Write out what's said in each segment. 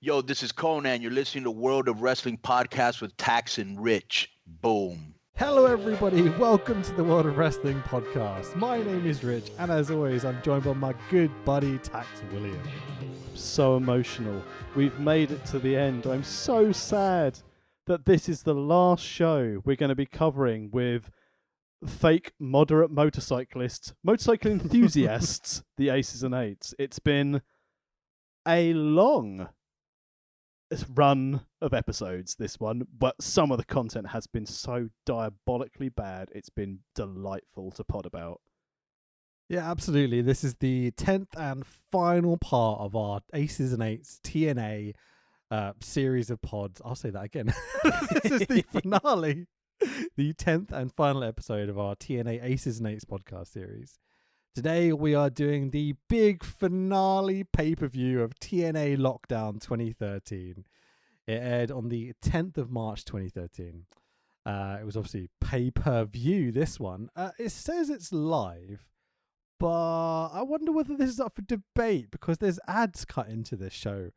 Yo, this is Conan. You're listening to World of Wrestling podcast with Tax and Rich. Boom. Hello, everybody. Welcome to the World of Wrestling podcast. My name is Rich, and as always, I'm joined by my good buddy Tax Williams. So emotional. We've made it to the end. I'm so sad that this is the last show we're going to be covering with fake moderate motorcyclists, motorcycle enthusiasts, the Aces and Eights. It's been a long run of episodes, this one, but some of the content has been so diabolically bad. It's been delightful to pod about. Yeah, absolutely. This is the 10th and final part of our Aces and Eights TNA series of pods. I'll say that again. This is the finale, the 10th and final episode of our TNA Aces and Eights podcast series. Today we are doing the big finale pay-per-view of TNA Lockdown 2013. It aired on the 10th of March 2013. It was obviously pay-per-view, this one. It says it's live, but I wonder whether this is up for debate because there's ads cut into this show.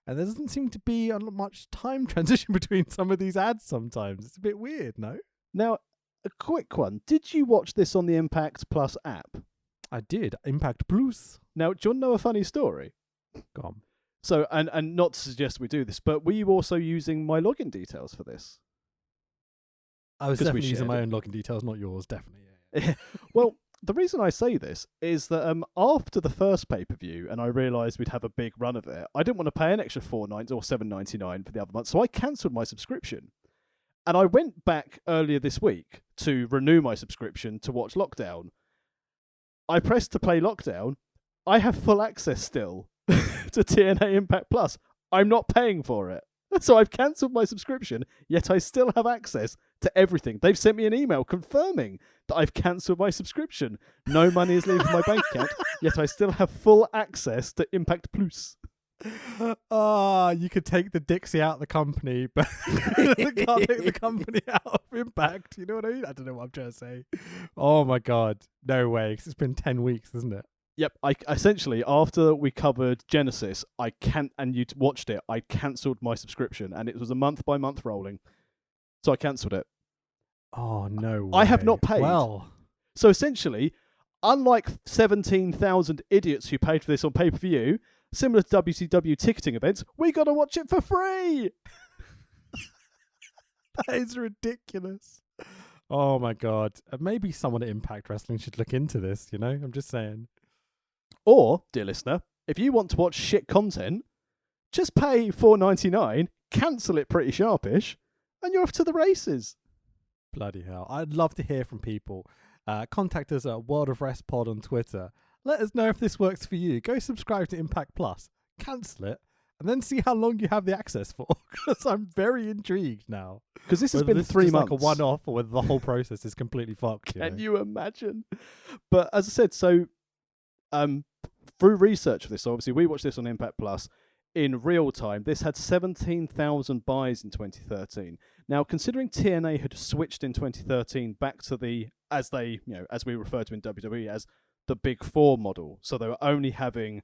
And there doesn't seem to be much time transition between some of these ads sometimes. It's a bit weird, no? Now, a quick one. Did you watch this on the Impact Plus app? I did. Impact Plus. Now, do you want to know a funny story? Go on. So, and not to suggest we do this, but were you also using my login details for this? I was 'Cause we definitely using shared my it. own login details, not yours, definitely. Yeah. Well, the reason I say this is that after the first pay-per-view, and I realised we'd have a big run of it, I didn't want to pay an extra $4.99 or $7.99 for the other month, so I cancelled my subscription. And I went back earlier this week to renew my subscription to watch Lockdown. I pressed to play Lockdown. I have full access still to TNA Impact Plus. I'm not paying for it. So I've cancelled my subscription, yet I still have access to everything. They've sent me an email confirming that I've cancelled my subscription. No money is leaving my bank account, yet I still have full access to Impact Plus. You could take the Dixie out of the company, but you can't take the company out of Impact. You know what I mean? I don't know what I'm trying to say. Oh my god, no way! 'Cause it's been 10 weeks, isn't it? Yep, I essentially after we covered Genesis, and you watched it, I cancelled my subscription, and it was a month by month rolling, so I cancelled it. Oh no! I have way. not paid. Well, So essentially, unlike 17,000 idiots who paid for this on pay-per-view, similar to WCW ticketing events, we got to watch it for free. that is ridiculous. Oh my god! Maybe someone at Impact Wrestling should look into this. You know, I'm just saying. Or, dear listener, if you want to watch shit content, just pay $4.99, cancel it pretty sharpish, and you're off to the races. Bloody hell. I'd love to hear from people. Contact us at World of Rest Pod on Twitter. Let us know if this works for you. Go subscribe to Impact Plus, cancel it, and then see how long you have the access for. Because I'm very intrigued now. Because this has Whether been this is 3 just months. like a one-off or whether the whole process is completely fucked. Can you imagine? But as I said, so through research for this, obviously we watched this on Impact Plus in real time. This had 17,000 buys in 2013. Now, considering TNA had switched in 2013 back to the, as we refer to in WWE as the Big Four model, so they were only having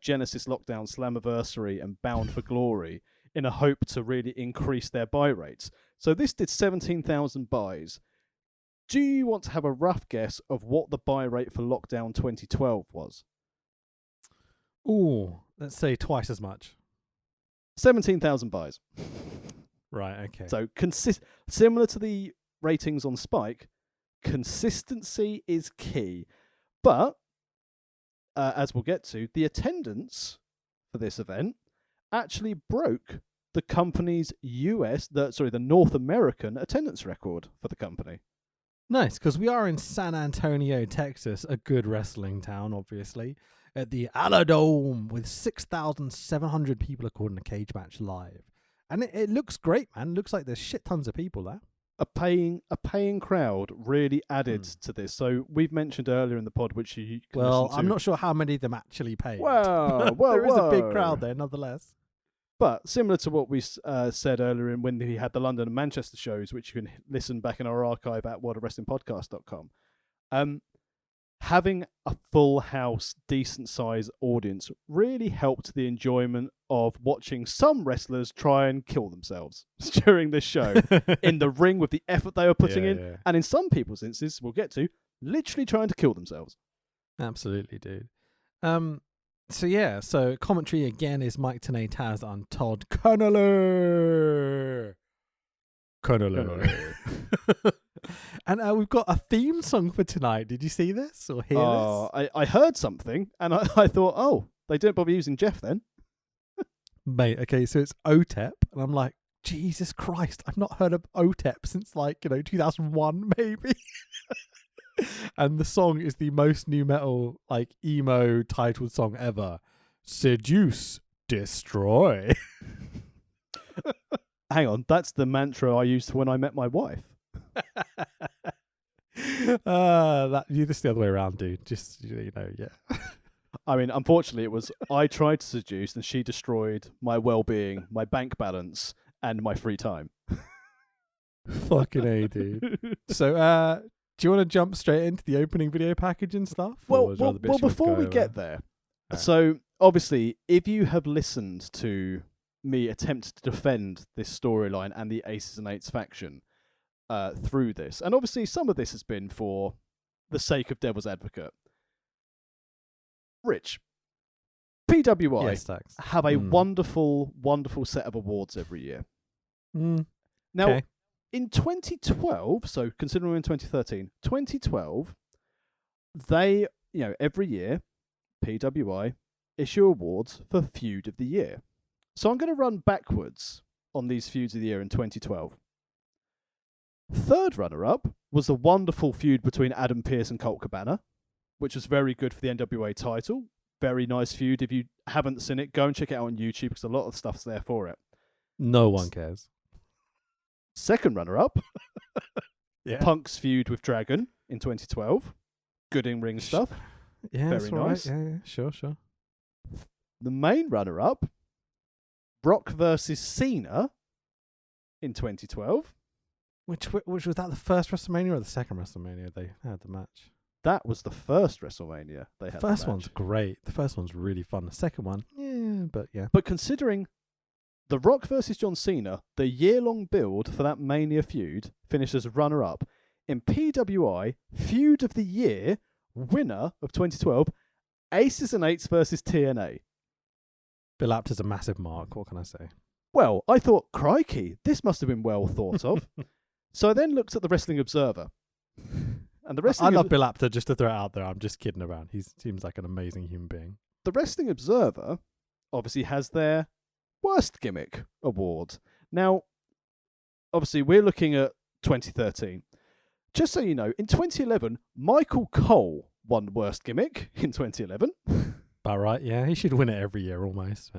Genesis, Lockdown, Slammiversary, and Bound for Glory in a hope to really increase their buy rates. So this did 17,000 buys. Do you want to have a rough guess of what the buy rate for Lockdown 2012 was? Ooh, let's say twice as much. 17,000 buys. Right, okay. So similar to the ratings on Spike, consistency is key. But, as we'll get to, the attendance for this event actually broke the company's the North American attendance record for the company. Nice, because we are in San Antonio, Texas, a good wrestling town, obviously, at the Aladome with 6,700 people according to Cage Match Live. And it looks great, man. Looks like there's shit tons of people there. A paying crowd really added to this. So we've mentioned earlier in the pod, which you can Well, listen to. I'm not sure how many of them actually paid. Well, there is a big crowd there, nonetheless. But similar to what we said earlier in when we had the London and Manchester shows, which you can listen back in our archive at worldofwrestlingpodcast.com, having a full house, decent size audience really helped the enjoyment of watching some wrestlers try and kill themselves during this show in the ring with the effort they were putting in. Yeah. And in some people's instances, we'll get to, literally trying to kill themselves. Absolutely, dude. So commentary again is Mike Tenay Taz on Todd Connolly. And we've got a theme song for tonight. Did you see this or hear this? I heard something and I thought, oh, they didn't bother using Jeff then. Mate, okay, so it's OTEP, and I'm like, Jesus Christ, I've not heard of OTEP since 2001 maybe. And the song is the most new metal, emo titled song ever. Seduce, destroy. Hang on, that's the mantra I used when I met my wife. You just the other way around, dude. Just yeah. I mean, unfortunately, it was I tried to seduce and she destroyed my well-being, my bank balance, and my free time. Fucking A, dude. So, do you want to jump straight into the opening video package and stuff? Well, before we get there, so obviously, if you have listened to me attempt to defend this storyline and the Aces and Eights faction through this, and obviously some of this has been for the sake of devil's advocate. Rich, PWI have a wonderful, wonderful set of awards every year. Now, in 2012, so considering we're in 2013, 2012, they, every year, PWI issue awards for Feud of the Year. So I'm going to run backwards on these Feuds of the Year in 2012. Third runner-up was the wonderful feud between Adam Pearce and Colt Cabana, which was very good for the NWA title. Very nice feud. If you haven't seen it, go and check it out on YouTube because a lot of stuff's there for it. No one cares. Second runner-up, yeah. Punk's feud with Dragon in 2012. Good in-ring stuff. Yeah, very nice. Right. Yeah, sure. The main runner-up, Brock versus Cena in 2012. Which was that the first WrestleMania or the second WrestleMania they had the match? That was the first WrestleMania they had. The first the match. One's great. The first one's really fun. The second one, yeah. But considering The Rock versus John Cena, the year-long build for that Mania feud finished as runner-up in PWI Feud of the Year, winner of 2012, Aces and Eights versus TNA. Bill Apter's a massive mark. What can I say? Well, I thought, crikey, this must have been well thought of. So I then looked at the Wrestling Observer. And the I love Bill Apter, just to throw it out there. I'm just kidding around. He seems like an amazing human being. The Wrestling Observer obviously has their Worst Gimmick award. Now, obviously, we're looking at 2013. Just so you know, in 2011, Michael Cole won Worst Gimmick in 2011. About right, yeah. He should win it every year almost.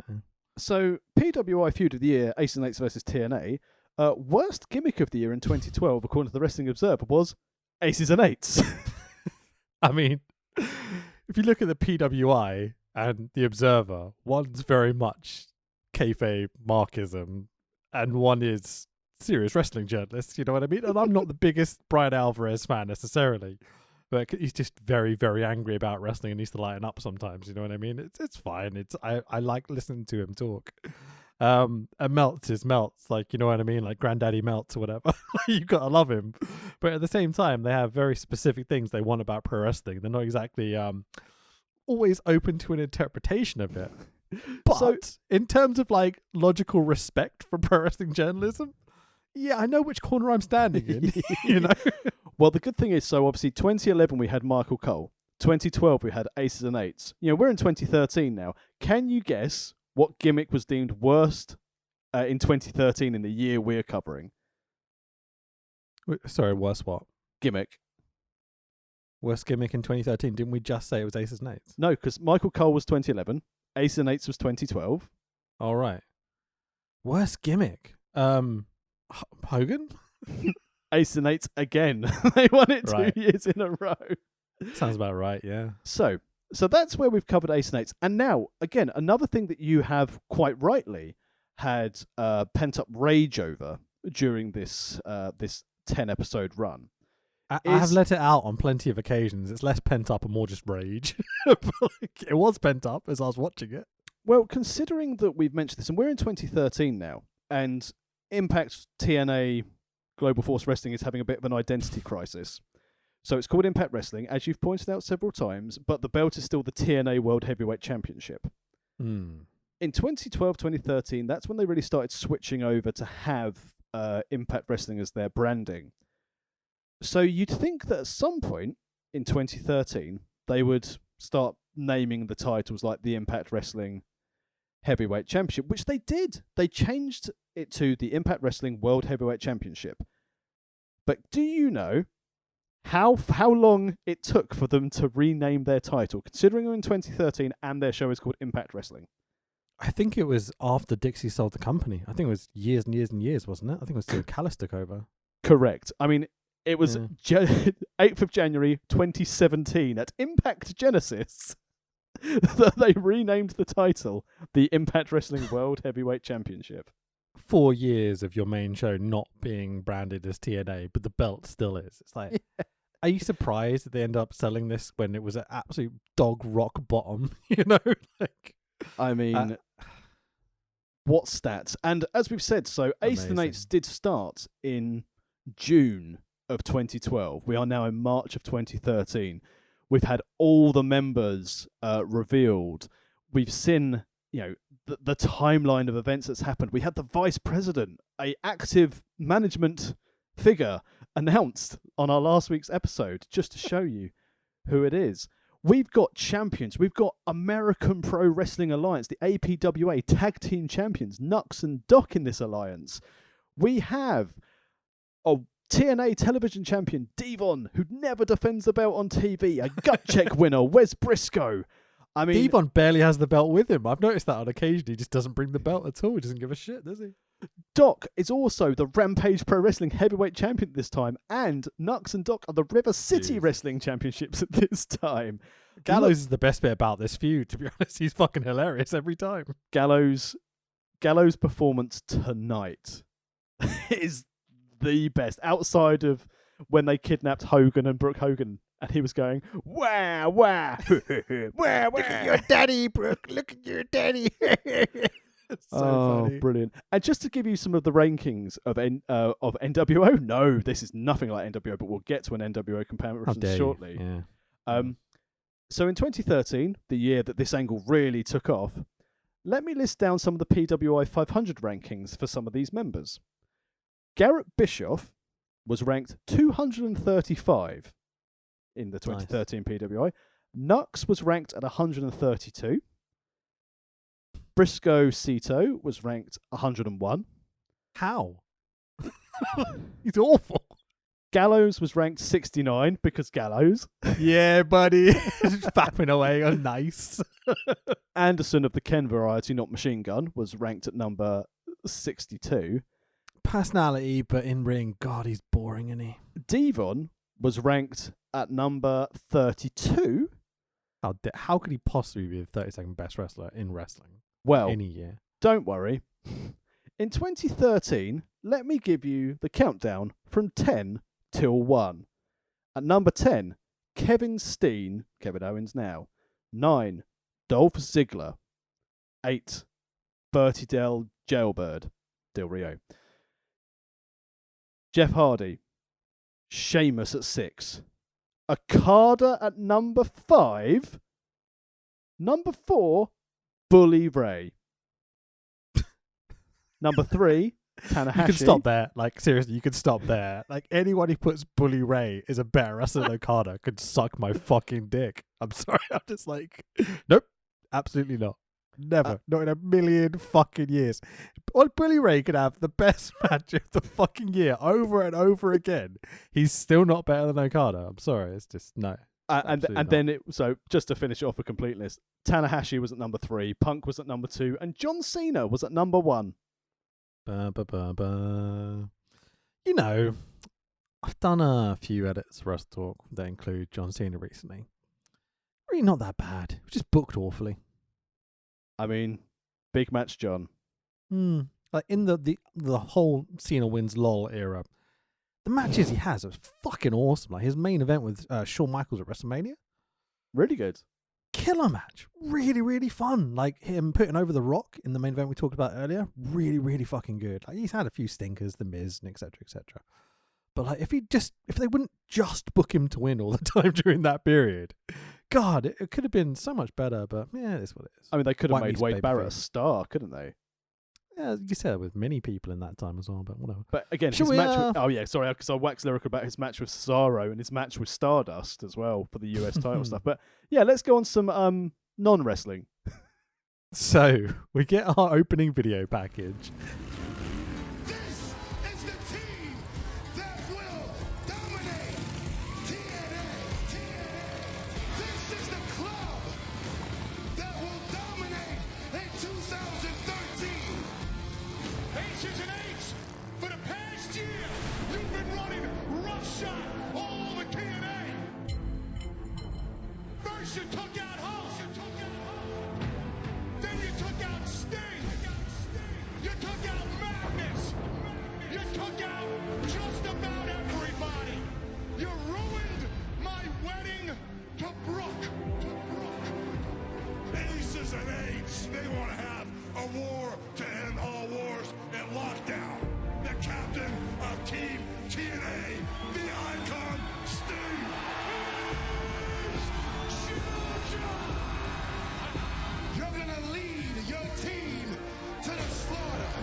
So, PWI Feud of the Year, Aces and Eights versus TNA. Worst Gimmick of the Year in 2012, according to the Wrestling Observer, was Aces and Eights. I mean, if you look at the PWI and the Observer, one's very much kayfabe markism, and one is serious wrestling journalist. You know what I mean? And I'm not the biggest Brian Alvarez fan necessarily, but he's just very, very angry about wrestling and needs to lighten up sometimes. You know what I mean? It's fine. I like listening to him talk. And Meltz is Meltz, you know what I mean? Like Granddaddy Meltz or whatever. You gotta love him. But at the same time, they have very specific things they want about pro wrestling. They're not exactly always open to an interpretation of it. But in terms of logical respect for pro wrestling journalism, yeah, I know which corner I'm standing in. You know. Well, the good thing is, so obviously 2011 we had Michael Cole. 2012 we had Aces and Eights. We're in 2013 now. Can you guess what gimmick was deemed worst in 2013 in the year we're covering? Sorry, worst what? Gimmick. Worst gimmick in 2013. Didn't we just say it was Aces and Eights? No, because Michael Cole was 2011. Aces and Eights was 2012. All right. Worst gimmick. Hogan? Aces and Eights again. They won it 2 years in a row. Sounds about right, yeah. So that's where we've covered Aces and Eights. And now, again, another thing that you have quite rightly had pent-up rage over during this 10-episode run I have let it out on plenty of occasions. It's less pent up and more just rage. But, like, it was pent up as I was watching it. Well, considering that we've mentioned this, and we're in 2013 now, and Impact TNA Global Force Wrestling is having a bit of an identity crisis. So it's called Impact Wrestling, as you've pointed out several times, but the belt is still the TNA World Heavyweight Championship. In 2012, 2013, that's when they really started switching over to have Impact Wrestling as their branding. So you'd think that at some point in 2013, they would start naming the titles like the Impact Wrestling Heavyweight Championship, which they did. They changed it to the Impact Wrestling World Heavyweight Championship. But do you know how long it took for them to rename their title, considering we're in 2013 and their show is called Impact Wrestling? I think it was after Dixie sold the company. I think it was years and years and years, wasn't it? I think it was still Callis took over. Correct. I mean, it was 8th of January 2017 at Impact Genesis that they renamed the title the Impact Wrestling World Heavyweight Championship. 4 years of your main show not being branded as TNA, but the belt still is. It's like, are you surprised that they end up selling this when it was at absolute dog rock bottom? You know, like, I mean, what stats? And as we've said, so Ace and Eights did start in June of 2012. We are now in March of 2013. We've had all the members revealed. We've seen, the timeline of events that's happened. We had the vice president, a active management figure, announced on our last week's episode, just to show you who it is. We've got champions. We've got American Pro Wrestling Alliance, the APWA Tag Team Champions, Nux and Doc in this alliance. We have a TNA Television Champion, Devon, who never defends the belt on TV, a gut check winner, Wes Briscoe. I mean, Devon barely has the belt with him. I've noticed that on occasion. He just doesn't bring the belt at all. He doesn't give a shit, does he? Doc is also the Rampage Pro Wrestling Heavyweight Champion this time, and Nux and Doc are the River City Wrestling Championships at this time. Gallows is the best bit about this feud, to be honest. He's fucking hilarious every time. Gallows' performance tonight is the best, outside of when they kidnapped Hogan and Brooke Hogan, and he was going, wah, wah, wah, wah. Look at your daddy, Brooke. Look at your daddy. It's so funny. Brilliant. And just to give you some of the rankings of NWO, no, this is nothing like NWO, but we'll get to an NWO comparison shortly. Yeah. So in 2013, the year that this angle really took off, let me list down some of the PWI 500 rankings for some of these members. Garrett Bischoff was ranked 235 in the 2013 PWI. Nux was ranked at 132. Briscoe Cito was ranked 101. How? He's awful. Gallows was ranked 69 because Gallows. Yeah, buddy. Just fapping away. Oh, nice. Anderson of the Ken variety, not Machine Gun, was ranked at number 62. Personality, but in ring, God, he's boring, isn't he? Devon was ranked at number 32. How could he possibly be the 32nd best wrestler in wrestling? Well, any year. Don't worry. In 2013, let me give you the countdown from 10 till 1. At number 10, Kevin Steen, Kevin Owens now. 9, Dolph Ziggler. 8, Bertie Del Jailbird, Del Rio. Jeff Hardy. Sheamus at 6. Okada at number 5. Number 4, Bully Ray. Number 3, Tanahashi. You can stop there. Like, seriously, you can stop there. Like, anyone who puts Bully Ray is a better wrestler than Okada could suck my fucking dick. I'm sorry. I'm just like, nope, absolutely not. Never. Not in a million fucking years. Bully Ray could have the best match of the fucking year over and over again. He's still not better than Okada. I'm sorry. It's just, no. And then so just to finish off for completeness, Tanahashi was at number 3, Punk was at number 2, and John Cena was at number 1. You know, I've done a few edits for Wrestle Talk that include John Cena recently. Really not that bad. It was just booked awfully. I mean, big match, John. Like in the whole Cena wins LOL era, the matches he has are fucking awesome. Like his main event with Shawn Michaels at WrestleMania, Really good. killer match, really, really fun. Like him putting over The Rock in the main event we talked about earlier, really, really fucking good. Like he's had a few stinkers, The Miz, and etc. etc. But like if they wouldn't just book him to win all the time during that period, God, it could have been so much better. But yeah, it's what it is. I mean, they could have White made meat's Wade Barrett a babyface. star, couldn't they? Yeah, you said that with many people in that time as well, but whatever. But again, Shall his we, match. Oh yeah, sorry, because I waxed lyrical about his match with Cesaro and his match with Stardust as well for the US title stuff. But yeah, let's go on some non-wrestling. So we get our opening video package. This is the team that will dominate TNA. This is the club that will dominate in 2013. Aces and eights, for the past year, you've been running roughshod all over TNA. First you took out Hulk. Then you took out Sting. You took out Magnus. You took out just about everybody. You ruined my wedding to Brooke. Aces and eights. They want to have a war to end all wars and lockdown. The captain of Team TNA, the icon Sting. You're gonna lead your team to the slaughter.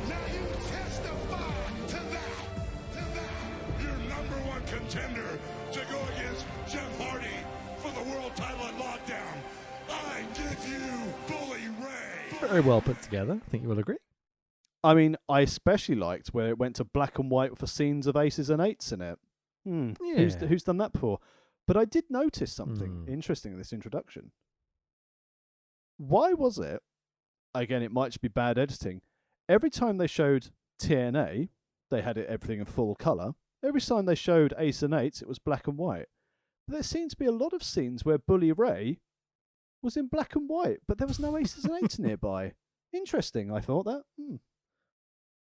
Now you testify to that. Your number one contender to go against Jeff Hardy for the world title at Lockdown. I give you Bully Ray. Very well put together. I think you will agree. I mean, I especially liked where it went to black and white for scenes of aces and eights in it. Yeah. Who's done that before? But I did notice something interesting in this introduction. Why was it? Again, it might just be bad editing. Every time they showed TNA, they had everything in full colour. Every time they showed Ace and Eights, it was black and white. But there seemed to be a lot of scenes where Bully Ray was in black and white, but there was no Aces and Eights nearby. Interesting, I thought that.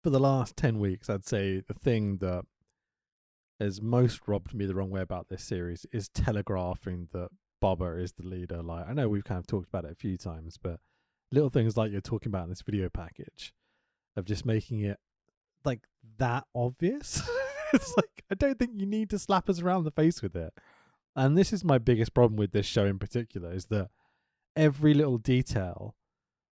For the last 10 weeks, I'd say the thing that has most rubbed me the wrong way about this series is telegraphing that Bubba is the leader. Like, I know we've kind of talked about it a few times, but little things like you're talking about in this video package of just making it like that obvious. It's like, I don't think you need to slap us around the face with it. And this is my biggest problem with this show in particular, is that every little detail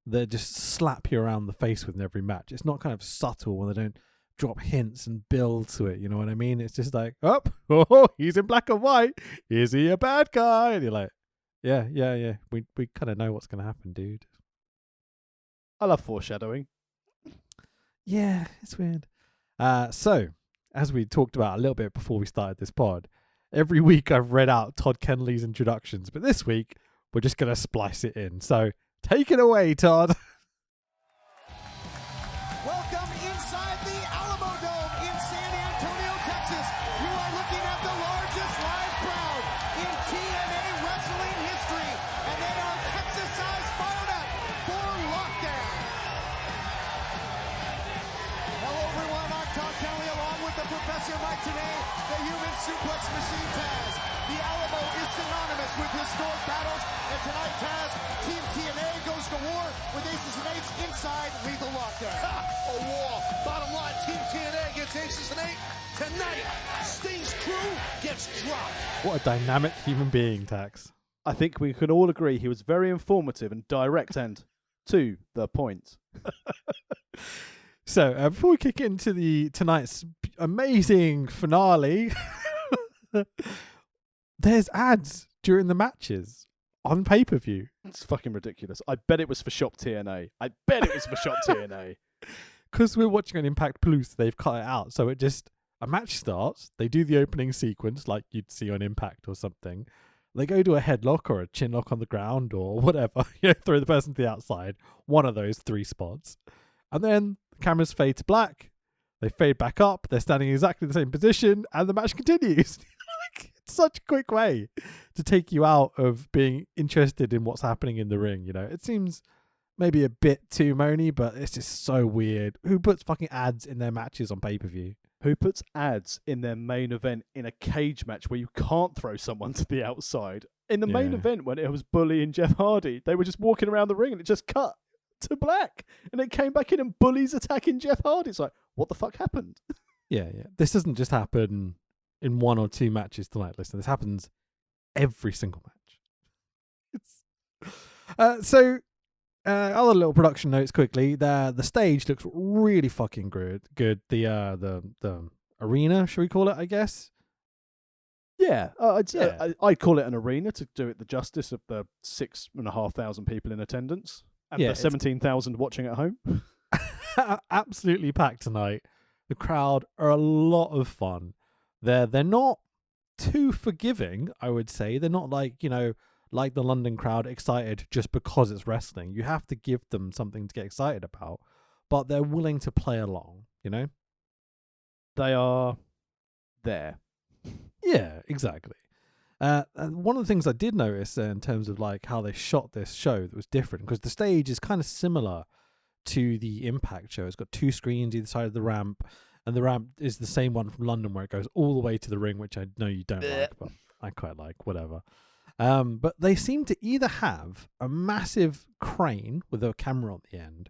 they just slap you around the face with in every match. It's not kind of subtle when they don't drop hints and build to it, you know what I mean? It's just like, oh, he's in black and white. Is he a bad guy? And you're like, yeah. We kind of know what's going to happen, dude. I love foreshadowing. Yeah, it's weird. So, as we talked about a little bit before we started this pod, every week I've read out Todd Kenley's introductions, but this week we're just going to splice it in. So, take it away, Todd. Welcome inside the Alamo Dome in San Antonio, Texas. You are looking at the largest live crowd in TNA wrestling history, and they are Texas-sized fired up for Lockdown. Hello, everyone. I'm Todd Kelly, along with the Professor Mike today, the Human Suplex Machine Taz. The Alamo is synonymous with historic battles, and tonight, Taz, Team TNA goes to war with Aces and Eights inside Lethal Lockdown. A war. Bottom line, Team TNA gets Aces and Eight. Tonight, Sting's crew gets dropped. What a dynamic human being, Tax. I think we can all agree he was very informative and direct and to the point. So, before we kick into tonight's amazing finale, there's ads during the matches on pay-per-view. It's fucking ridiculous. I bet it was for Shop TNA. Because we're watching on Impact Plus, they've cut it out. So a match starts, they do the opening sequence like you'd see on Impact or something. They go to a headlock or a chin lock on the ground or whatever. Throw the person to the outside. One of those 3 spots. And then the cameras fade to black. They fade back up. They're standing in exactly the same position. And the match continues. It's such a quick way to take you out of being interested in what's happening in the ring. It seems maybe a bit too moany, but it's just so weird. Who puts fucking ads in their matches on pay-per-view? Who puts ads in their main event in a cage match where you can't throw someone to the outside? In the main Yeah. event, when it was Bully and Jeff Hardy, they were just walking around the ring and it just cut to black. And it came back in and Bully's attacking Jeff Hardy. It's like, what the fuck happened? Yeah. This doesn't just happen in 1 or 2 matches tonight. Listen, this happens every single match. It's other little production notes quickly. The stage looks really fucking good. The arena, should we call it? I guess. Yeah, I'd call it an arena to do it the justice of the 6,500 people in attendance and the 17,000 watching at home. Absolutely packed tonight. The crowd are a lot of fun. They're not too forgiving, I would say. They're not like the London crowd excited just because it's wrestling. You have to give them something to get excited about, but they're willing to play along. They are there. Yeah, exactly. And one of the things I did notice in terms of like how they shot this show that was different, because the stage is kind of similar to the Impact show. It's got 2 screens either side of the ramp, and the ramp is the same one from London where it goes all the way to the ring, which I know you don't like, but I quite like, whatever. But they seem to either have a massive crane with a camera on the end,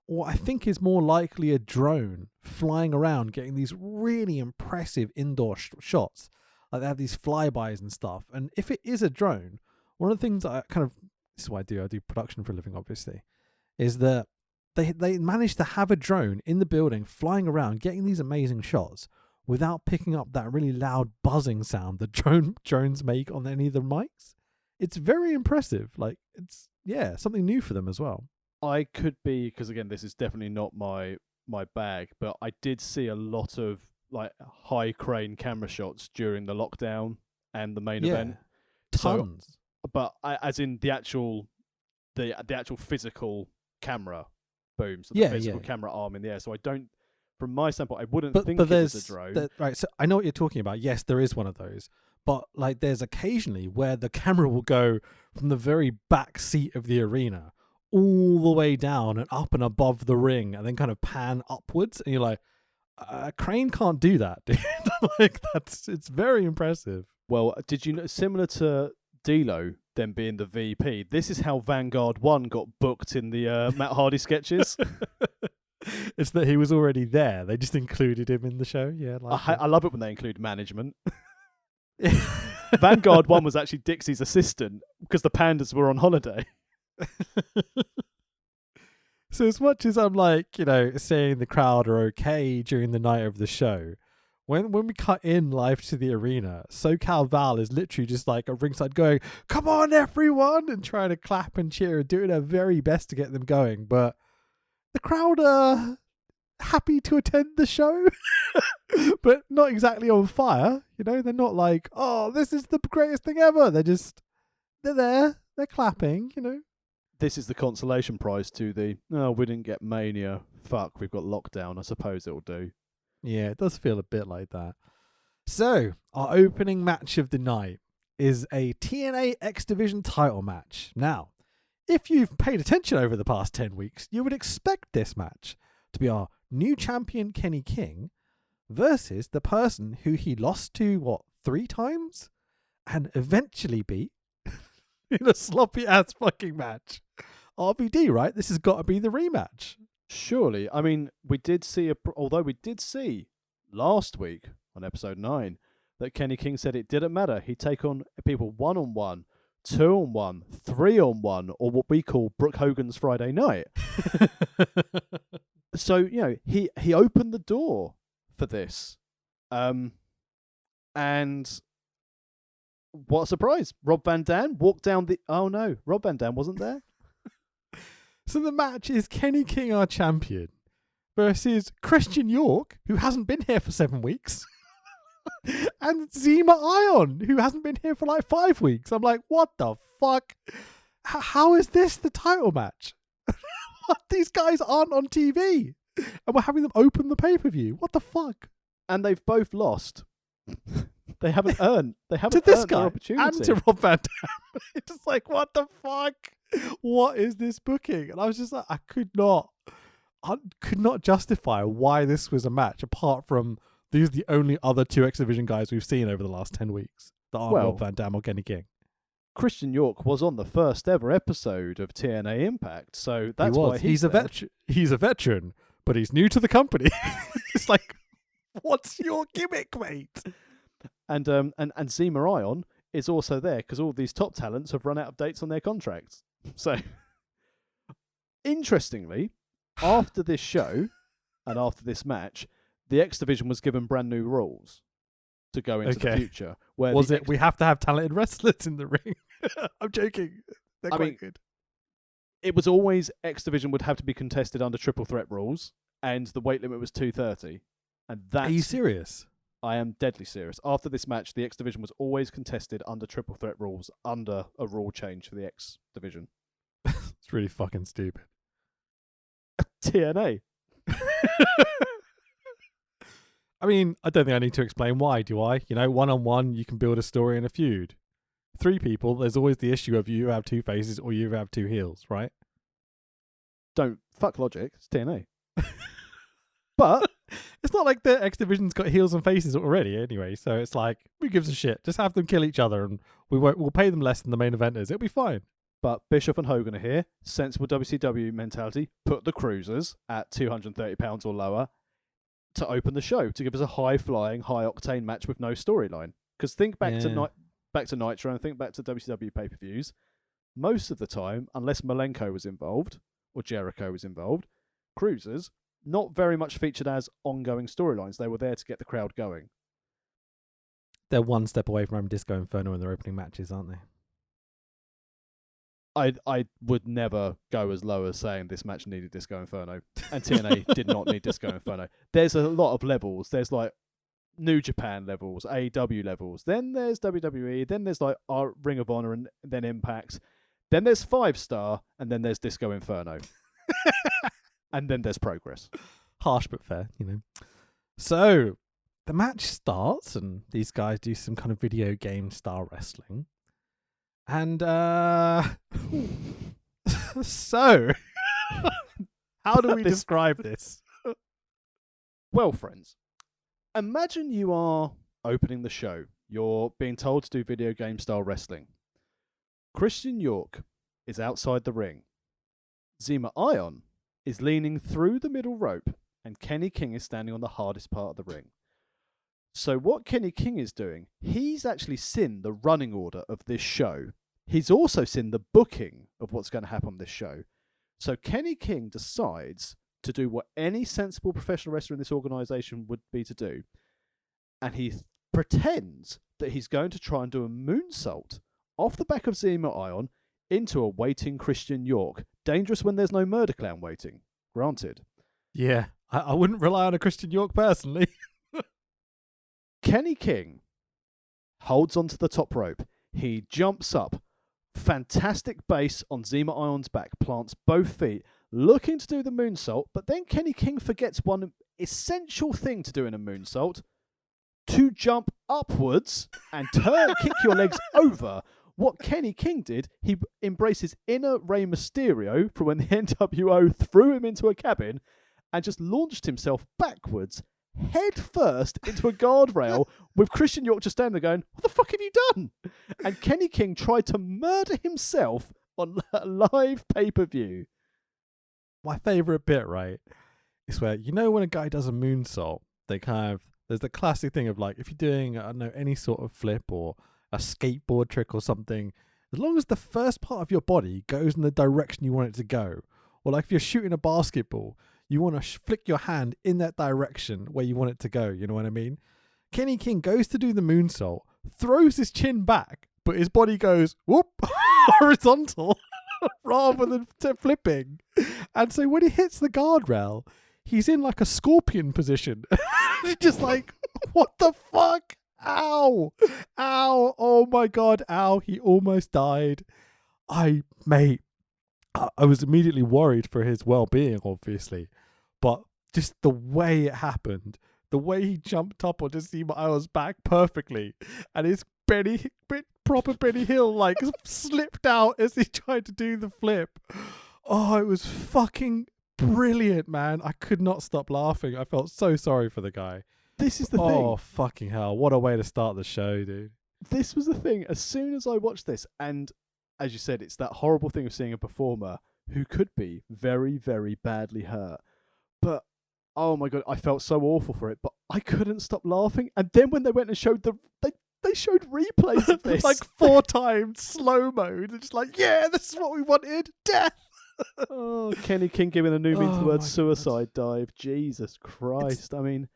or I think is more likely a drone flying around getting these really impressive indoor shots. Like they have these flybys and stuff. And if it is a drone, one of the things this is what I do production for a living, obviously, is that they managed to have a drone in the building flying around getting these amazing shots without picking up that really loud buzzing sound that drones make on any of the mics. It's very impressive. Like, it's, something new for them as well. I could be, because again, this is definitely not my bag, but I did see a lot of like high crane camera shots during the lockdown and the main event. Tons. But as in the actual physical camera, boom. So the physical camera arm in the air. So I don't, from my standpoint, I wouldn't think it was a drone. Right, so I know what you're talking about. Yes, there is one of those. But like there's occasionally where the camera will go from the very back seat of the arena all the way down and up and above the ring and then kind of pan upwards. And you're like, a crane can't do that, dude. Like it's very impressive. Well, did you know, similar to D'Lo, them being the VP, this is how Vanguard 1 got booked in the Matt Hardy sketches. It's that he was already there. They just included him in the show. Yeah, I love it when they include management. Vanguard 1 was actually Dixie's assistant because the Pandas were on holiday. So as much as I'm like, saying the crowd are okay during the night of the show, when we cut in live to the arena, SoCal Val is literally just like at ringside going, "Come on, everyone!" and trying to clap and cheer and doing their very best to get them going. But the crowd are happy to attend the show, but not exactly on fire. They're not like, "Oh, this is the greatest thing ever." They're there, they're clapping. This is the consolation prize to we didn't get Mania. Fuck, we've got Lockdown. I suppose it'll do. Yeah, it does feel a bit like that. So, our opening match of the night is a TNA X Division title match. Now, if you've paid attention over the past 10 weeks, you would expect this match to be our new champion Kenny King versus the person who he lost to, 3 times? And eventually beat in a sloppy ass fucking match. RVD, right? This has got to be the rematch. Surely. I mean, we did see last week on episode 9 that Kenny King said it didn't matter. He'd take on people 1-on-1, 2-on-1, 3-on-1, or what we call Brooke Hogan's Friday Night. So, he opened the door for this. And what a surprise. Rob Van Dam walked down oh no, Rob Van Dam wasn't there. So the match is Kenny King, our champion, versus Christian York, who hasn't been here for 7 weeks, and Zema Ion, who hasn't been here for like 5 weeks. I'm like, what the fuck? How is this the title match? These guys aren't on TV, and we're having them open the pay-per-view. What the fuck? And they've both lost. They haven't earned. They haven't to this earned guy their opportunity. and to Rob Van Dam. It's just like, what the fuck? What is this booking? And I was just like, I could not justify why this was a match apart from These are the only other 2 X Division guys we've seen over the last 10 weeks that aren't Well- Rob Van Dam or Kenny King. Christian York was on the first ever episode of TNA Impact, so that's why He's a there. veteran. He's a veteran, but he's new to the company. It's like, what's your gimmick, mate? And Zima Ion is also there because all these top talents have run out of dates on their contracts. So, interestingly, after this show and after this match, the X Division was given brand new rules to go into the Okay. future. Where Was the it? We have to have talented wrestlers in the ring. I'm joking. They're I quite mean, good. It was always X Division would have to be contested under triple threat rules, and the weight limit was 230. And Are you that's serious? I am deadly serious. After this match, the X Division was always contested under triple threat rules, under a rule change for the X Division. It's really fucking stupid. TNA. I mean, I don't think I need to explain why, do I? You know, 1-on-1, you can build a story and a feud. 3 people, there's always the issue of you have 2 faces or you have 2 heels, right? Don't fuck logic. It's TNA. But It's not like the X Division's got heels and faces already anyway, so it's like, who gives a shit? Just have them kill each other and we'll pay them less than the main eventers. It'll be fine. But Bischoff and Hogan are here. Sensible WCW mentality. Put the cruisers at £230 or lower to open the show, to give us a high-flying, high-octane match with no storyline. Because think back to Nitro and think back to WCW pay-per-views. Most of the time, unless Malenko was involved or Jericho was involved, cruisers not very much featured as ongoing storylines. They were there to get the crowd going. They're one step away from having Disco Inferno in their opening matches, aren't they? I would never go as low as saying this match needed Disco Inferno, and TNA did not need Disco Inferno. There's a lot of levels. There's like New Japan levels, AEW levels. Then there's WWE. Then there's like our Ring of Honor, and then Impact. Then there's 5-star, and then there's Disco Inferno, and then there's Progress. Harsh but fair, you know. So the match starts, and these guys do some kind of video game style wrestling. And so how do we describe this? Well, friends, imagine you are opening the show. You're being told to do video game style wrestling. Christian York is outside the ring. Zima Ion is leaning through the middle rope, and Kenny King is standing on the hardest part of the ring. So what Kenny King is doing, he's actually seen the running order of this show. He's also seen the booking of what's going to happen on this show. So Kenny King decides to do what any sensible professional wrestler in this organisation would be to do. And he pretends that he's going to try and do a moonsault off the back of Zima Ion into a waiting Christian York. Dangerous when there's no murder clown waiting. Granted. Yeah, I wouldn't rely on a Christian York personally. Kenny King holds onto the top rope. He jumps up. Fantastic base on Zima Ion's back. Plants both feet. Looking to do the moonsault. But then Kenny King forgets one essential thing to do in a moonsault. To jump upwards and kick your legs over. What Kenny King did, he embraces inner Rey Mysterio from when the NWO threw him into a cabin and just launched himself backwards, head first into a guardrail with Christian York just standing there going, what the fuck have you done? And Kenny King tried to murder himself on a live pay-per-view. My favourite bit, right, is where, you know, when a guy does a moonsault, there's the classic thing of like, if you're doing, I don't know, any sort of flip or a skateboard trick or something, as long as the first part of your body goes in the direction you want it to go, or like if you're shooting a basketball, you want to flick your hand in that direction where you want it to go, you know what I mean? Kenny King goes to do the moonsault, throws his chin back, but his body goes, whoop, horizontal, rather than flipping. And so when he hits the guardrail, he's in like a scorpion position. Just like, what the fuck? Ow! Ow! Oh my god, ow! He almost died. I was immediately worried for his well-being, obviously. But just the way it happened, the way he jumped up onto Zima Ion's back perfectly, and his proper Benny Hill like slipped out as he tried to do the flip. Oh, it was fucking brilliant, man. I could not stop laughing. I felt so sorry for the guy. This is the Oh, thing. fucking hell. What a way to start the show, dude. This was the thing. As soon as I watched this, and as you said, it's that horrible thing of seeing a performer who could be very, very badly hurt. But, oh my God, I felt so awful for it, but I couldn't stop laughing. And then when they went and showed they showed replays of this. Like 4 times, slow mode. And just like, yeah, this is what we wanted. Death. Oh, Kenny King giving a new meaning to Oh the word my suicide dive. Jesus Christ. I mean,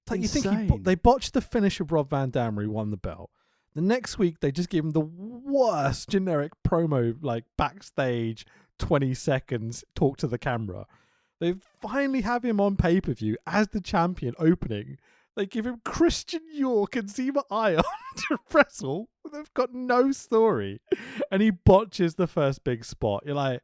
It's like you think insane. they botched the finish of Rob Van Dam where he won the belt. The next week they just give him the worst generic promo, like backstage 20 seconds talk to the camera. They finally have him on pay-per-view as the champion opening. They give him Christian York and Zema Ion to wrestle. They've got no story. And he botches the first big spot. You're like,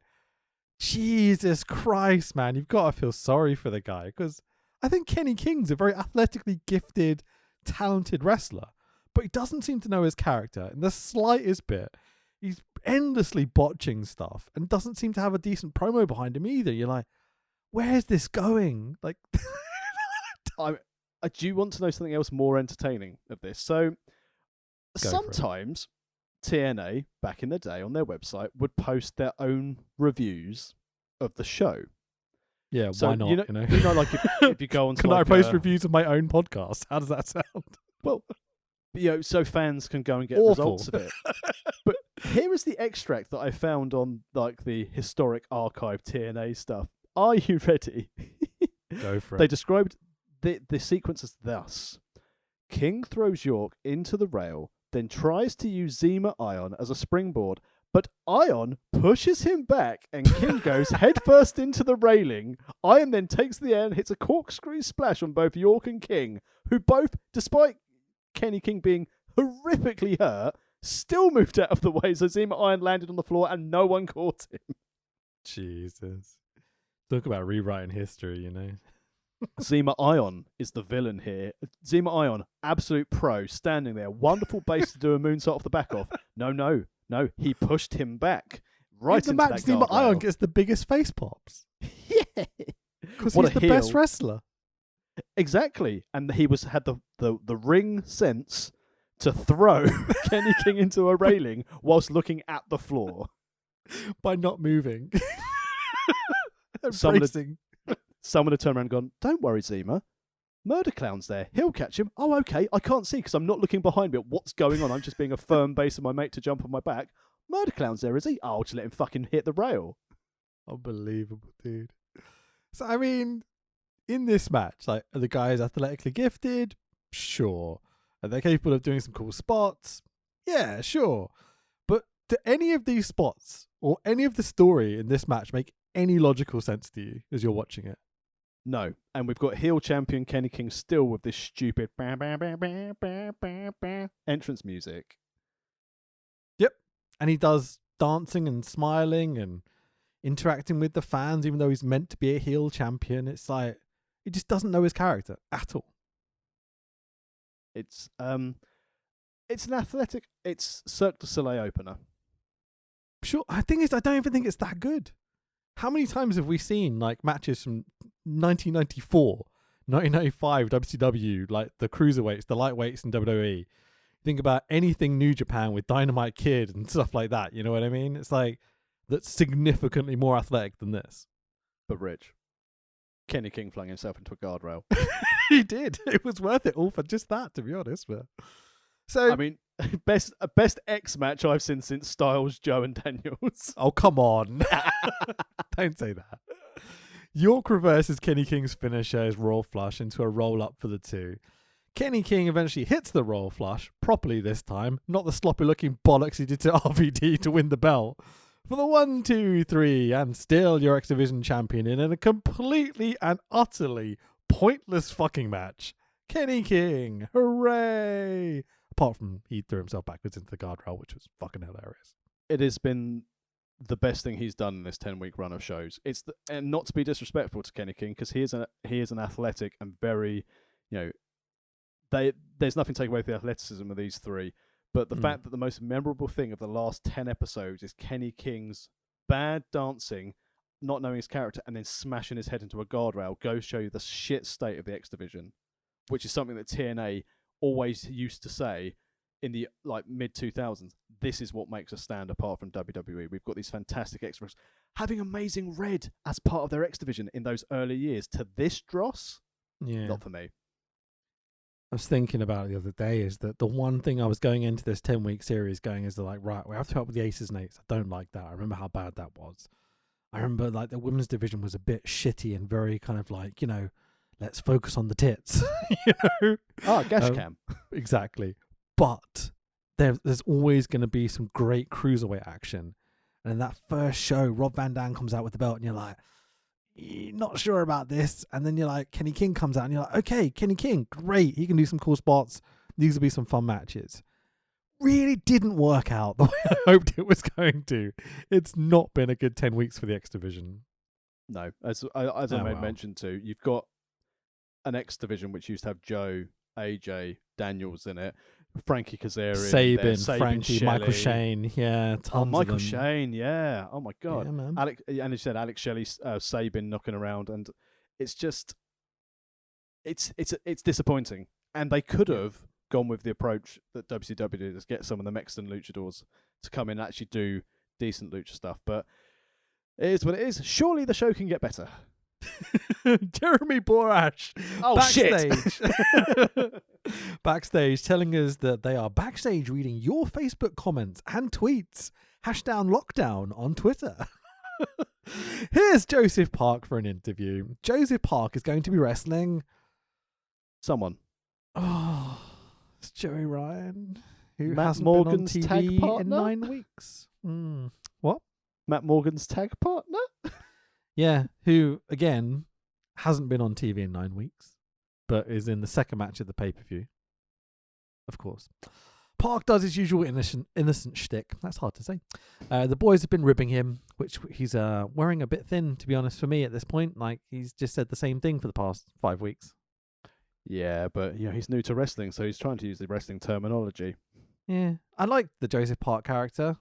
Jesus Christ, man. You've got to feel sorry for the guy. Because I think Kenny King's a very athletically gifted, talented wrestler. But he doesn't seem to know his character in the slightest bit. He's endlessly botching stuff and doesn't seem to have a decent promo behind him either. You're like, where's this going? Like, do you want to know something else more entertaining of this? So Go for it. sometimes TNA back in the day on their website would post their own reviews of the show. yeah, So why not? You know, like if you go on, Can I post reviews of my own podcast? How does that sound? Well, so fans can go and get Awful. results of it. But here is the extract that I found on like the historic archive TNA stuff. Are you ready? Go for They it. described the sequence as thus: King throws York into the rail, then tries to use Zema Ion as a springboard, but Ion pushes him back and King goes headfirst into the railing. Ion then takes the air and hits a corkscrew splash on both York and King, who both, despite Kenny King being horrifically hurt, still moved out of the way, so Zema Ion landed on the floor and no one caught him. Jesus. Talk about rewriting history, you know. Zema Ion is the villain here. Zema Ion, absolute pro, standing there. Wonderful base to do a moonsault off the back of. No. He pushed him back. Right In the into match, that Zema Ion guardrail. gets the biggest face pops. Yeah. Because What he's a the best heel. wrestler. Exactly. And he had the ring sense to throw Kenny King into a railing whilst looking at the floor. By not moving. Someone had- Embracing. Someone had turned around and gone, "Don't worry, Zema. Murder Clown's there. He'll catch him." "Oh, okay. I can't see because I'm not looking behind me at what's going on. I'm just being a firm base of my mate to jump on my back. Murder Clown's there, is he? Oh, I'll just let him fucking hit the rail." Unbelievable, dude. So, I mean, in this match, like, are the guys athletically gifted? Sure. Are they capable of doing some cool spots? Yeah, sure. But do any of these spots or any of the story in this match make any logical sense to you as you're watching it? No. And we've got heel champion Kenny King still with this stupid bah, bah, bah, bah, bah, bah, bah, entrance music. Yep. And he does dancing and smiling and interacting with the fans, even though he's meant to be a heel champion. It's like, he just doesn't know his character at all. It's an athletic. It's Cirque du Soleil opener. Sure. The thing is, I don't even think it's that good. How many times have we seen like matches from 1994, 1995 WCW, like the cruiserweights, the lightweights in WWE? Think about anything New Japan with Dynamite Kid and stuff like that. You know what I mean? It's like that's significantly more athletic than this. But Rich, Kenny King flung himself into a guardrail. He did. It was worth it all for just that, to be honest. But so I mean, best X match I've seen since Styles, Joe, and Daniels. oh, come on. Don't say that. York reverses Kenny King's finisher, his Royal Flush, into a roll-up for the two. Kenny King eventually hits the Royal Flush, properly this time, not the sloppy-looking bollocks he did to RVD to win the belt. For the 1, 2, 3, and still your X Division champion in a completely and utterly pointless fucking match. Kenny King, hooray! Apart from he threw himself backwards into the guardrail, which was fucking hilarious. It has been the best thing he's done in this 10-week run of shows. And not to be disrespectful to Kenny King, because he is an athletic and very, there's nothing to take away from the athleticism of these three. But the fact that the most memorable thing of the last 10 episodes is Kenny King's bad dancing, not knowing his character, and then smashing his head into a guardrail goes show you the shit state of the X Division. which is something that TNA always used to say in the mid 2000s. This is what makes us stand apart from WWE. We've got these fantastic extras. Having Amazing Red as part of their X division in those early years to this dross, not for me. I was thinking about it the other day is that the one thing I was going into this 10-week series going is right, we have to help with the Aces and Eights. I don't like that. I remember how bad that was. I remember the women's division was a bit shitty and very kind of let's focus on the tits. Gash cam. Exactly. But there's always going to be some great cruiserweight action. And in that first show, Rob Van Dam comes out with the belt and you're like, you're not sure about this. And then you're like, Kenny King comes out and you're like, okay, Kenny King, great. He can do some cool spots. These will be some fun matches. Really didn't work out the way I hoped it was going to. It's not been a good 10 weeks for the X division. No, as I mentioned too, you've got an X division which used to have Joe, AJ, Daniels in it, Frankie Kazarian, Sabin, Frankie, Shelley. Michael Shane, yeah, tons Michael of them. Shane, yeah, oh my god, Yeah, man. Alex, and you said Alex Shelley, Sabin knocking around, and it's just, it's disappointing, and they could have gone with the approach that WCW did, is get some of the Mexican luchadors to come in and actually do decent lucha stuff, but it is what it is. Surely the show can get better. Jeremy Borash, backstage telling us that they are backstage reading your Facebook comments and tweets. #Lockdown on Twitter. Here's Joseph Park for an interview. Joseph Park is going to be wrestling someone. Oh, it's Joey Ryan, who Matt hasn't Morgan's been on tag TV in partner? 9 weeks. What? Matt Morgan's tag partner? Yeah, who, again, hasn't been on TV in 9 weeks, but is in the second match of the pay-per-view. Of course. Park does his usual innocent shtick. That's hard to say. The boys have been ribbing him, which he's wearing a bit thin, to be honest, for me at this point. He's just said the same thing for the past 5 weeks. Yeah, but he's new to wrestling, so he's trying to use the wrestling terminology. Yeah, I like the Joseph Park character.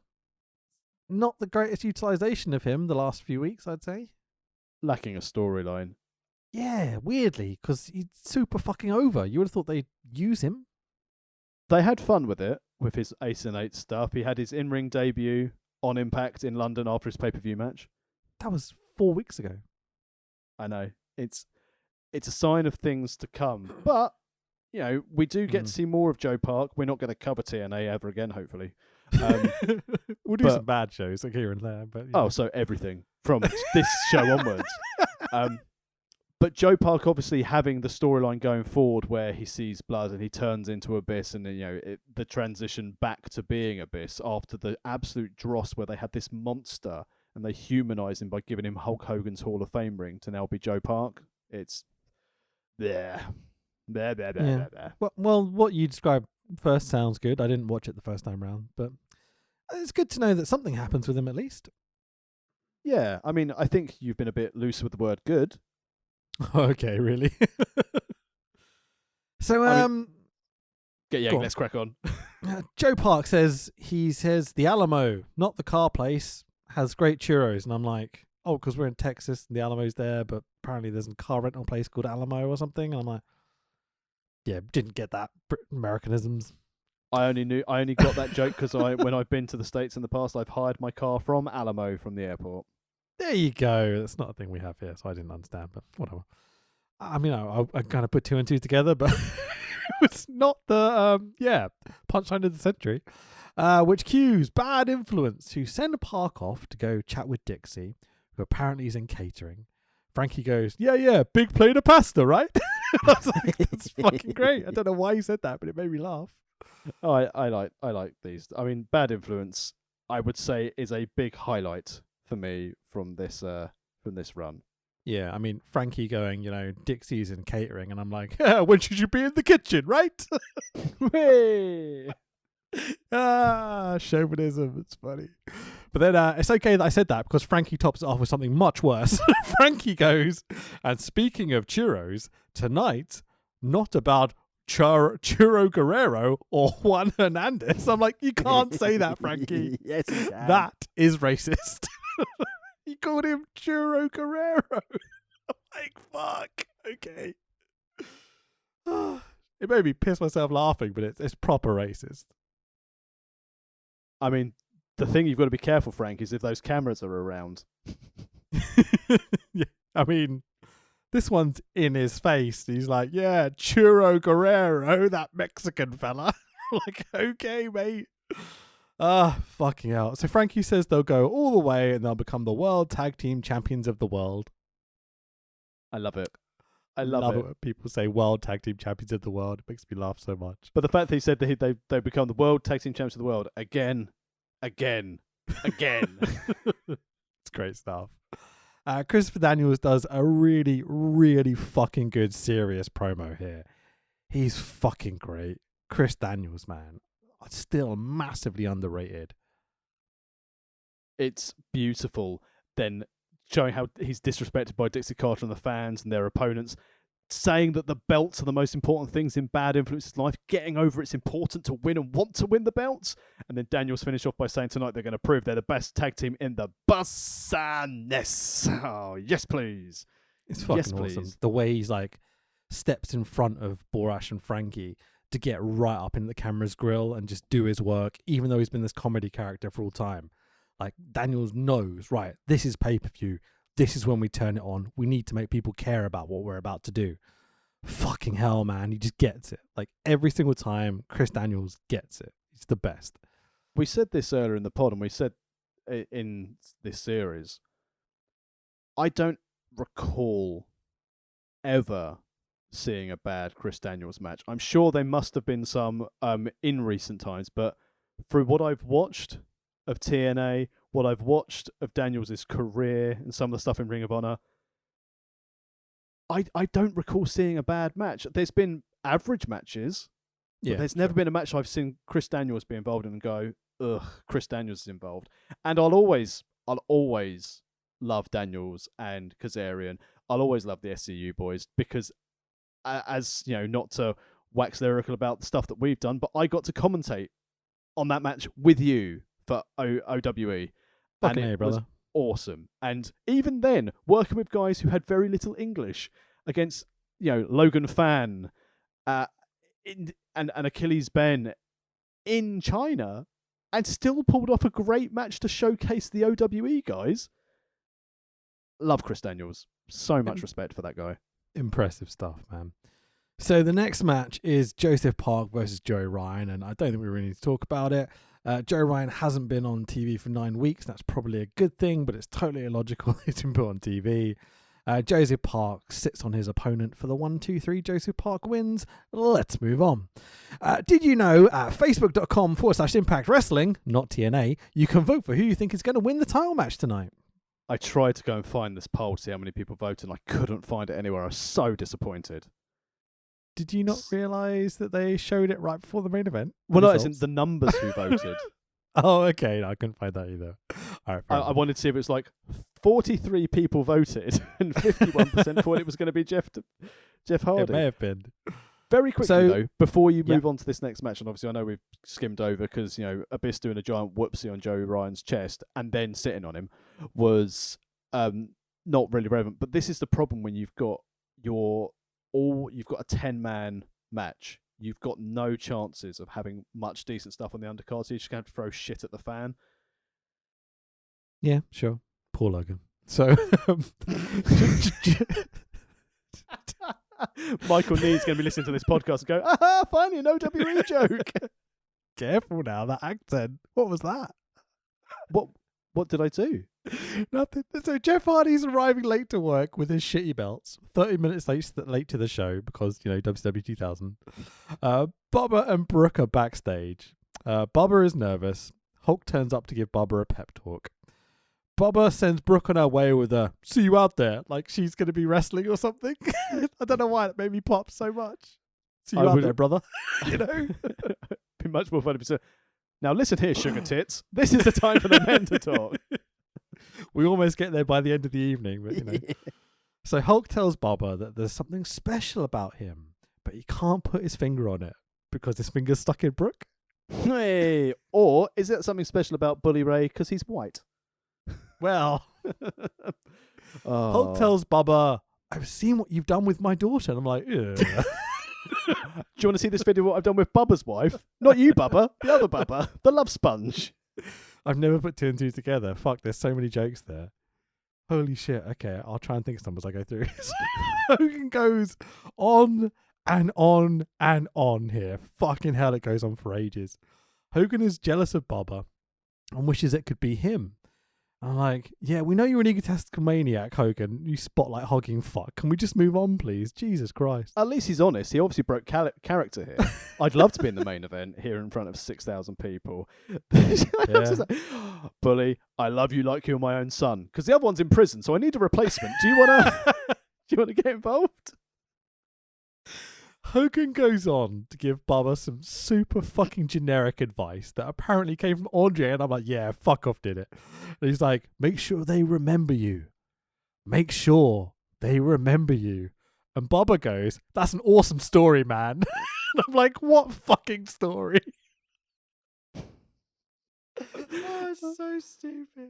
Not the greatest utilization of him the last few weeks, I'd say. Lacking a storyline. Yeah, weirdly, because he's super fucking over. You would have thought they'd use him. They had fun with it, with his Ace and Eight stuff. He had his in-ring debut on Impact in London after his pay-per-view match. That was 4 weeks ago. I know. It's a sign of things to come. But, we do get to see more of Joe Park. We're not going to cover TNA ever again, hopefully. We'll do some bad shows here and there. But so everything from this show onwards. But Joe Park obviously having the storyline going forward where he sees blood and he turns into Abyss, and the transition back to being Abyss after the absolute dross where they had this monster and they humanized him by giving him Hulk Hogan's Hall of Fame ring to now be Joe Park. It's there. Well, what you described first sounds good. I didn't watch it the first time round, but it's good to know that something happens with him at least. Yeah, I mean, I think you've been a bit loose with the word good. Okay, really? So, let's crack on. Joe Park says the Alamo, not the car place, has great churros, and I'm like, oh, because we're in Texas and the Alamo's there, but apparently there's a car rental place called Alamo or something, and I'm like, yeah, didn't get that Americanisms. I only got that joke because when I've been to the States in the past, I've hired my car from Alamo from the airport. There you go. That's not a thing we have here, so I didn't understand, but whatever. I mean, I kind of put 2 and 2 together, but it's not the, punchline of the century, which cues Bad Influence to send Park off to go chat with Dixie, who apparently is in catering. Frankie goes, yeah, big plate of pasta, right? I was like, that's fucking great. I don't know why you said that, but it made me laugh. Oh, I like these. I mean, Bad Influence, I would say, is a big highlight for me from this run. Yeah, I mean, Frankie going, Dixie's in catering, and I'm like, when should you be in the kitchen, right? Hey! Chauvinism, it's funny. But then it's okay that I said that because Frankie tops it off with something much worse. Frankie goes, and speaking of churros, tonight, not about Churro Guerrero or Juan Hernandez. I'm like, you can't say that, Frankie. Yes, you can. That is racist. He called him Churro Guerrero. I'm like, fuck. Okay. It made me piss myself laughing, but it's proper racist. I mean, the thing you've got to be careful, Frank, is if those cameras are around. Yeah, I mean, this one's in his face. He's like, yeah, Churro Guerrero, that Mexican fella. Like, okay, mate. Fucking hell. So Frankie says they'll go all the way and they'll become the World Tag Team Champions of the world. I love it. I love it when people say World Tag Team Champions of the world. It makes me laugh so much. But the fact that he said that they become the World Tag Team Champions of the world again. It's great stuff. Christopher Daniels does a really, really fucking good, serious promo here. He's fucking great. Chris Daniels, man. Still massively underrated. It's beautiful. Then showing how he's disrespected by Dixie Carter and the fans and their opponents, saying that the belts are the most important things in Bad Influence's life, getting over it's important to win and want to win the belts. And then Daniels finished off by saying tonight they're going to prove they're the best tag team in the business. Oh, yes, please. It's fucking awesome. The way he's like steps in front of Borash and Frankie to get right up in the camera's grill and just do his work, even though he's been this comedy character for all time. Like, Daniels knows, right, this is pay-per-view. This is when we turn it on. We need to make people care about what we're about to do. Fucking hell, man. He just gets it. Like, every single time, Chris Daniels gets it. He's the best. We said this earlier in the pod, and we said in this series, I don't recall ever seeing a bad Chris Daniels match. I'm sure there must have been some in recent times, but through what I've watched of TNA, what I've watched of Daniels' career and some of the stuff in Ring of Honor, I don't recall seeing a bad match. There's been average matches, but there's never been a match I've seen Chris Daniels be involved in and go, ugh, Chris Daniels is involved. And I'll always love Daniels and Kazarian. I'll always love the SCU boys because, as you know, not to wax lyrical about the stuff that we've done, but I got to commentate on that match with you for OWE. Fucking and A, it brother. was awesome. And even then, working with guys who had very little English against, Logan Fan and Achilles Ben in China, and still pulled off a great match to showcase the OWE guys. Love Chris Daniels. So much respect for that guy. Impressive stuff, man. So the next match is Joseph Park versus Joey Ryan, and I don't think we really need to talk about it. Joey Ryan hasn't been on TV for 9 weeks. That's probably a good thing, but it's totally illogical he's been put on TV. Joseph Park sits on his opponent for the 1-2-3. Joseph Park wins. Let's move on. Did you know at facebook.com/Impact Wrestling, not TNA, you can vote for who you think is going to win the title match tonight? I tried to go and find this poll to see how many people voted, and I couldn't find it anywhere. I was so disappointed. Did you not realise that they showed it right before the main event? Well, no, it's in the numbers who voted. Oh, okay. No, I couldn't find that either. All right, I wanted to see if it was like 43 people voted and 51% thought it was going to be Jeff Hardy. It may have been. Very quickly, though, before you move on to this next match, and obviously I know we've skimmed over because, Abyss doing a giant whoopsie on Joey Ryan's chest and then sitting on him was not really relevant. But this is the problem when you've got a 10-man match. You've got no chances of having much decent stuff on the undercard, so you're just going to have to throw shit at the fan. Yeah, sure. Poor Logan. So, Michael Nee's going to be listening to this podcast and go, aha, finally an OWE joke. Careful now, that accent. What was that? What did I do? Nothing. So Jeff Hardy's arriving late to work with his shitty belts, 30 minutes late to the show because, WCW 2000. Bubba and Brooke are backstage. Bubba is nervous. Hulk turns up to give Bubba a pep talk. Bubba sends Brooke on her way with a, see you out there, like she's going to be wrestling or something. I don't know why it made me pop so much. See you out there, brother. Be much more fun if you said, now listen here, sugar tits. This is the time for the men to talk. We almost get there by the end of the evening, but So Hulk tells Bubba that there's something special about him, but he can't put his finger on it because his finger's stuck in Brooke. Hey, or is it something special about Bully Ray because he's white? Well, Hulk tells Bubba, I've seen what you've done with my daughter. And I'm like, ugh. you want to see this video? What I've done with Bubba's wife? Not you, Bubba. The other Bubba, the love sponge. I've never put two and two together. Fuck, there's so many jokes there. Holy shit. Okay, I'll try and think of some as I go through. Hogan goes on and on and on here. Fucking hell, it goes on for ages. Hogan is jealous of Bubba and wishes it could be him. I'm like, yeah, we know you're an egotistical maniac, Hogan. You spotlight hogging fuck. Can we just move on, please? Jesus Christ. At least he's honest. He obviously broke character here. I'd love to be in the main event here in front of 6,000 people. Bully, I love you like you're my own son. Because the other one's in prison, so I need a replacement. Do you want to get involved? Hogan goes on to give Bubba some super fucking generic advice that apparently came from Andre, and I'm like, yeah, fuck off, did it? And he's like, make sure they remember you. Make sure they remember you. And Bubba goes, that's an awesome story, man. And I'm like, what fucking story? Oh, it's so stupid.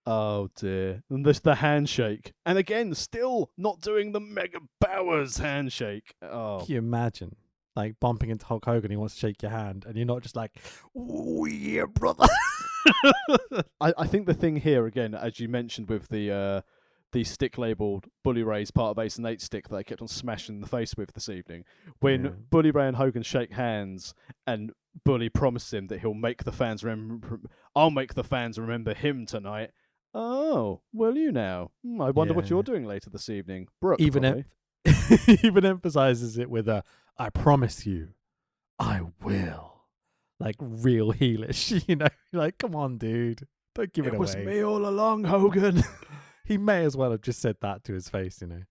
Oh dear. And there's the handshake. And again, still not doing the Mega Bowers handshake. Oh. Can you imagine? Like bumping into Hulk Hogan, he wants to shake your hand, and you're not just like, oh yeah, brother. I think the thing here, again, as you mentioned with the stick labelled Bully Ray's part of Ace and Eight stick that I kept on smashing in the face with this evening, when Bully Ray and Hogan shake hands and Bully promises him that he'll make the fans remember, I'll make the fans remember him tonight. Oh, will you now? I wonder what you're doing later this evening. Brooke, even even emphasizes it with a, I promise you, I will. Like real heelish, you know? Like, come on, dude. Don't give it away. It was me all along, Hogan. He may as well have just said that to his face, you know?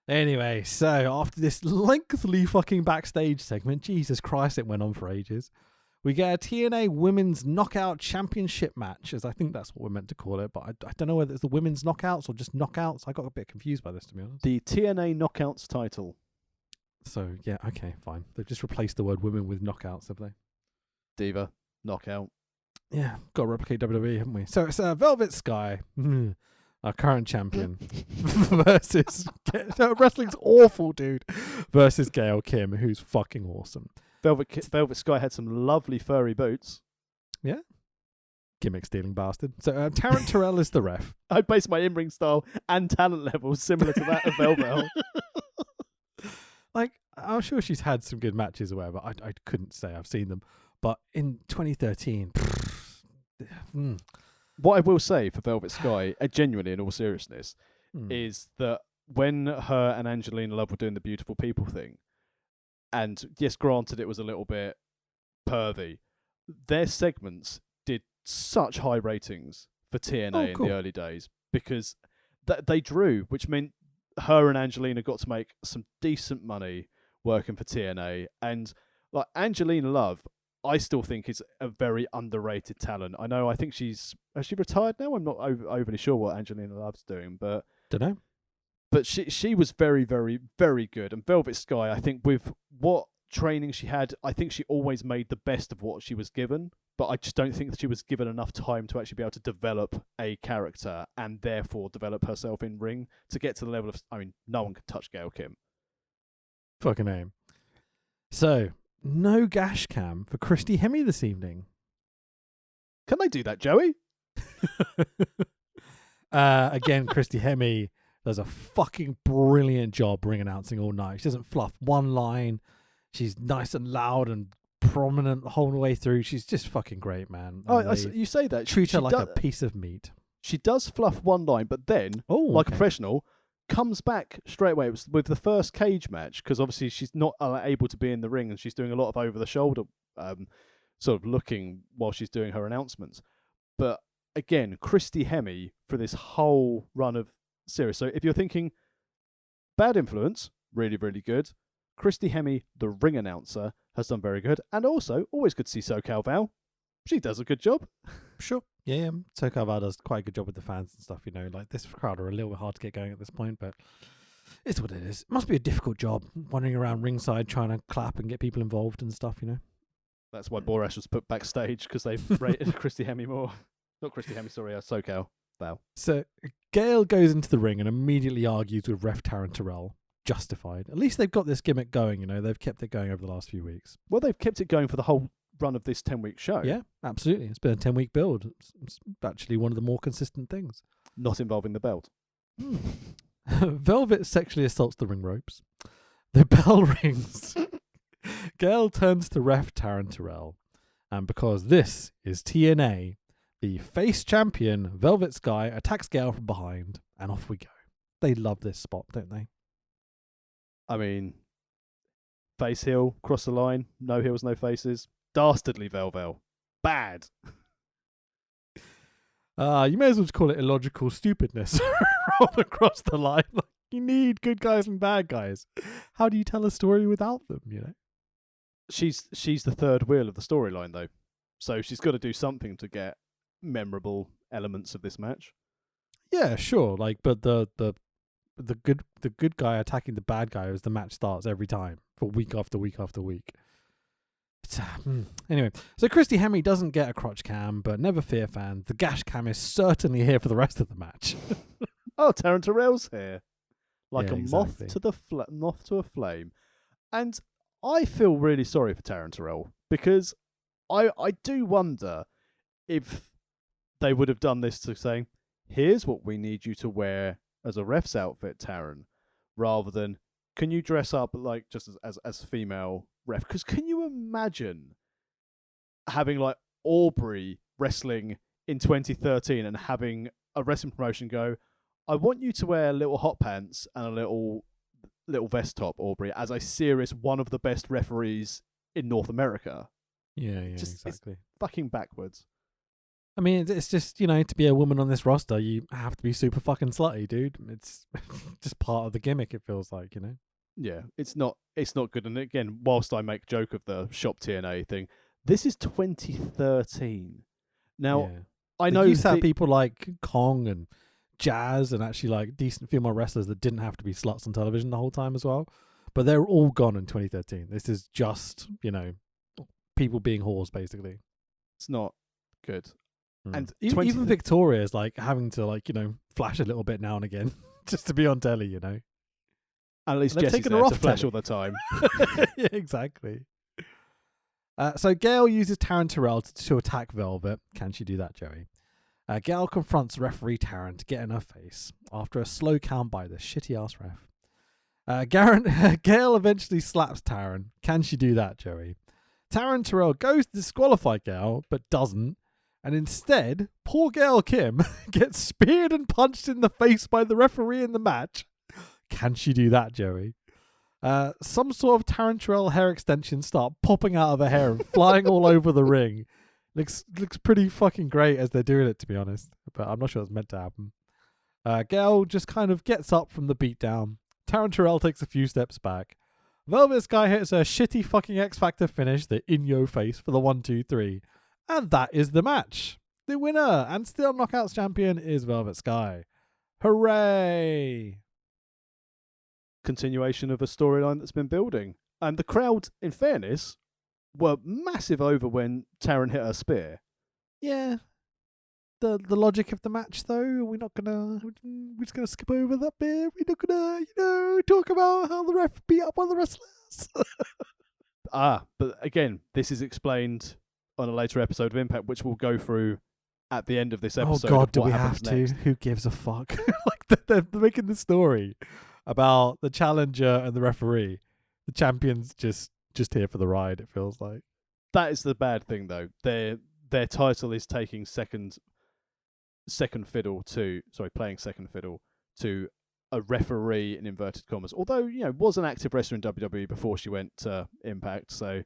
Anyway, so after this lengthy fucking backstage segment, Jesus Christ, it went on for ages. We get a TNA Women's Knockout Championship match, as I think that's what we're meant to call it, but I don't know whether it's the Women's Knockouts or just Knockouts. I got a bit confused by this, to be honest. The TNA Knockouts title. So, yeah, okay, fine. They've just replaced the word women with knockouts, have they? Diva, knockout. Yeah, got to replicate WWE, haven't we? So it's Velvet Sky, our current champion, versus... wrestling's awful, dude. Versus Gail Kim, who's fucking awesome. Velvet Sky had some lovely furry boots. Yeah. Gimmick stealing bastard. So Tarrant Terrell is the ref. I base my in-ring style and talent levels similar to that of Velvet. Like, I'm sure she's had some good matches or whatever. I couldn't say I've seen them. But in 2013... What I will say for Velvet Sky, genuinely in all seriousness, is that when her and Angelina Love were doing the Beautiful People thing, and yes, granted it was a little bit pervy, their segments did such high ratings for TNA in the early days because they drew, which meant her and Angelina got to make some decent money working for TNA. And like Angelina Love, I still think is a very underrated talent. I think has she retired now? I'm not overly sure what Angelina Love's doing, but don't know. But she was very, very, very good. And Velvet Sky, I think with what training she had, I think she always made the best of what she was given. But I just don't think that she was given enough time to actually be able to develop a character and therefore develop herself in ring to get to the level of... I mean, no one could touch Gail Kim. Fucking aim. So, no gash cam for Christy Hemme this evening. Can they do that, Joey? Again, Christy Hemme does a fucking brilliant job ring announcing all night. She doesn't fluff one line. She's nice and loud and prominent the whole way through. She's just fucking great, man. You say that. Treat her like a piece of meat. She does fluff one line, but then, a professional, comes back straight away. It was with the first cage match, because obviously she's not able to be in the ring and she's doing a lot of over-the-shoulder sort of looking while she's doing her announcements. But again, Christy Hemme for this whole run of series. So if you're thinking Bad Influence, really, really good. Christy Hemme, the ring announcer, has done very good. And also, always good to see SoCal Val. She does a good job. Sure. Yeah. SoCal Val does quite a good job with the fans and stuff, you know. Like, this crowd are a little bit hard to get going at this point, but it's what it is. It must be a difficult job, wandering around ringside trying to clap and get people involved and stuff, you know. That's why Borash was put backstage, because they've rated Christy Hemme more. Not Christy Hemme, sorry, SoCal Val. So Gail goes into the ring and immediately argues with ref Tarrant Terrell. justified. At least they've got this gimmick going, you know. They've kept it going over the last few weeks. Well, they've kept it going for the whole run of this 10-week show. Yeah, absolutely. It's been a 10-week build. It's actually one of the more consistent things. Not involving the belt. Velvet sexually assaults the ring ropes. The bell rings. Gail turns to ref Taryn Terrell. And because this is TNA, the face champion, Velvet Sky, attacks Gail from behind. And off we go. They love this spot, don't they? I mean, face heel, cross the line, no heels, no faces. Dastardly Velvel. Bad. You may as well just call it illogical stupidness rolled across the line. Like, you need good guys and bad guys. How do you tell a story without them, you know? She's the third wheel of the storyline, though. So she's got to do something to get memorable elements of this match. Yeah, sure. Like, but the good guy attacking the bad guy as the match starts every time for week after week after week. Anyway, so Christy Hemme doesn't get a crotch cam, but never fear, fans. The gash cam is certainly here for the rest of the match. Oh, Taryn Terrell's here, like Yeah, a exactly. moth to a flame, and I feel really sorry for Taryn Terrell because I do wonder if they would have done this to saying, "Here's what we need you to wear as a ref's outfit, Taryn," rather than, "Can you dress up like just as female ref?" Because can you imagine having like Aubrey wrestling in 2013 and having a wrestling promotion go, "I want you to wear little hot pants and a little vest top, Aubrey, as a serious one of the best referees in North America." Yeah, Just- exactly. It's fucking backwards. I mean, it's just, you know, to be a woman on this roster, you have to be super fucking slutty, dude. It's just part of the gimmick, it feels like, you know? Yeah, it's not good. And again, whilst I make joke of the shop TNA thing, this is 2013. Now, Yeah. I They know used to have people like Kong and Jazz and actually like decent female wrestlers that didn't have to be sluts on television the whole time as well. But they're all gone in 2013. This is just, you know, people being whores, basically. it's not good. And even Victoria is like having to, like, you know, flash a little bit now and again just to be on telly, you know? And at least They've Jessie's taken there her to off flash telly. all the time. Yeah, exactly. So Gail uses Taryn Terrell to attack Velvet. Can she do that, Joey? Gail confronts referee Taryn to get in her face after a slow count by the shitty-ass ref. Gail eventually slaps Taryn. Can she do that, Joey? Taryn Terrell goes to disqualify Gail, but doesn't. And instead, poor Gail Kim gets speared and punched in the face by the referee in the match. Can she do that, Joey? Some sort of Taryn Terrell hair extensions start popping out of her hair and flying all over the ring. Looks pretty fucking great as they're doing it, to be honest. But I'm not sure it's meant to happen. Gail just kind of gets up from the beatdown. Taryn Terrell takes a few steps back. Velvet Sky hits a shitty fucking X Factor finish, the in-your-face for the 1-2-3. And that is the match. The winner and still Knockouts champion is Velvet Sky. Hooray! Continuation of a storyline that's been building. And the crowd, in fairness, were massive over when Taryn hit her spear. Yeah. The logic of the match, though, we're just gonna skip over that bit. We're not gonna, you know, talk about how the ref beat up on the wrestlers. But again, this is explained on a later episode of Impact, which we'll go through at the end of this episode. Oh God, of do what we have happens to? next. Who gives a fuck? Like they're making the story about the challenger and the referee. The champion's just here for the ride. It feels like. That is the bad thing, though. Their title is taking playing second fiddle to a referee in inverted commas. Although, you know, was an active wrestler in WWE before she went to Impact. So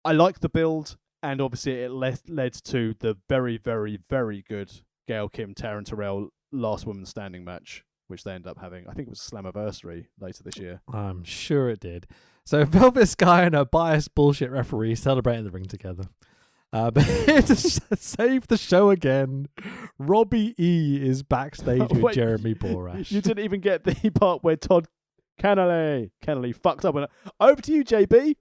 I like the build, and obviously it led to the very, very, very good Gail Kim Taryn Terrell last woman standing match, which they end up having. I think it was Slammiversary later this year. I'm sure it did. So Velvet Sky and her biased bullshit referee celebrate in the ring together. But here to save the show again, Robbie E is backstage with Wait, Jeremy Borash. You didn't even get the part where Todd Kennelly fucked up. Over to you, JB.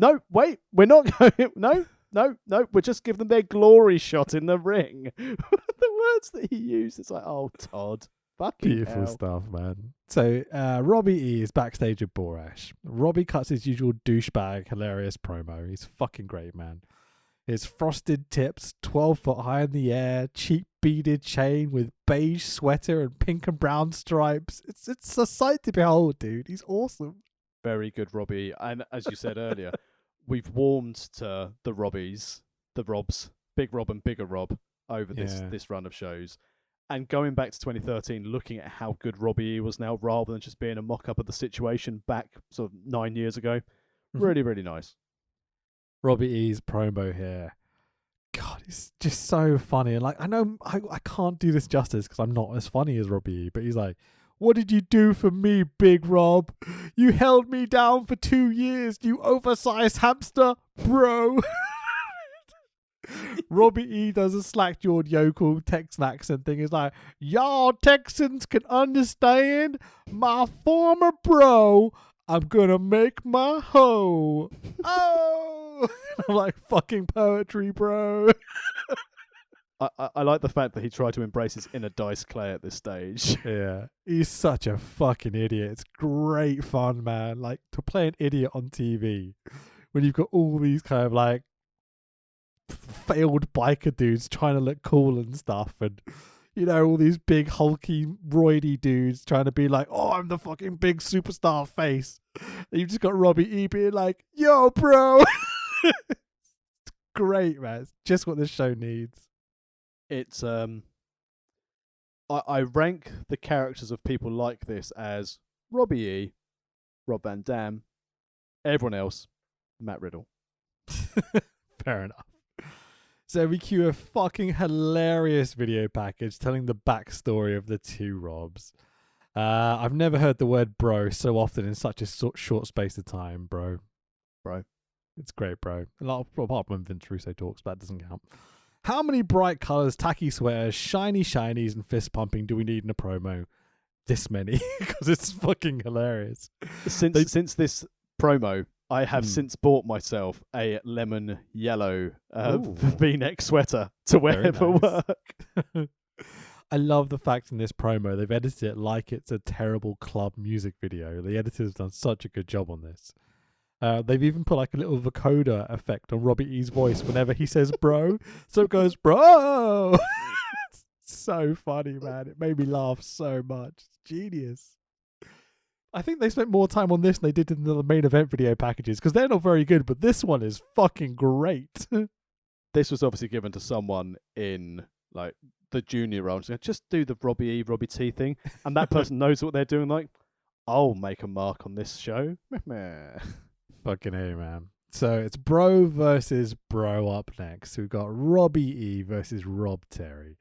No, wait, we're not going. No, we're just giving them their glory shot in the ring. The words that he used, it's like, oh, Todd, Fucking Beautiful hell. stuff, man. So Robbie E is backstage with Borash. Robbie cuts his usual douchebag, hilarious promo. He's fucking great, man. His frosted tips, 12 foot high in the air, cheap beaded chain with beige sweater and pink and brown stripes. It's a sight to behold, dude. He's awesome. Very good, Robbie. And as you said earlier, we've warmed to the Robbies, the Robs, Big Rob and Bigger Rob over this run of shows. And going back to 2013, looking at how good Robbie E was now, rather than just being a mock-up of the situation back sort of 9 years ago. Really, really nice. Robbie E's promo here. God, it's just so funny. And like, I know I can't do this justice because I'm not as funny as Robbie E, but he's like, "What did you do for me, Big Rob? You held me down for 2 years, you oversized hamster, bro." Robbie E does a slack-jawed yokel Texan accent thing. He's like, "Y'all Texans can understand my former bro. I'm gonna make my hoe." Oh, I'm like, fucking poetry, bro. I like the fact that he tried to embrace his inner Dice Clay at this stage. Yeah, he's such a fucking idiot. It's great fun, man. Like, to play an idiot on TV when you've got all these kind of like failed biker dudes trying to look cool and stuff, and you know, all these big hulky roidy dudes trying to be like, "Oh, I'm the fucking big superstar face." And you've just got Robbie E being like, "Yo, bro." It's great, man. It's just what this show needs. It's I rank the characters of people like this as Robbie E, Rob Van Dam, everyone else, Matt Riddle. Fair enough. So we cue a fucking hilarious video package telling the backstory of the two Robs. I've never heard the word bro so often in such a short space of time, bro. Bro. It's great, bro. A lot of, apart from when Vince Russo talks, but that doesn't count. How many bright colours, tacky sweaters, shiny shinies, and fist pumping do we need in a promo? This many, because it's fucking hilarious. Since this promo, I have since bought myself a lemon yellow V-neck sweater to wear for work. I love the fact in this promo they've edited it like it's a terrible club music video. The editor's done such a good job on this. They've even put like a little vocoder effect on Robbie E's voice whenever he says bro. So it goes, bro. It's so funny, man. It made me laugh so much. It's genius. I think they spent more time on this than they did in the main event video packages because they're not very good, but this one is fucking great. This was obviously given to someone in like the junior role. Just do the Robbie E, Robbie T thing. And that person knows what they're doing. Like, I'll make a mark on this show. Fucking A, man. So it's bro versus bro up next. We've got Robbie E versus Rob Terry.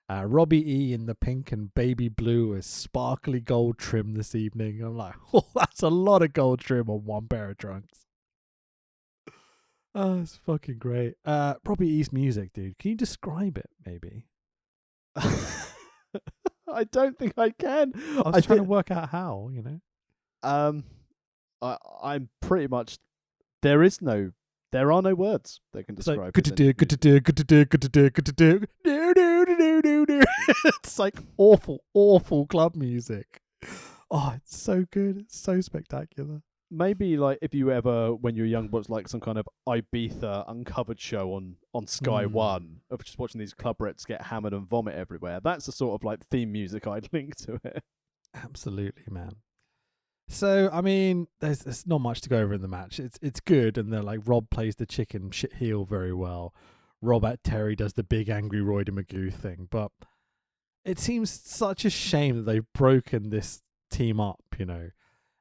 Robbie E in the pink and baby blue with sparkly gold trim this evening. I'm like, oh, that's a lot of gold trim on one pair of trunks. Oh, it's fucking great. Robbie E's music, dude. Can you describe it, maybe? I don't think I can. I was trying to work out how, you know. I'm pretty much. There are no words that can describe. Good to do. It's like awful club music. Oh, it's so good. It's so spectacular. Maybe like if you ever, when you were young, watched like some kind of Ibiza uncovered show on Sky One of just watching these club rats get hammered and vomit everywhere. That's the sort of like theme music I'd link to it. Absolutely, man. So, I mean, there's not much to go over in the match. It's good, and they're like, Rob plays the chicken shit heel very well. Robert Terry does the big angry Roy Magoo thing, but it seems such a shame that they've broken this team up, you know.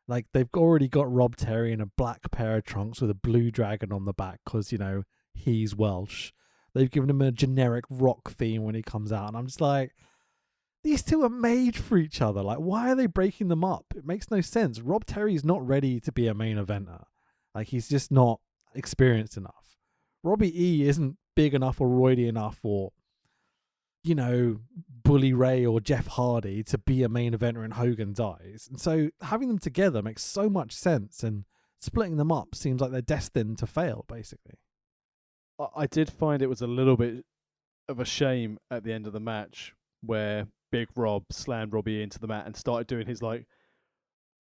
Like, they've already got Rob Terry in a black pair of trunks with a blue dragon on the back because, you know, he's Welsh. They've given him a generic rock theme when he comes out, and I'm just like, these two are made for each other. Like, why are they breaking them up? It makes no sense. Rob Terry's not ready to be a main eventer. Like, he's just not experienced enough. Robbie E isn't big enough or roidy enough or, you know, Bully Ray or Jeff Hardy to be a main eventer in Hogan's eyes. And so having them together makes so much sense, and splitting them up seems like they're destined to fail, basically. I did find it was a little bit of a shame at the end of the match where Big Rob slammed Robbie into the mat and started doing his like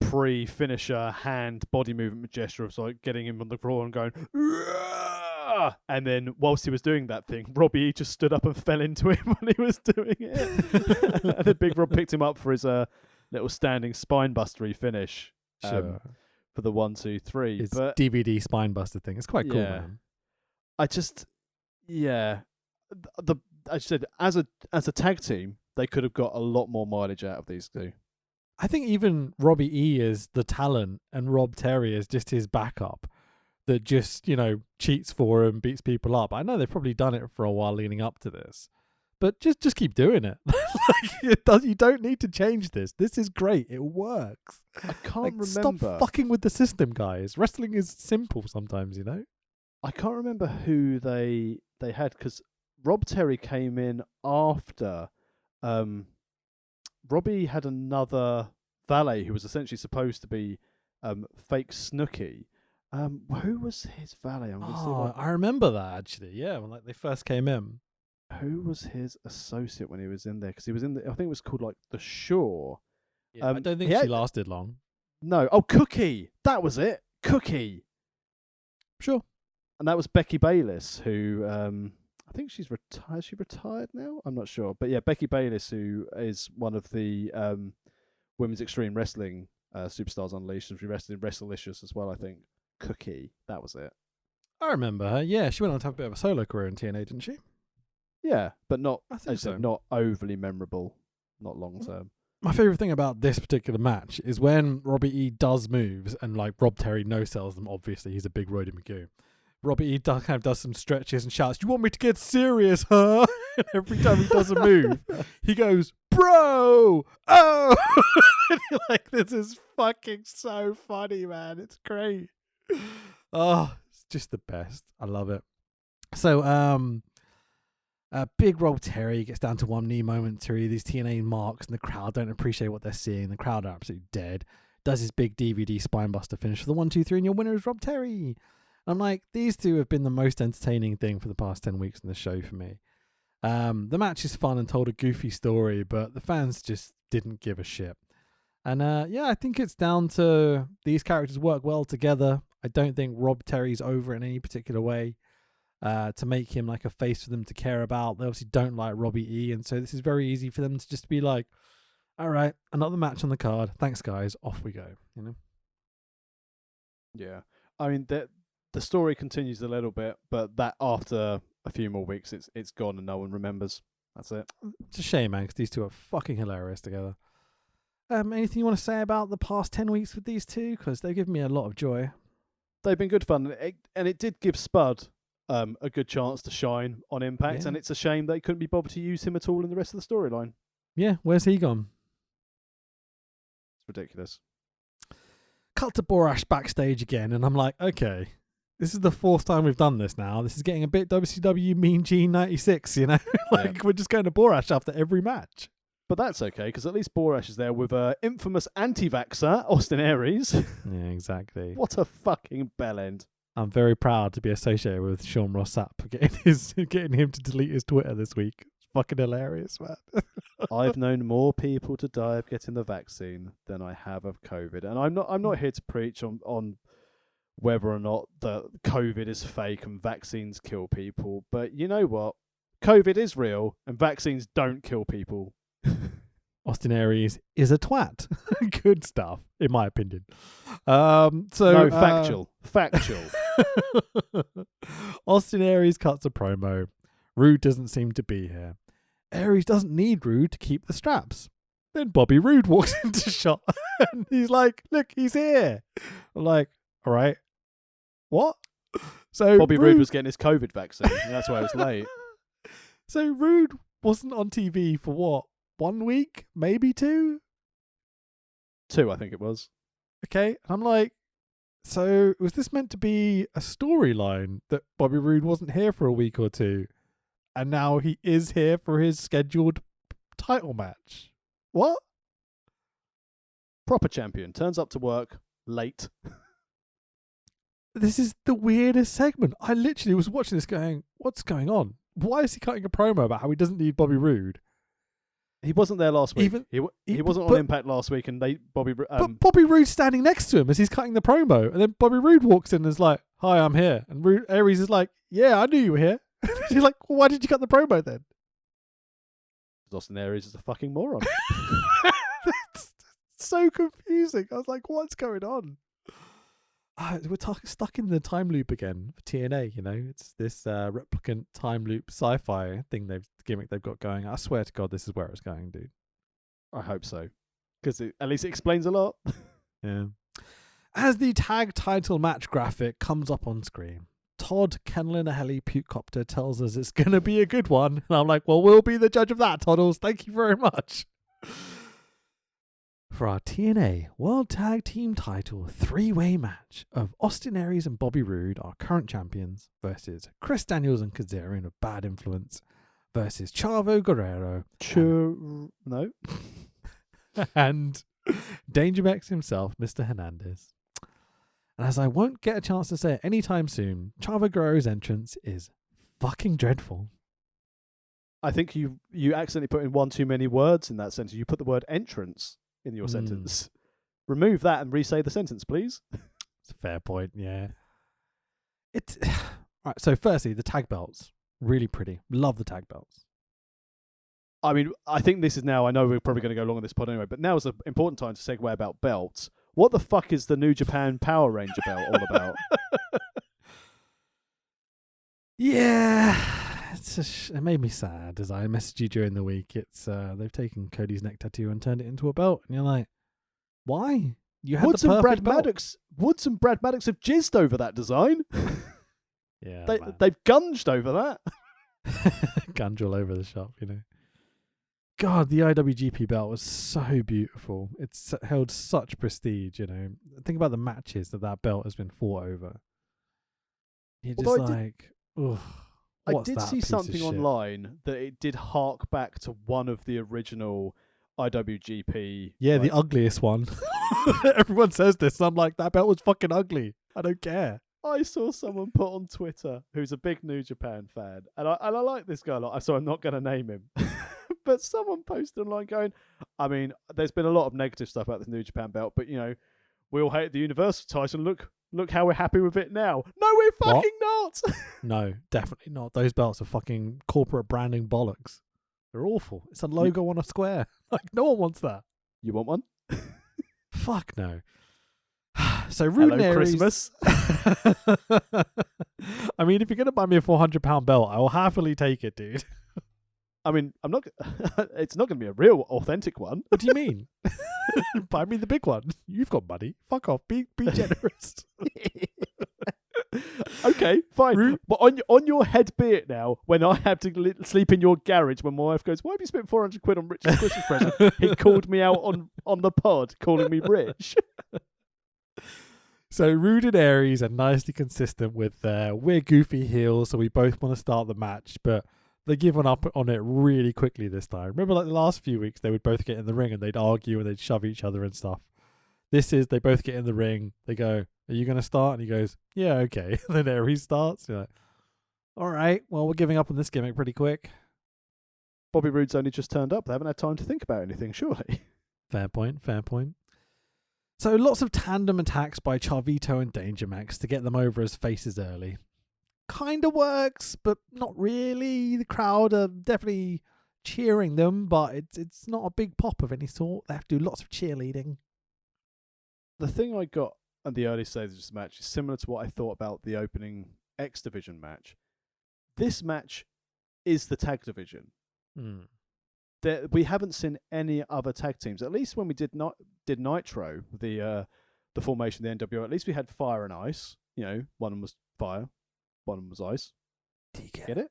pre-finisher hand body movement gesture of like getting him on the floor and going, "Rah!" And then whilst he was doing that thing, Robbie just stood up and fell into him when he was doing it. And then Big Rob picked him up for his little standing spinebustery finish for the 1, 2, 3. It's but DVD spinebuster thing. It's quite cool, man. I just, I said as a tag team, they could have got a lot more mileage out of these two. I think even Robbie E is the talent and Rob Terry is just his backup that just, cheats for him, beats people up. I know they've probably done it for a while leading up to this, but just keep doing it. You don't need to change this. This is great. It works. I can't remember. Stop fucking with the system, guys. Wrestling is simple sometimes, I can't remember who they had, because Rob Terry came in after. Robbie had another valet who was essentially supposed to be fake Snooki. Who was his valet? I remember that actually. Yeah, when they first came in. Who was his associate when he was in there? Because he was in I think it was called like the Shore. Yeah, I don't think she lasted long. No. Oh, Cookie. That was it. Cookie. Sure. And that was Becky Bayliss, who I think she's retired. Is she retired now? I'm not sure. But yeah, Becky Bayliss, who is one of the women's extreme wrestling superstars unleashed. She wrestled in Wrestlelicious as well, I think. Cookie. That was it. I remember her. Yeah, she went on to have a bit of a solo career in TNA, didn't she? Yeah, but not, I think so. not overly memorable, not long term. My favourite thing about this particular match is when Robbie E does moves and Rob Terry no-sells them, obviously, he's a big Roddy McGoo. Robbie E does some stretches and shouts, "You want me to get serious, huh?" And every time he does a move, he goes, "Bro! Oh!" And you're like, this is fucking so funny, man. It's great. Oh, it's just the best. I love it. So, Big Rob Terry gets down to one knee momentary. These TNA marks and the crowd don't appreciate what they're seeing. The crowd are absolutely dead. Does his big DVD spinebuster finish for the 1, 2, 3, and your winner is Rob Terry. I'm like, these two have been the most entertaining thing for the past 10 weeks in the show for me. The match is fun and told a goofy story, but the fans just didn't give a shit. And I think it's down to these characters work well together. I don't think Rob Terry's over in any particular way to make him like a face for them to care about. They obviously don't like Robbie E, and so this is very easy for them to just be like, all right, another match on the card. Thanks, guys. Off we go. Yeah. I mean, the story continues a little bit, but that after a few more weeks, it's gone and no one remembers. That's it. It's a shame, man, because these two are fucking hilarious together. Anything you want to say about the past 10 weeks with these two? Because they've given me a lot of joy. They've been good fun, and it did give Spud a good chance to shine on Impact, and it's a shame they couldn't be bothered to use him at all in the rest of the storyline. Yeah, where's he gone? It's ridiculous. Cut to Borash backstage again, and I'm like, okay, this is the 4th time we've done this now. This is getting a bit WCW Mean Gene 96, We're just going to Borash after every match. But that's okay, because at least Borash is there with infamous anti-vaxxer, Austin Aries. Yeah, exactly. What a fucking bellend. I'm very proud to be associated with Sean Ross Sapp getting him to delete his Twitter this week. It's fucking hilarious, man. I've known more people to die of getting the vaccine than I have of COVID. And I'm not here to preach on whether or not the COVID is fake and vaccines kill people. But you know what? COVID is real and vaccines don't kill people. Austin Aries is a twat. Good stuff, in my opinion. Factual. Austin Aries cuts a promo. Rude doesn't seem to be here. Aries doesn't need Rude to keep the straps. Then Bobby Roode walks into shot and he's like, look, he's here. I'm like, all right. What? So Bobby Roode was getting his COVID vaccine. And that's why I was late. So Rude wasn't on TV for what? 1 week? Maybe 2? 2, I think it was. Okay. And I'm like, so was this meant to be a storyline that Bobby Roode wasn't here for a week or 2? And now he is here for his scheduled title match. What? Proper champion. Turns up to work late. This is the weirdest segment. I literally was watching this going, what's going on? Why is he cutting a promo about how he doesn't need Bobby Roode? He wasn't there last week. He wasn't on Impact last week, and but Bobby Roode's standing next to him as he's cutting the promo, and then Bobby Roode walks in and is like, "Hi, I'm here," and Aries is like, "Yeah, I knew you were here." He's like, well, "Why did you cut the promo then?" Austin Aries is a fucking moron. That's so confusing. I was like, "What's going on?" We're stuck in the time loop again for TNA. You know, it's this replicant time loop sci-fi gimmick they've got going. I swear to God, this is where it's going, dude. I hope so, because at least it explains a lot. Yeah. As the tag title match graphic comes up on screen, Todd Kennel in a heli pukecopter tells us it's gonna be a good one, and I'm like, "Well, we'll be the judge of that, Toddles. Thank you very much." For our TNA World Tag Team title 3-way match of Austin Aries and Bobby Roode, our current champions, versus Chris Daniels and Kazarian of Bad Influence, versus Chavo Guerrero. No. And Danger Max himself, Mr. Hernandez. And as I won't get a chance to say it anytime soon, Chavo Guerrero's entrance is fucking dreadful. I think you accidentally put in one too many words in that sentence. You put the word entrance in your sentence. Remove that and re-say the sentence, please. It's a fair point, yeah. Right, so firstly, the tag belts. Really pretty. Love the tag belts. I mean, I think this is now, I know we're probably going to go long on this pod anyway, but now is an important time to segue about belts. What the fuck is the New Japan Power Ranger belt all about? Yeah, it made me sad as I messaged you during the week. It's they've taken Cody's neck tattoo and turned it into a belt, and you're like, why? You had Woods the and perfect Brad belt. Maddox. Woods and Brad Maddox have jizzed over that design. Yeah, they've gunged over that. Gunge all over the shop, you know. God, the IWGP belt was so beautiful. It's held such prestige, you know. Think about the matches that belt has been fought over. You're just I did see something online that it did hark back to one of the original IWGP. Yeah, the ugliest one. Everyone says this. I'm like, that belt was fucking ugly. I don't care. I saw someone put on Twitter who's a big New Japan fan, and I like this guy a lot, so I'm not going to name him. But someone posted online going, I mean, there's been a lot of negative stuff about this New Japan belt, but, you know, we all hate the Universal title. Look how we're happy with it now. No, we're fucking not. No, definitely not. Those belts are fucking corporate branding bollocks. They're awful. It's a logo on a square. Like, no one wants that. You want one? Fuck no. So Rude and Aries. Christmas. I mean, if you're going to buy me a £400 belt, I will happily take it, dude. I mean, I'm not. It's not going to be a real, authentic one. What do you mean? Buy me the big one. You've got money. Fuck off. Be generous. Okay, fine. But on your head be it now, when I have to sleep in your garage, when my wife goes, "Why have you spent £400 on Rich's Christmas present?" He called me out on the pod, calling me rich. So Rude and Aries are nicely consistent with we're goofy heels, so we both want to start the match, but they're giving up on it really quickly this time. Remember, like the last few weeks, they would both get in the ring and they'd argue and they'd shove each other and stuff. This is, they both get in the ring. They go, "Are you going to start?" And he goes, "Yeah, okay." And then Aries starts. You're like, all right, well, we're giving up on this gimmick pretty quick. Bobby Roode's only just turned up. They haven't had time to think about anything, surely. Fair point, fair point. So lots of tandem attacks by Charvito and Danger Max to get them over as faces early. Kind of works, but not really. The crowd are definitely cheering them, but it's not a big pop of any sort. They have to do lots of cheerleading. The thing I got at the early stages of this match is similar to what I thought about the opening X Division match. This match is the tag division. We haven't seen any other tag teams. At least when we did Nitro, the formation of the NWO, at least we had Fire and Ice. You know, one of them was fire, one of them was ice. Get it?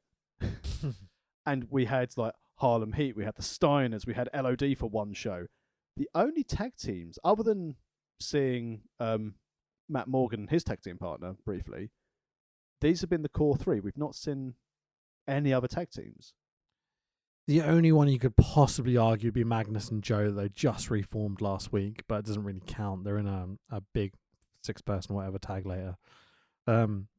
And we had like Harlem Heat, we had the Steiners, we had LOD for one show. The only tag teams, other than seeing Matt Morgan and his tag team partner briefly, these have been the core three. We've not seen any other tag teams. The only one you could possibly argue would be Magnus and Joe. They just reformed last week, but it doesn't really count. They're in a big 6-person whatever tag later.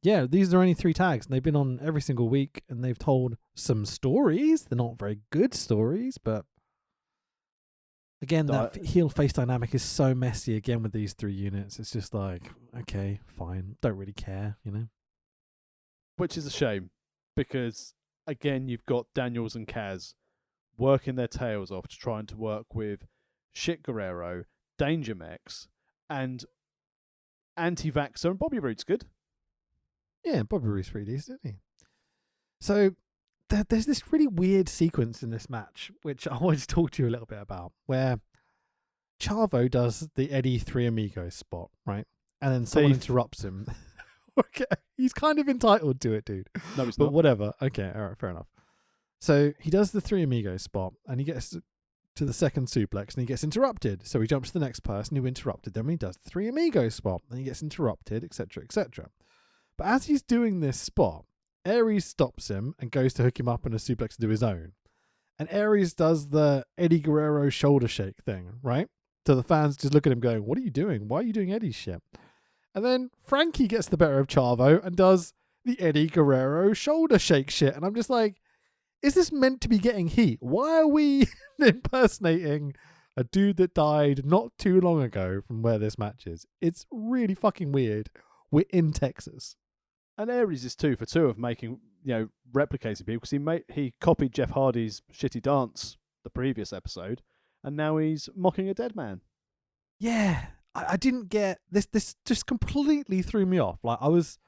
Yeah, these are only 3 tags, and they've been on every single week, and they've told some stories. They're not very good stories, but Again, Di- that heel face dynamic is so messy again with these 3 units. It's just like, okay, fine. Don't really care, you know? Which is a shame because, again, you've got Daniels and Kaz working their tails off to trying to work with Shit Guerrero, Danger Mex, and Anti-Vaxxer, and Bobby Roode's good. Yeah, Bobby Roode's pretty decent, isn't he? So there's this really weird sequence in this match, which I wanted to talk to you a little bit about, where Chavo does the Eddie Three Amigos spot, right? And then someone interrupts him. Okay, he's kind of entitled to it, dude. No, it's But not. whatever. Okay, all right, fair enough. So he does the Three Amigos spot, and he gets to the second suplex, and he gets interrupted. So he jumps to the next person who interrupted them, and he does the Three Amigos spot, and he gets interrupted, etc., etc. But as he's doing this spot, Aries stops him and goes to hook him up in a suplex to do his own. And Aries does the Eddie Guerrero shoulder shake thing, right? So the fans just look at him going, what are you doing? Why are you doing Eddie's shit? And then Frankie gets the better of Chavo and does the Eddie Guerrero shoulder shake shit. And I'm just like, is this meant to be getting heat? Why are we impersonating a dude that died not too long ago from where this match is? It's really fucking weird. We're in Texas. And Aries is 2 for 2 of making, replicating people because he copied Jeff Hardy's shitty dance the previous episode, and now he's mocking a dead man. Yeah, I didn't get this. This just completely threw me off. Like, I was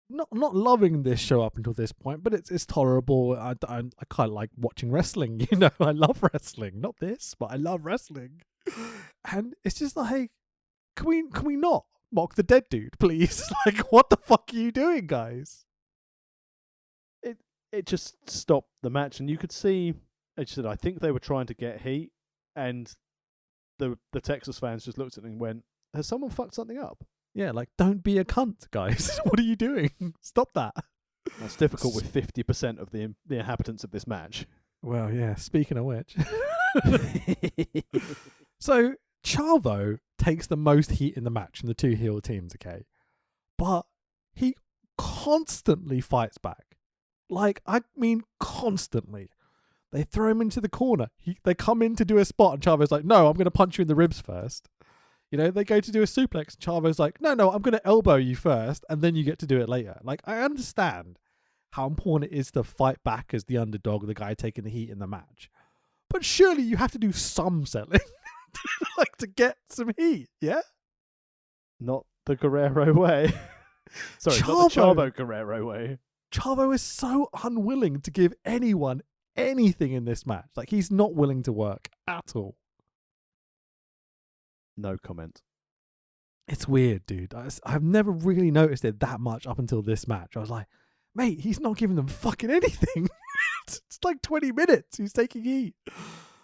not loving this show up until this point, but it's tolerable. I kind of like watching wrestling. You know, I love wrestling. Not this, but I love wrestling. And it's just like, can we not mock the dead dude, please? Like, what the fuck are you doing, guys? It just stopped the match, and you could see. As you said, I think they were trying to get heat, and the Texas fans just looked at it and went, "Has someone fucked something up?" Yeah, like, don't be a cunt, guys. What are you doing? Stop that. That's difficult with 50% of the inhabitants of this match. Well, yeah, speaking of which. So, Chavo takes the most heat in the match from the 2 heel teams, okay? But he constantly fights back. Like, I mean, constantly. They throw him into the corner. They come in to do a spot, and Chavo's like, no, I'm going to punch you in the ribs first. You know, they go to do a suplex, and Chavo's like, no, I'm going to elbow you first, and then you get to do it later. Like, I understand how important it is to fight back as the underdog, the guy taking the heat in the match. But surely you have to do some selling, like, to get some heat, yeah? Not the Guerrero way. Sorry, not the Chavo Guerrero way. Chavo is so unwilling to give anyone anything in this match. Like, he's not willing to work at all. No comment. It's weird, dude. I've never really noticed it that much up until this match. I was like, mate, he's not giving them fucking anything. It's like 20 minutes. He's taking heat.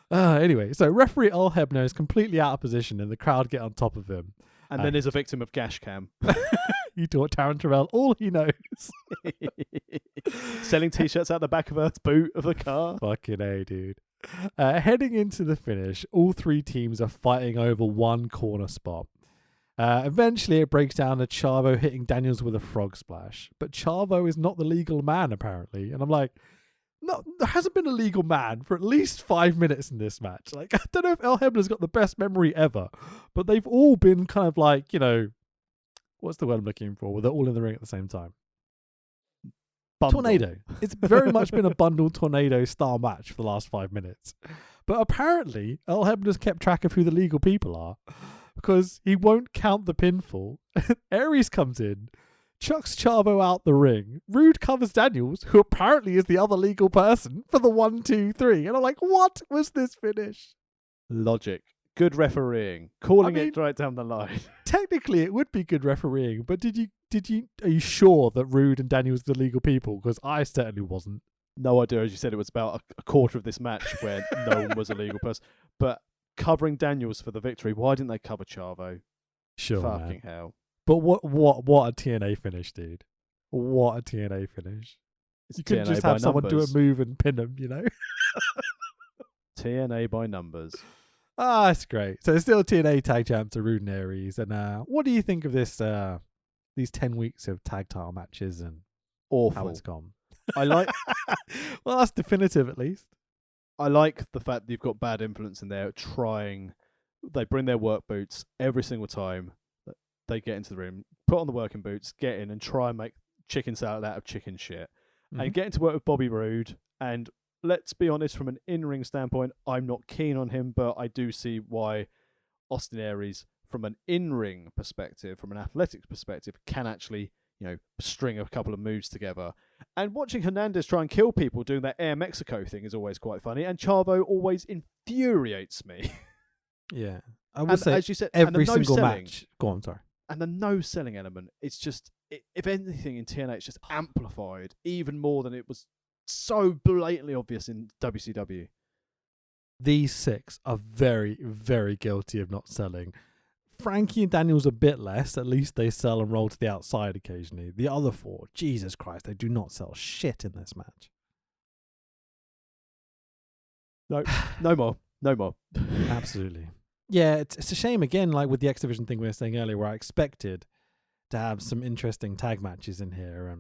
Anyway, so referee Earl Hebner is completely out of position, and the crowd get on top of him. And then is a victim of gash cam. He taught Taryn Terrell all he knows. Selling t-shirts out the back of Earth's boot of the car. Fucking A, dude. Heading into the finish, all 3 teams are fighting over one corner spot. Eventually, it breaks down to Chavo hitting Daniels with a frog splash. But Chavo is not the legal man, apparently. And I'm like, no, there hasn't been a legal man for at least 5 minutes in this match. Like, I don't know if El Hebner's got the best memory ever, but they've all been kind of like, what's the word I'm looking for? They're all in the ring at the same time. Bundle. Tornado. It's very much been a bundled tornado style match for the last 5 minutes. But apparently, Earl Hebner's kept track of who the legal people are because he won't count the pinfall. Aries comes in, chucks Chavo out the ring. Rude covers Daniels, who apparently is the other legal person, for the 1, 2, 3. And I'm like, what was this finish? Logic. Good refereeing. Calling it right down the line. Technically, it would be good refereeing, but are you sure that Rude and Daniels are the legal people? Because I certainly wasn't. No idea. As you said, it was about a quarter of this match where no one was a legal person. But covering Daniels for the victory, why didn't they cover Chavo? Sure, Fucking man. hell. But what a TNA finish, dude. What a TNA finish. It's You couldn't TNA just by have someone do a numbers. move and pin them, TNA by numbers. It's great. So it's still TNA tag champs are Rude and Aries. And what do you think of this? These 10 weeks of tag title matches and Awful. how it's gone? I like. Well, that's definitive at least. I like the fact that you've got Bad Influence in there trying. They bring their work boots every single time that they get into the room, put on the working boots, get in and try and make chicken salad out of chicken shit. And getting to work with Bobby Roode. And let's be honest, from an in-ring standpoint, I'm not keen on him, but I do see why Austin Aries, from an in-ring perspective, from an athletics perspective, can actually, string a couple of moves together. And watching Hernandez try and kill people doing that Air Mexico thing is always quite funny. And Chavo always infuriates me. Yeah. I would say, as you said, every no single selling, match. Go on, sorry. And the no selling element, it's just, if anything in TNA, it's just amplified even more than it was so blatantly obvious in WCW. These 6 are very, very guilty of not selling. Frankie and Daniel's a bit less. At least they sell and roll to the outside occasionally. The other 4, Jesus Christ, they do not sell shit in this match. No more. Absolutely. Yeah, it's a shame again, like with the X Division thing we were saying earlier, where I expected to have some interesting tag matches in here.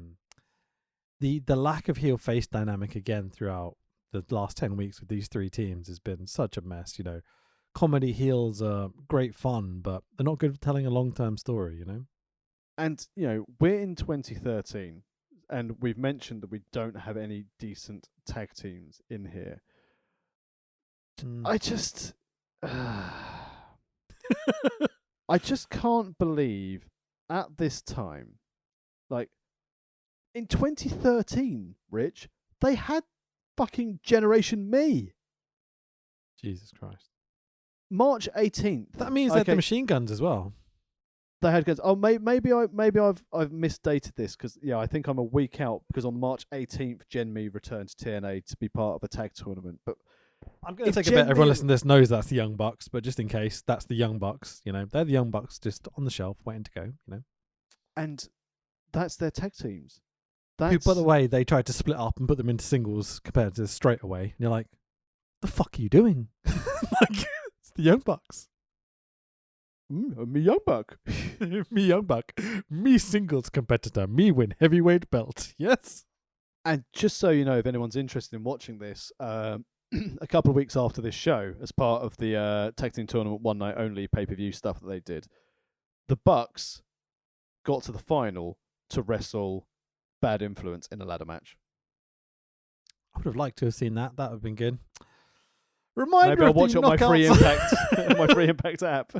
The lack of heel face dynamic again throughout the last 10 weeks with these 3 teams has been such a mess. Comedy heels are great fun, but they're not good for telling a long-term story, And, we're in 2013, and we've mentioned that we don't have any decent tag teams in here. I just can't believe at this time, like in 2013, Rich, they had fucking Generation Me. Jesus Christ. March 18th. That means they had the machine guns as well. They had guns. Oh, maybe I've misdated this because I think I'm a week out because on March 18th, Gen Me returned to TNA to be part of a tag tournament. But I'm going to take a bet everyone listening to this knows that's the Young Bucks, but just in case, that's the Young Bucks. They're the Young Bucks just on the shelf waiting to go. And that's their tag teams. Who, by the way, they tried to split up and put them into singles compared to straight away. And you're like, the fuck are you doing? It's the Young Bucks. Me Young Buck. Me Young Buck. Me singles competitor. Me win heavyweight belt. Yes. And just so you know, if anyone's interested in watching this, a couple of weeks after this show, as part of the tag team tournament one night only pay-per-view stuff that they did, the Bucks got to the final to wrestle Bad Influence in a ladder match. I would have liked to have seen that. That would have been good. Maybe I'll watch it on my free Impact app.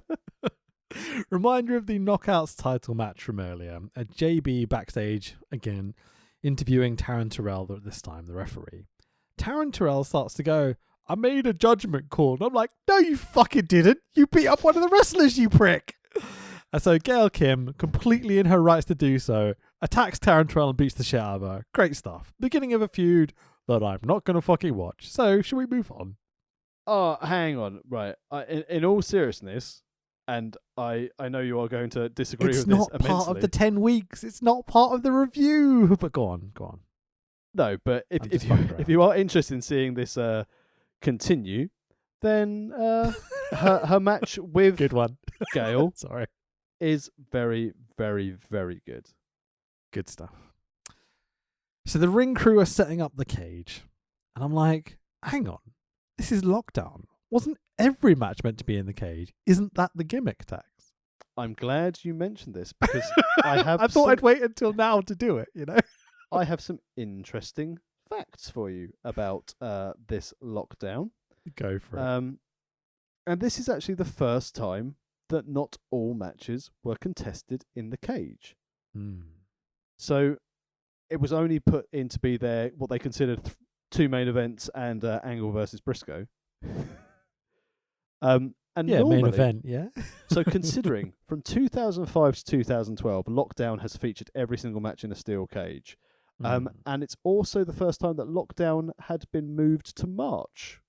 Reminder of the Knockouts title match from earlier. A JB backstage again, interviewing Taryn Terrell, this time the referee. Taryn Terrell starts to go, I made a judgment call. And I'm like, no, you fucking didn't. You beat up one of the wrestlers, you prick. And so Gail Kim, completely in her rights to do so, attacks Taryn Terrell and beats the shit out of her. Great stuff. Beginning of a feud that I'm not going to fucking watch. So, should we move on? Oh, hang on. Right. In all seriousness, and I know you are going to disagree with this immensely. It's not part of the 10 weeks. It's not part of the review. But go on. No, but if you are interested in seeing this continue, then her match with good one. Gail Sorry. is very, very, very good. Good stuff. So the ring crew are setting up the cage. And I'm like, hang on. This is Lockdown. Wasn't every match meant to be in the cage? Isn't that the gimmick, Tax? I'm glad you mentioned this because I thought I'd wait until now to do it, I have some interesting facts for you about this Lockdown. Go for it. And this is actually the first time that not all matches were contested in the cage. So it was only put in to be what they considered 2 main events and Angle versus Briscoe. And normally, main event, yeah. So considering from 2005 to 2012, Lockdown has featured every single match in a steel cage. And it's also the first time that Lockdown had been moved to March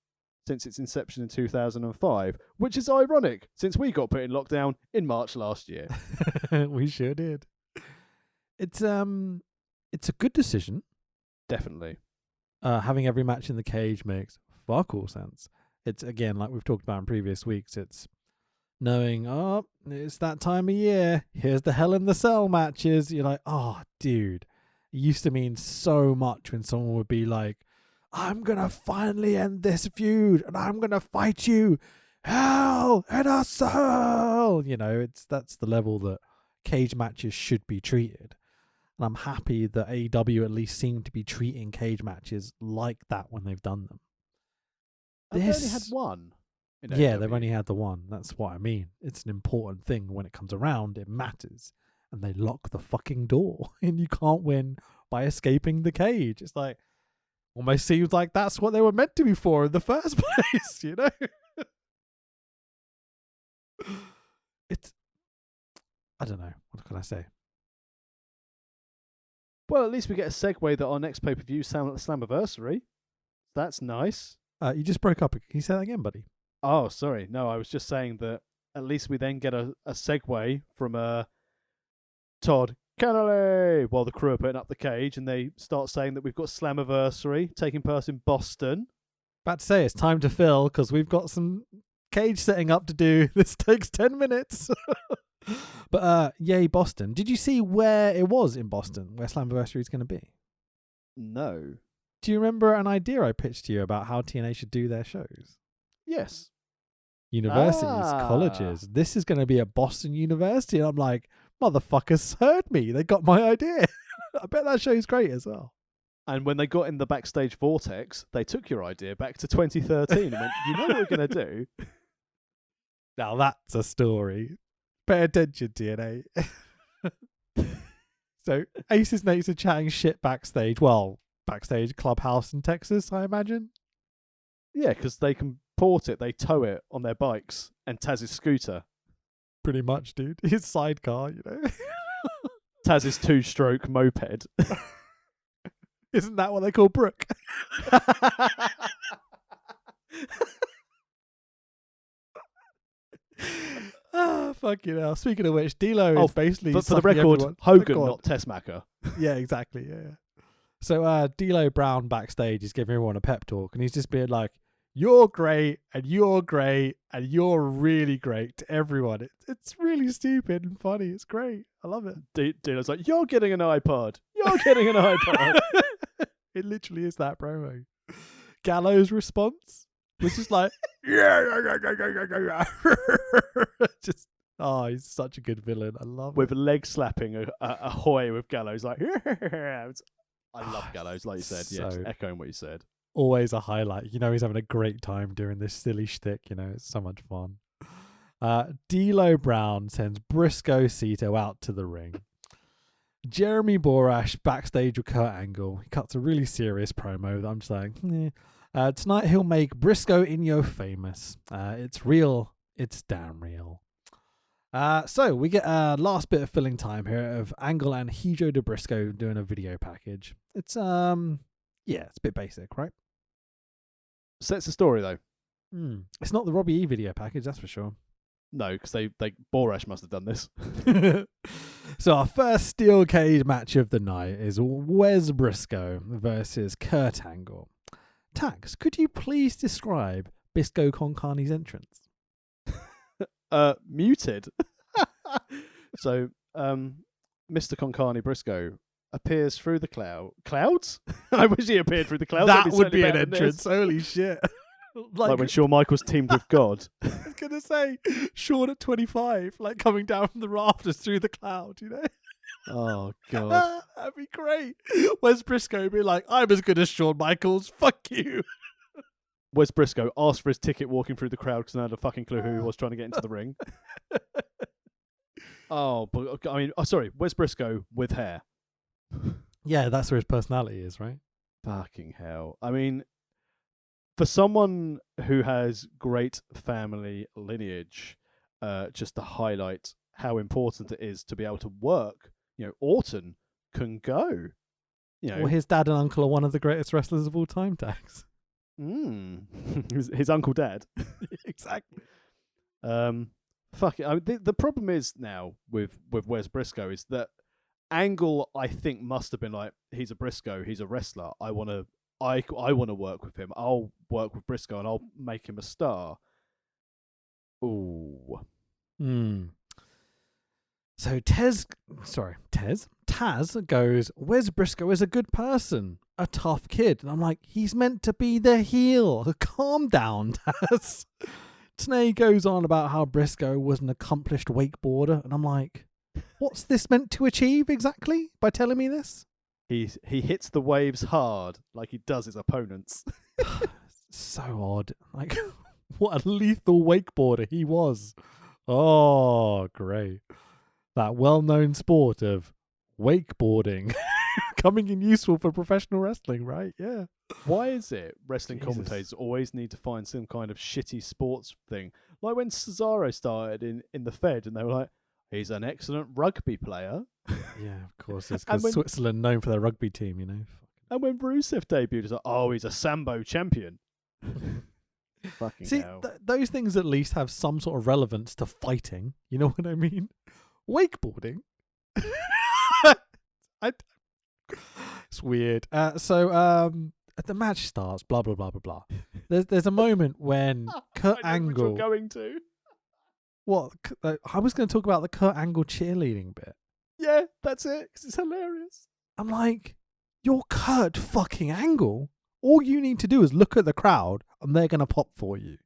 since its inception in 2005, which is ironic since we got put in Lockdown in March last year. We sure did. It's a good decision. Definitely. Having every match in the cage makes fuck all sense. It's, again, like we've talked about in previous weeks, it's knowing, it's that time of year. Here's the Hell in the Cell matches. You're like, oh, dude. It used to mean so much when someone would be like, I'm going to finally end this feud and I'm going to fight you. Hell in a cell. You know, that's the level that cage matches should be treated. And I'm happy that AEW at least seem to be treating cage matches like that when they've done them. They've only had one. Yeah, they've only had the one. That's what I mean. It's an important thing. When it comes around, it matters. And they lock the fucking door. And you can't win by escaping the cage. It's like, almost seems like that's what they were meant to be for in the first place, you know? I don't know. What can I say? Well, at least we get a segue that our next pay-per-view Slammiversary. That's nice. You just broke up. Can you say that again, buddy? Oh, sorry. No, I was just saying that at least we then get a segue from Todd Kennelly while the crew are putting up the cage, and they start saying that we've got Slammiversary taking place in Boston. About to say it's time to fill because we've got some cage setting up to do. This takes 10 minutes. But yay, Boston. Did you see where it was in Boston, where Slammiversary is going to be? No. Do you remember an idea I pitched to you about how TNA should do their shows? Yes. Universities, colleges. This is going to be at Boston University. And I'm like, motherfuckers heard me. They got my idea. I bet that show's great as well. And when they got in the backstage vortex, they took your idea back to 2013 and went, you know what we're going to do? Now that's a story. Pay attention, TNA. So, Aces and Eights are chatting shit backstage. Well, backstage clubhouse in Texas, I imagine. Yeah, because they can port it. They tow it on their bikes and Taz's scooter. Pretty much, dude. His sidecar, you know. Taz's two-stroke moped. Isn't that what they call Brooke? Fucking hell. Speaking of which, D'Lo is basically for the sucking record, everyone. Hogan, not Tessmacher. Yeah, exactly. Yeah. So D'Lo Brown backstage is giving everyone a pep talk, and he's just being like, "You're great, and you're great, and you're really great to everyone." It's really stupid and funny. It's great. I love it. D'Lo's like, "You're getting an iPod. You're getting an iPod." It literally is that promo. Gallows' response was just like, yeah. Just, oh, he's such a good villain. I love with it. leg slapping ahoy with Gallows. Like, I love Gallows, like you said. Yeah, just echoing what you said. Always a highlight. You know, he's having a great time doing this silly shtick. You know, it's so much fun. D'Lo Brown sends Briscoe Cito out to the ring. Jeremy Borash backstage with Kurt Angle. He cuts a really serious promo that I'm just like, tonight he'll make Briscoe Inyo famous. It's real. It's damn real. So we get a last bit of filling time here of Angle and Hijo de Briscoe doing a video package. It's it's a bit basic, right? Sets the story though. It's not the Robbie E video package, that's for sure. No, because they Borash must have done this. So our first steel cage match of the night is Wes Briscoe versus Kurt Angle. Tax, could you please describe Bisco Concarne's entrance? Muted. So, Mr. Concarne Briscoe appears through the clouds. I wish he appeared through the clouds. That would be an entrance. Holy shit. Like when Shawn Michaels teamed with God. I was going to say, Shawn at 25, like coming down from the rafters through the cloud, you know? Oh, God. That'd be great. Wes Briscoe be like, I'm as good as Shawn Michaels. Fuck you. Wes Briscoe asked for his ticket walking through the crowd because I had a fucking clue who he was trying to get into the ring. Oh, but I mean, sorry, Wes Briscoe with hair. Yeah, that's where his personality is, right? Fucking hell. I mean, for someone who has great family lineage, just to highlight how important it is to be able to work, you know, Orton can go. You know, well, his dad and uncle are one of the greatest wrestlers of all time, Dax. His uncle dad. Exactly. Fuck it. I mean, the problem is now with Wes Briscoe is that Angle, I think, must have been like, he's a Briscoe, he's a wrestler. I want to work with him. I'll work with Briscoe and I'll make him a star. Ooh. So Taz goes, Wes Briscoe is a good person. a tough kid. And I'm like, he's meant to be the heel. Calm down, Taz. TNA goes on about how Briscoe was an accomplished wakeboarder. And I'm like, what's this meant to achieve exactly by telling me this? He hits the waves hard like he does his opponents. So odd. Like, what a lethal wakeboarder he was. Oh, great. That well-known sport of wakeboarding coming in useful for professional wrestling, right? Yeah. Why is it wrestling Jesus. commentators always need to find some kind of shitty sports thing? Like when Cesaro started in the Fed and they were like, he's an excellent rugby player. Yeah, of course. It's And because when- Switzerland known for their rugby team, you know. And when Rusev debuted, it's like, oh, he's a Sambo champion. Fucking See, hell. those things at least have some sort of relevance to fighting. You know what I mean? Wakeboarding. It's weird. So the match starts. Blah blah blah blah blah. There's a moment when Kurt I know what you're Angle. going to. What? I was going to talk about the Kurt Angle cheerleading bit. Yeah, that's it. 'Cause it's hilarious. I'm like, you're Kurt fucking Angle. All you need to do is look at the crowd and they're going to pop for you.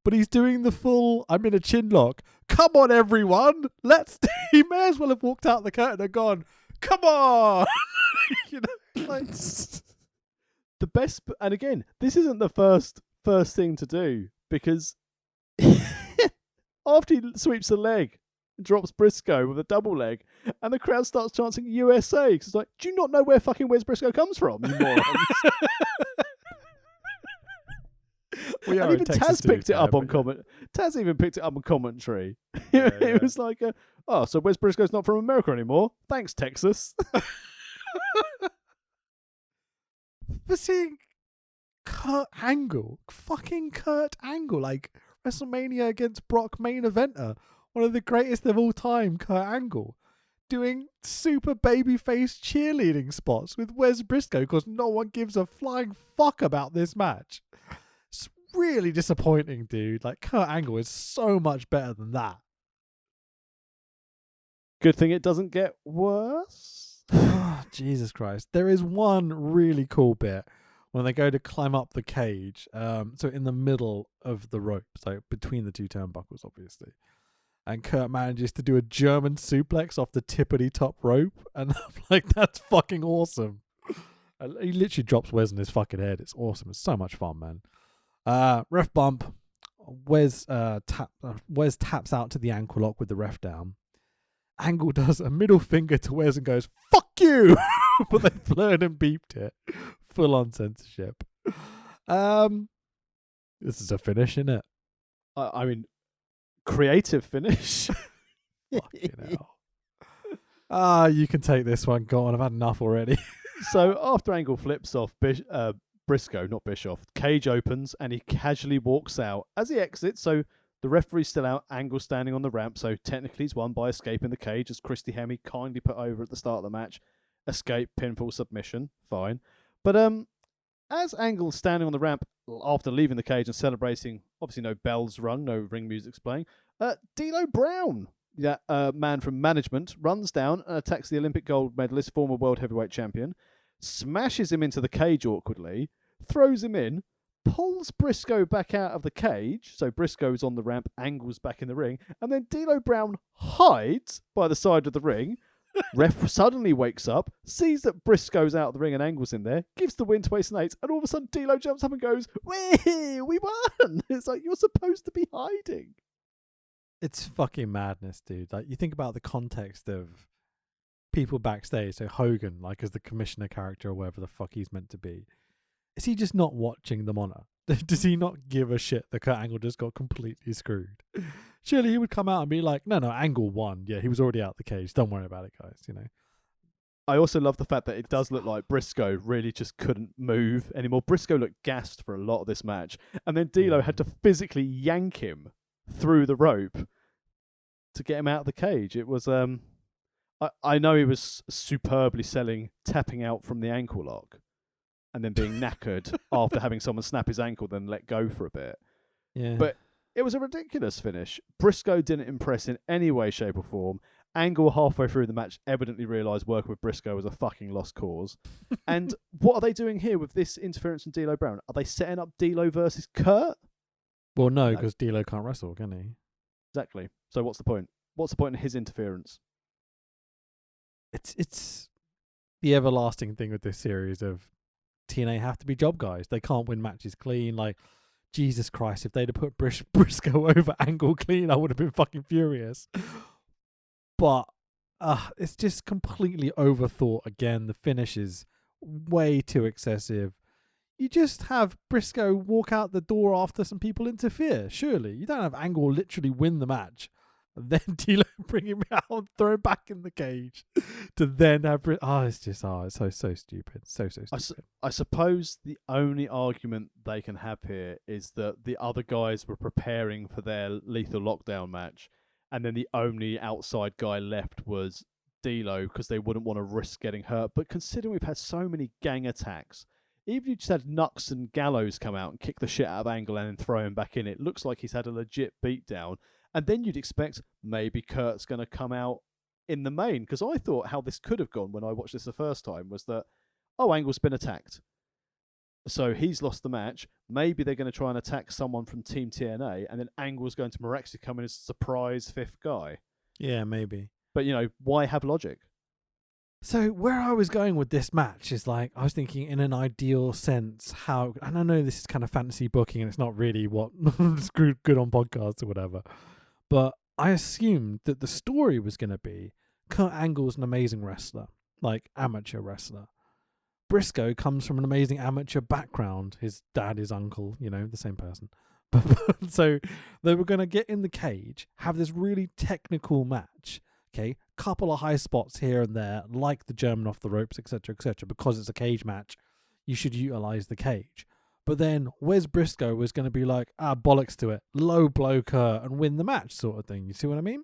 But he's doing the full, I'm in a chin lock. Come on, everyone. He may as well have walked out the curtain and gone, come on. You know, like, The best, and again, this isn't the first thing to do because after he sweeps a leg, drops Briscoe with a double leg, and the crowd starts chanting USA because it's like, do you not know where Briscoe comes from, you morons? we are And in even Texas Taz too, picked it up but on yeah. comment. Taz even picked it up on commentary. Yeah. It was like, oh, so Wes Briscoe's not from America anymore. Thanks, Texas. But seeing Kurt Angle, fucking Kurt Angle, like WrestleMania against Brock main eventer, one of the greatest of all time, Kurt Angle, doing super babyface cheerleading spots with Wes Briscoe because no one gives a flying fuck about this match. It's really disappointing, dude. Like, Kurt Angle is so much better than that. Good thing it doesn't get worse. Oh, Jesus Christ. There is one really cool bit when they go to climb up the cage. So in the middle of the rope, so between the two turnbuckles, obviously. And Kurt manages to do a German suplex off the tippity top rope. And I'm like, that's fucking awesome. And he literally drops Wes in his fucking head. It's awesome. It's so much fun, man. Ref bump. Wes taps out to the ankle lock with the ref down. Angle does a middle finger to Wes and goes, fuck you! But they blurred and beeped it. Full on censorship. This is a finish, isn't it? I mean, creative finish. Fucking hell. You can take this one. Go on, I've had enough already. So after Angle flips off Briscoe, not Bischoff, cage opens and he casually walks out. As he exits, so the referee's still out, Angle standing on the ramp, so technically he's won by escaping the cage, as Christy Hemme kindly put over at the start of the match. Escape, pinfall, submission, fine. But as Angle's standing on the ramp after leaving the cage and celebrating, obviously no bells rung, no ring music's playing, D'Lo Brown, that man from management, runs down and attacks the Olympic gold medalist, former world heavyweight champion, smashes him into the cage awkwardly, throws him in, pulls Briscoe back out of the cage, so Briscoe's on the ramp, Angle's back in the ring, and then D'Lo Brown hides by the side of the ring. Ref suddenly wakes up, sees that Briscoe's out of the ring and Angle's in there, gives the win to Ace and Eight, and all of a sudden D'Lo jumps up and goes, "Wee, we won!" It's like, you're supposed to be hiding. It's fucking madness, dude. Like, you think about the context of people backstage. So Hogan, like, as the commissioner character or whatever the fuck he's meant to be. Is he just not watching them honor? Does he not give a shit that Kurt Angle just got completely screwed? Surely he would come out and be like, no, Angle won. Yeah, he was already out the cage. Don't worry about it, guys, you know. I also love the fact that it does look like Briscoe really just couldn't move anymore. Briscoe looked gassed for a lot of this match. And then D'Lo had to physically yank him through the rope to get him out of the cage. It was, I know he was superbly selling tapping out from the ankle lock and then being knackered after having someone snap his ankle, then let go for a bit. Yeah. But it was a ridiculous finish. Briscoe didn't impress in any way, shape or form. Angle halfway through the match evidently realised working with Briscoe was a fucking lost cause. And what are they doing here with this interference from D'Lo Brown? Are they setting up D'Lo versus Kurt? Well, no, because D'Lo can't wrestle, can he? Exactly. So what's the point? What's the point in his interference? It's the everlasting thing with this series of TNA have to be job guys. They can't win matches clean. Like, Jesus Christ, if they'd have put Briscoe over Angle clean, I would have been fucking furious. But it's just completely overthought again. The finish is way too excessive. You just have Briscoe walk out the door after some people interfere. Surely. You don't have Angle literally win the match. And then D'Lo bring him out and throw him back in the cage. To then have... it's so stupid. So stupid. I suppose the only argument they can have here is that the other guys were preparing for their Lethal Lockdown match, and then the only outside guy left was D'Lo because they wouldn't want to risk getting hurt. But considering we've had so many gang attacks, even if you just had Nux and Gallows come out and kick the shit out of Angle and then throw him back in, it looks like he's had a legit beatdown. And then you'd expect maybe Kurt's going to come out in the main. Because I thought how this could have gone when I watched this the first time was that, Angle's been attacked. So he's lost the match. Maybe they're going to try and attack someone from Team TNA, and then Angle's going to miraculously come in as a surprise fifth guy. Yeah, maybe. But, why have logic? So where I was going with this match is like, I was thinking in an ideal sense how, and I know this is kind of fantasy booking and it's not really what is good on podcasts or whatever, but I assumed that the story was going to be Kurt Angle's an amazing wrestler, like amateur wrestler. Briscoe comes from an amazing amateur background. His dad, his uncle, the same person. So they were going to get in the cage, have this really technical match. Okay, couple of high spots here and there, like the German off the ropes, etc., etc. Because it's a cage match, you should utilize the cage. But then Wes Briscoe was going to be like, bollocks to it, low blow Kurt and win the match, sort of thing. You see what I mean?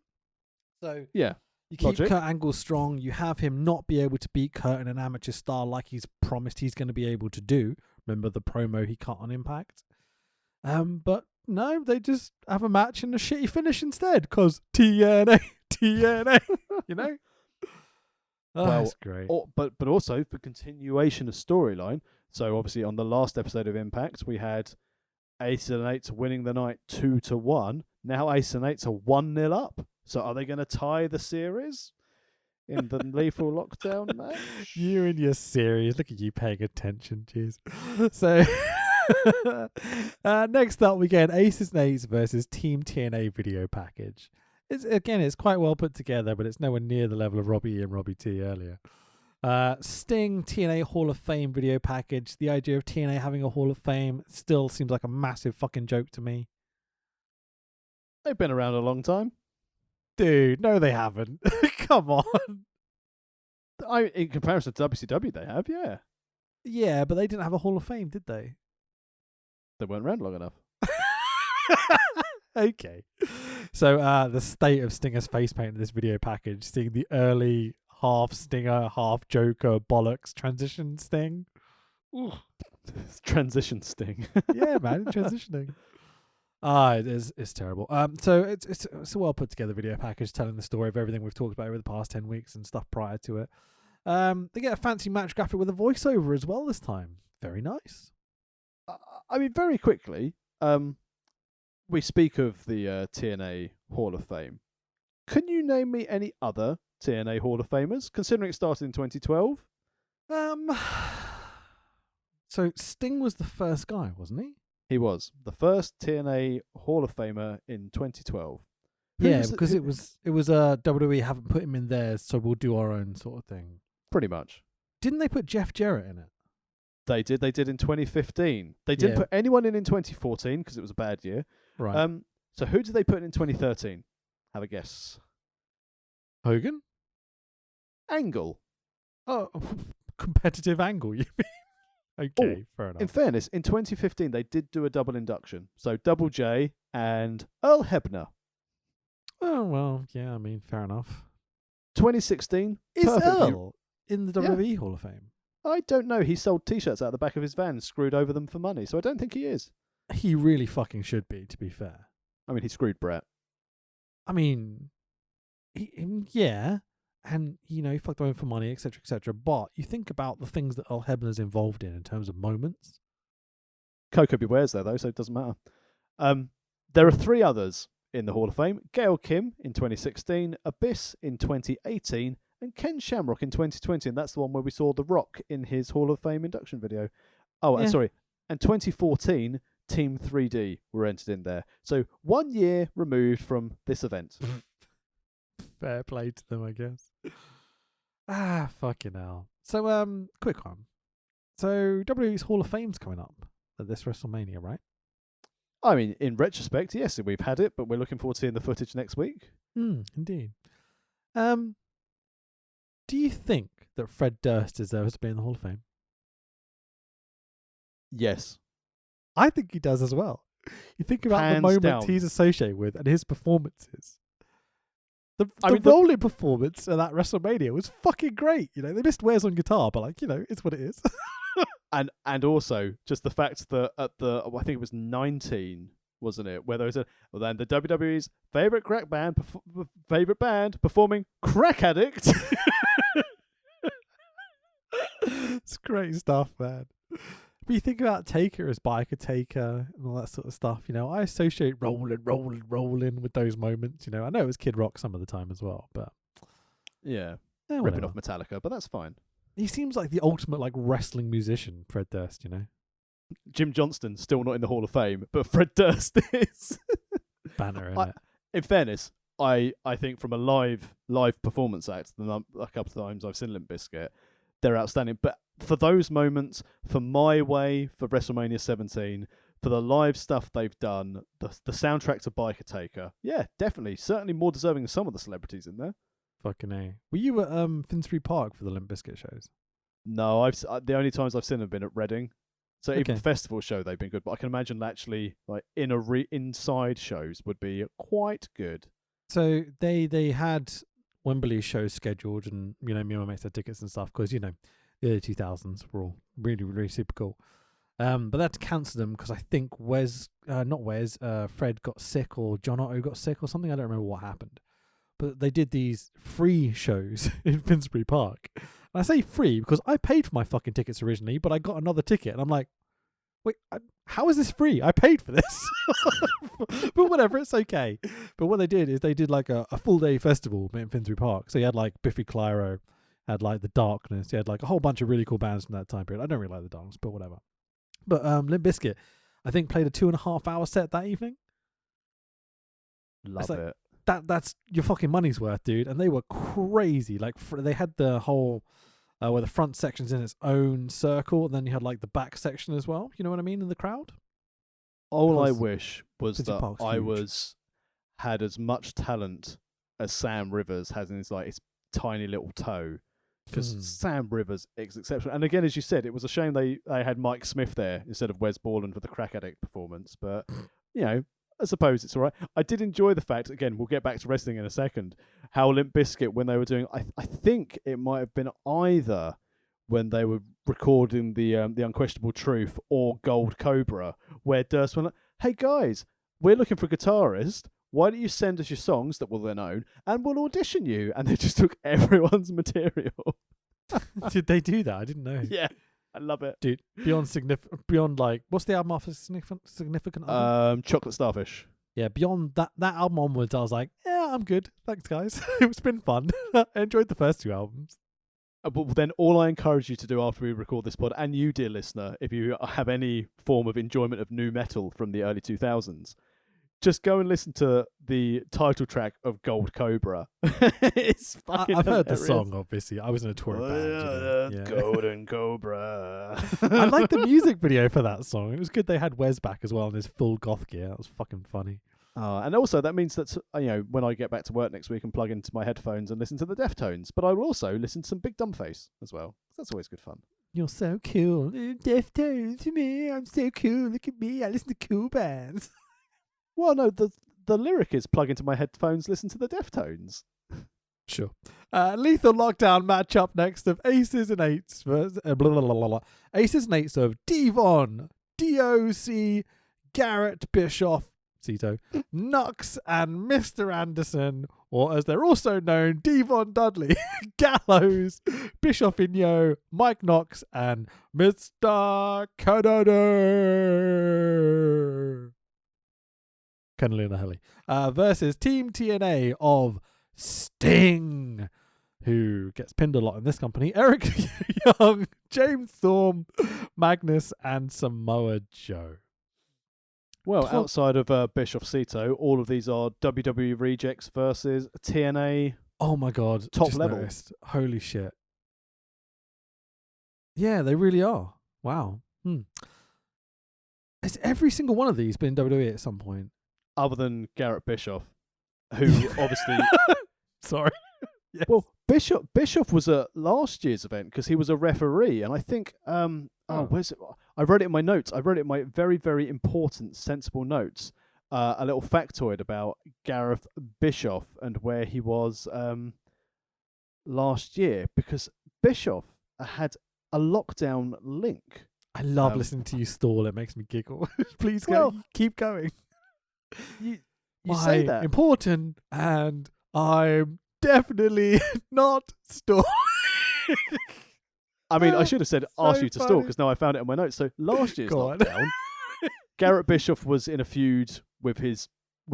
So yeah, you keep Kurt Angle strong. You have him not be able to beat Kurt in an amateur style like he's promised he's going to be able to do. Remember the promo he cut on Impact? But no, they just have a match and a shitty finish instead because TNA. That's great. But also for continuation of storyline. So obviously on the last episode of Impact, we had Ace and Eights winning the night 2-1. Now Ace and Eights are 1-0 up. So are they going to tie the series in the Lethal Lockdown match? You and your series. Look at you paying attention, jeez. So next up we get an Aces and Eights versus Team TNA video package. It's quite well put together, but it's nowhere near the level of Robbie E and Robbie T earlier. Sting TNA Hall of Fame video package. The idea of TNA having a Hall of Fame still seems like a massive fucking joke to me. They've been around a long time. Dude, no they haven't. Come on. In comparison to WCW, they have, yeah. Yeah, but they didn't have a Hall of Fame, did they? They weren't around long enough. Okay. So the state of Stinger's face paint in this video package, seeing the early half Stinger, half Joker bollocks transition Sting. Transition Sting. Yeah, man, transitioning. It's terrible. So it's a well put together video package telling the story of everything we've talked about over the past 10 weeks and stuff prior to it. They get a fancy match graphic with a voiceover as well this time. Very nice. Very quickly, we speak of the TNA Hall of Fame. Can you name me any other TNA Hall of Famers, considering it started in 2012? So Sting was the first guy, wasn't he? He was the first TNA Hall of Famer in 2012. Because it was WWE haven't put him in there, so we'll do our own sort of thing. Pretty much. Didn't they put Jeff Jarrett in it? They did. They did in 2015. They didn't put anyone in 2014 because it was a bad year. Right. So who did they put in 2013? Have a guess. Hogan? Angle. Oh, competitive Angle, you mean? Okay, fair enough. In fairness, in 2015, they did do a double induction. So Double J and Earl Hebner. Oh, well, yeah, I mean, fair enough. 2016. Is Earl in the WWE Hall of Fame? I don't know. He sold T-shirts out the back of his van and screwed over them for money, so I don't think he is. He really fucking should be, to be fair. I mean, he screwed Brett. I mean, Yeah, and he fucked around for money, etc., etc. But you think about the things that Earl Hebner's involved in terms of moments. Coco Beware's there though, so it doesn't matter. There are 3 others in the Hall of Fame: Gail Kim in 2016, Abyss in 2018, and Ken Shamrock in 2020. And that's the one where we saw The Rock in his Hall of Fame induction video. Oh, Yeah. and sorry, and 2014, Team 3D were entered in there. So 1 year removed from this event. Fair play to them, I guess. Fucking hell. So, quick one. So, WWE's Hall of Fame's coming up at this WrestleMania, right? I mean, in retrospect, yes, we've had it, but we're looking forward to seeing the footage next week. Indeed. Do you think that Fred Durst deserves to be in the Hall of Fame? Yes. I think he does as well. You think about Hands the moments down. he's associated with and his performances. The mean, rolling performance at that WrestleMania was fucking great. They missed Where's on guitar, but it's what it is. And also just the fact that at I think it was 19, wasn't it, where there was then the WWE's favorite band performing Crack Addict. It's great stuff, man. But you think about Taker as Biker Taker and all that sort of stuff. I associate rolling with those moments. I know it was Kid Rock some of the time as well, but Yeah, whatever. ripping off Metallica, but that's fine. He seems like the ultimate wrestling musician, Fred Durst. Jim Johnston still not in the Hall of Fame, but Fred Durst is. Banner in it. In fairness, I think from a live performance act, a couple of times I've seen Limp Bizkit, they're outstanding. But for those moments, for My Way, for WrestleMania 17, for the live stuff they've done, the soundtrack to Biker Taker, yeah, definitely, certainly more deserving than some of the celebrities in there. Fucking A. Were you at Finsbury Park for the Limp Bizkit shows? No, the only times I've seen them have been at Reading. So even Okay. the festival show, they've been good. But I can imagine actually, inside shows would be quite good. So they had Wembley shows scheduled, and me and my mates had tickets and stuff because the early 2000s were all really, really super cool. But they had to cancel them because I think Fred got sick or John Otto got sick or something. I don't remember what happened. But they did these free shows in Finsbury Park. And I say free because I paid for my fucking tickets originally, but I got another ticket. And I'm like, wait, how is this free? I paid for this. But whatever, it's okay. But what they did is they did a full day festival in Finsbury Park. So you had Biffy Clyro, had The Darkness. You had a whole bunch of really cool bands from that time period. I don't really like The Darkness, but whatever. But Limp Bizkit, I think, played a 2.5 hour set that evening. Love it. That's your fucking money's worth, dude. And they were crazy. They had the whole where the front section's in its own circle, and then you had the back section as well. You know what I mean? In the crowd. All I Because wish was Finsbury that Park's I huge. had as much talent as Sam Rivers has in his tiny little toe. Because Sam Rivers is exceptional. And again, as you said, it was a shame they had Mike Smith there instead of Wes Borland for the Crack Addict performance. But, I suppose it's all right. I did enjoy the fact, again, we'll get back to wrestling in a second, how Limp Bizkit, when they were doing, I think it might have been either when they were recording the Unquestionable Truth or Gold Cobra, where Durst went, hey guys, we're looking for a guitarist. Why don't you send us your songs that we'll then own and we'll audition you? And they just took everyone's material. Did they do that? I didn't know. Yeah, I love it. Dude, beyond what's the album after significant other? Chocolate Starfish. Yeah, beyond that album onwards, I was like, yeah, I'm good. Thanks, guys. It's been fun. I enjoyed the first 2 albums. But then all I encourage you to do after we record this pod, and you, dear listener, if you have any form of enjoyment of nu metal from the early 2000s, just go and listen to the title track of Gold Cobra. It's fucking I've heard the hilarious. song, obviously. I was in a touring band. Yeah. Golden Cobra. I liked the music video for that song. It was good they had Wes back as well in his full goth gear. That was fucking funny. And also that means that when I get back to work next week and plug into my headphones and listen to the Deftones, but I will also listen to some Big Dumbface as well. That's always good fun. You're so cool. Deftones to me. I'm so cool. Look at me. I listen to cool bands. Well, no, the lyric is plug into my headphones, listen to the Deftones. Sure. Lethal Lockdown match up next of Aces and Eights versus Aces and Eights of Devon, DOC, Garrett Bischoff, Cito, Knox and Mr. Anderson, or as they're also known, Devon Dudley, Gallows, Bischoff Inyo, Mike Knox, and Mr. Canada. Kennelly and Helly. Versus Team TNA of Sting, who gets pinned a lot in this company, Eric Young, James Storm, Magnus, and Samoa Joe. Well, outside of Bischoff Cito, all of these are WWE rejects versus TNA. Oh my god, Top just level. noticed. Holy shit. Yeah, they really are. Wow. Has every single one of these been WWE at some point? Other than Garrett Bischoff, who obviously... Sorry. Yes. Well, Bischoff was at last year's event because he was a referee, and I think where's it? I wrote it in my notes. I wrote it in my very, very important, sensible notes. A little factoid about Gareth Bischoff and where he was last year, because Bischoff had a Lockdown link. I love listening to you stall. It makes me giggle. Please go. Well, Keep going. You say My that. important, and I'm definitely not stalling. I mean, I should have said So ask you to stall funny. because now I found it in my notes. So last year's Go on. Lockdown, Garrett Bischoff was in a feud with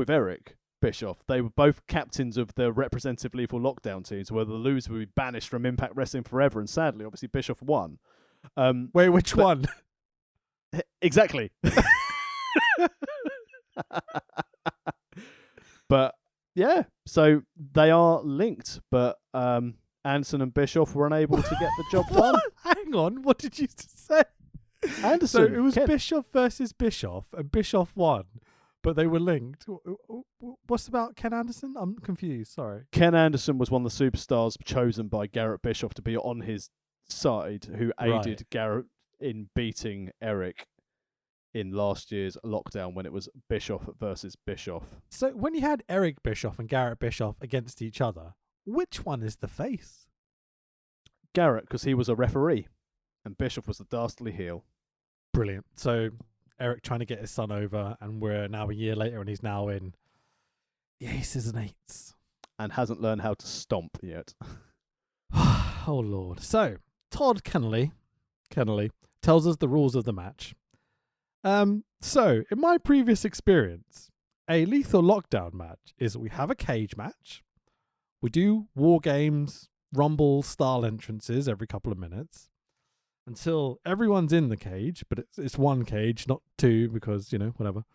Eric Bischoff. They were both captains of the representative lethal Lockdown teams, where the loser would be banished from Impact Wrestling forever. And sadly, obviously, Bischoff won. Wait, which one? Exactly. But yeah, so they are linked, but Anderson and Bischoff were unable to get the job done. What? Hang on, what did you say? Anderson, So it was Ken- Bischoff versus Bischoff, and Bischoff won, but they were linked. What's about Ken Anderson? I'm confused, sorry. Ken Anderson was one of the superstars chosen by Garrett Bischoff to be on his side, who aided Garrett in beating Eric in last year's Lockdown when it was Bischoff versus Bischoff. So when you had Eric Bischoff and Garrett Bischoff against each other, which one is the face? Garrett, because he was a referee, and Bischoff was the dastardly heel. Brilliant. So Eric trying to get his son over, and we're now a year later, and he's now in the Aces and Eights. And hasn't learned how to stomp yet. Oh, Lord. So Todd Kennelly tells us the rules of the match. So in my previous experience, a lethal Lockdown match is we have a cage match. We do war games, rumble style entrances every couple of minutes until everyone's in the cage, but it's one cage, not two, because, whatever.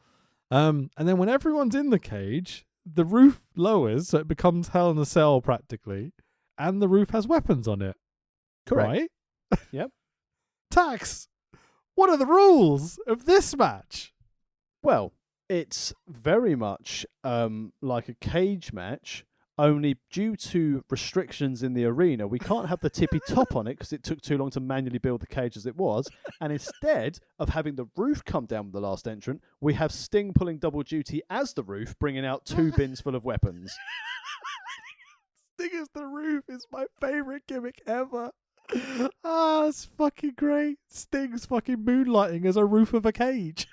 And then when everyone's in the cage, the roof lowers, so it becomes Hell in a Cell practically, and the roof has weapons on it. Correct. Right? Yep. Tax, what are the rules of this match? Well, it's very much like a cage match, only due to restrictions in the arena, we can't have the tippy top on it because it took too long to manually build the cage as it was. And instead of having the roof come down with the last entrant, we have Sting pulling double duty as the roof, bringing out 2 bins full of weapons. Sting as the roof is my favourite gimmick ever. Ah, it's fucking great. Sting's fucking moonlighting as a roof of a cage.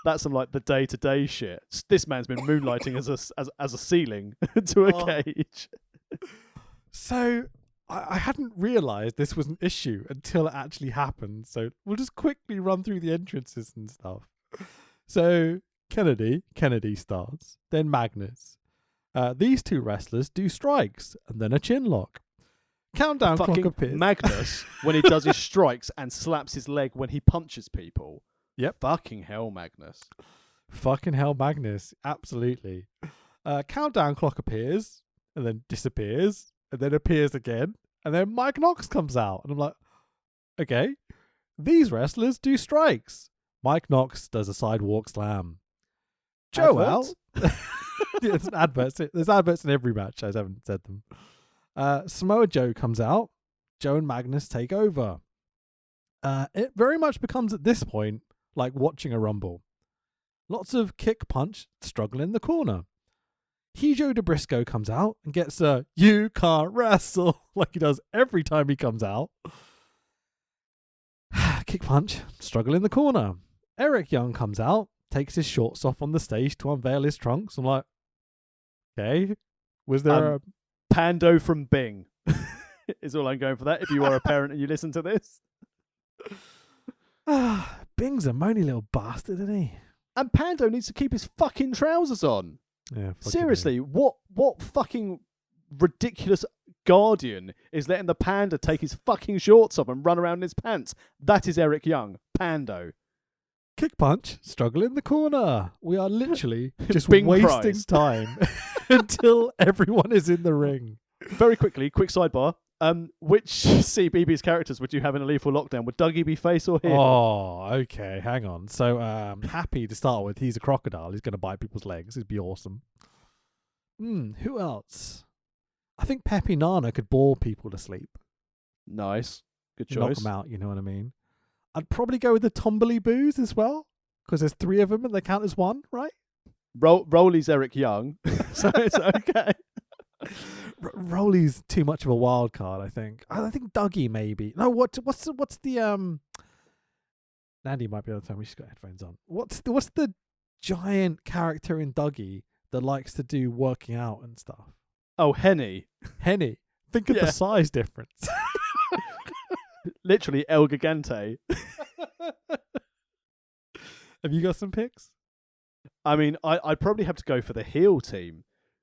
That's some like the day-to-day shit. This man's been moonlighting as a ceiling to a cage. So I hadn't realised this was an issue until it actually happened. So we'll just quickly run through the entrances and stuff. So Kennedy starts, then Magnus. These two wrestlers do strikes and then a chin lock. Countdown clock Fucking appears. Magnus, when he does his strikes and slaps his leg when he punches people. Yep. Fucking hell, Magnus. Fucking hell, Magnus. Absolutely. Countdown clock appears and then disappears and then appears again. And then Mike Knox comes out. And I'm like, okay, these wrestlers do strikes. Mike Knox does a sidewalk slam. Joe out. There's adverts in every match. I haven't said them. Samoa Joe comes out. Joe and Magnus take over. It very much becomes at this point like watching a rumble. Lots of kick punch struggle in the corner. Hijo DeBriscoe comes out and gets a "you can't wrestle" like he does every time he comes out. Kick punch, struggle in the corner. Eric Young comes out, takes his shorts off on the stage to unveil his trunks. I'm like, okay, was there a Pando from Bing is all I'm going for that. If you are a parent and you listen to this. Bing's a moany little bastard, isn't he? And Pando needs to keep his fucking trousers on. Yeah. Seriously, what fucking ridiculous guardian is letting the panda take his fucking shorts off and run around in his pants? That is Eric Young, Pando. Kick punch, struggle in the corner. We are literally just Bing wasting prize. time until everyone is in the ring. Very quickly, quick sidebar. Which CBBS characters would you have in a Lethal Lockdown? Would Dougie be face or heel? Oh, okay. Hang on. So, Happy to start with. He's a crocodile. He's going to bite people's legs. It'd be awesome. Who else? I think Peppy Nana could bore people to sleep. Nice. Good choice. Knock them out, you know what I mean? I'd probably go with the Tumbly Boos as well, because there's 3 of them and they count as one, right? Rolly's Eric Young, so it's okay. Rolly's too much of a wild card, I think. I think Dougie maybe. No, what's the Nandy might be able to tell me, she's got headphones on. What's the giant character in Dougie that likes to do working out and stuff? Oh, Henny. Henny. Think of the size difference. Literally El Gigante. Have you got some picks? I mean, I'd probably have to go for the heel team.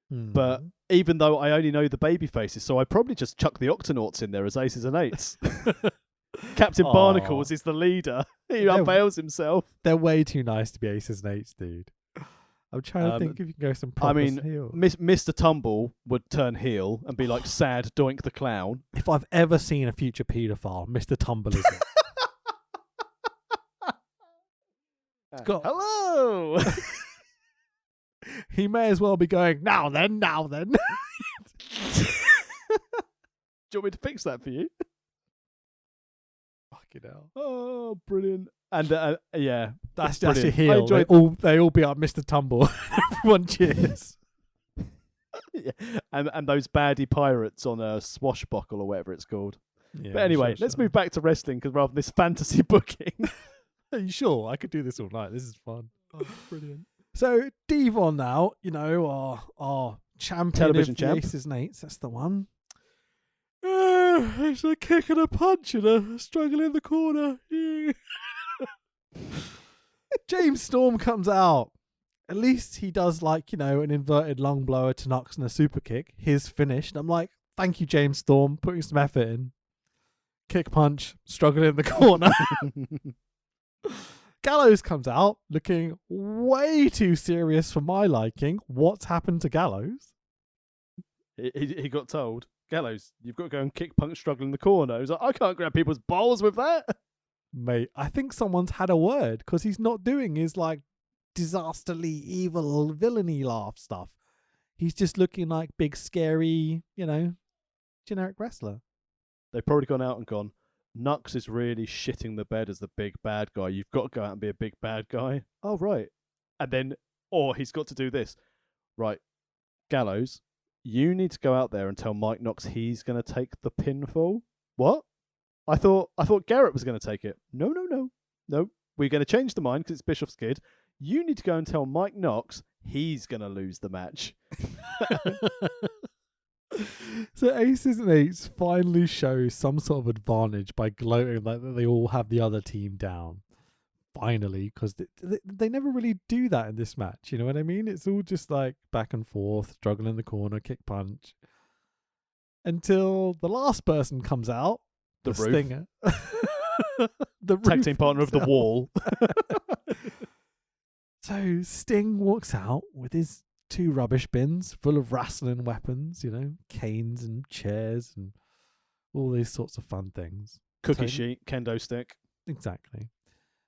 But even though I only know the baby faces, so I'd probably just chuck the Octonauts in there as aces and eights. Captain Barnacles is the leader. He unveils himself. They're way too nice to be aces and eights, dude. I'm trying to think if you can go some proper heel. Mr. Tumble would turn heel and be like sad Doink the Clown. If I've ever seen a future paedophile, Mr. Tumble is it. Hello! He may as well be going, now then. Do you want me to fix that for you? Fucking hell. Oh, brilliant. And yeah, that's your heel. They all be up Mr. Tumble. Everyone cheers. Yeah. And those baddie pirates on a swashbuckle or whatever it's called. Yeah, but anyway, let's move back to wrestling because rather than this fantasy booking. Are you sure? I could do this all night. This is fun. Oh, brilliant. So Devon now, our champion Television of champ. the Aces and Eights. That's the one. It's a kick and a punch and a struggle in the corner. James Storm comes out. At least he does an inverted lung blower to Knox and a super kick. His finish. And I'm like, thank you, James Storm, putting some effort in. Kick punch, struggle in the corner. Gallows comes out looking way too serious for my liking. What's happened to Gallows? He got told, Gallows, you've got to go and kick punch struggle in the corner. He was like, I can't grab people's balls with that. Mate, I think someone's had a word because he's not doing his disasterly evil villainy laugh stuff. He's just looking like big scary, generic wrestler. They've probably gone out and gone, Nux is really shitting the bed as the big bad guy. You've got to go out and be a big bad guy. Oh, right. And then, he's got to do this. Right, Gallows, you need to go out there and tell Mike Knox he's going to take the pinfall. What? I thought Garrett was going to take it. No. We're going to change the mind because it's Bishop's kid. You need to go and tell Mike Knox he's going to lose the match. So Aces and Eights finally show some sort of advantage by gloating that they all have the other team down. Finally, because they never really do that in this match. You know what I mean? It's all just back and forth, struggle in the corner, kick punch. Until the last person comes out. The Roof. Stinger. The tag team partner of the Wall. So Sting walks out with his 2 rubbish bins full of wrestling weapons, canes and chairs and all these sorts of fun things. Cookie sheet, kendo stick. Exactly.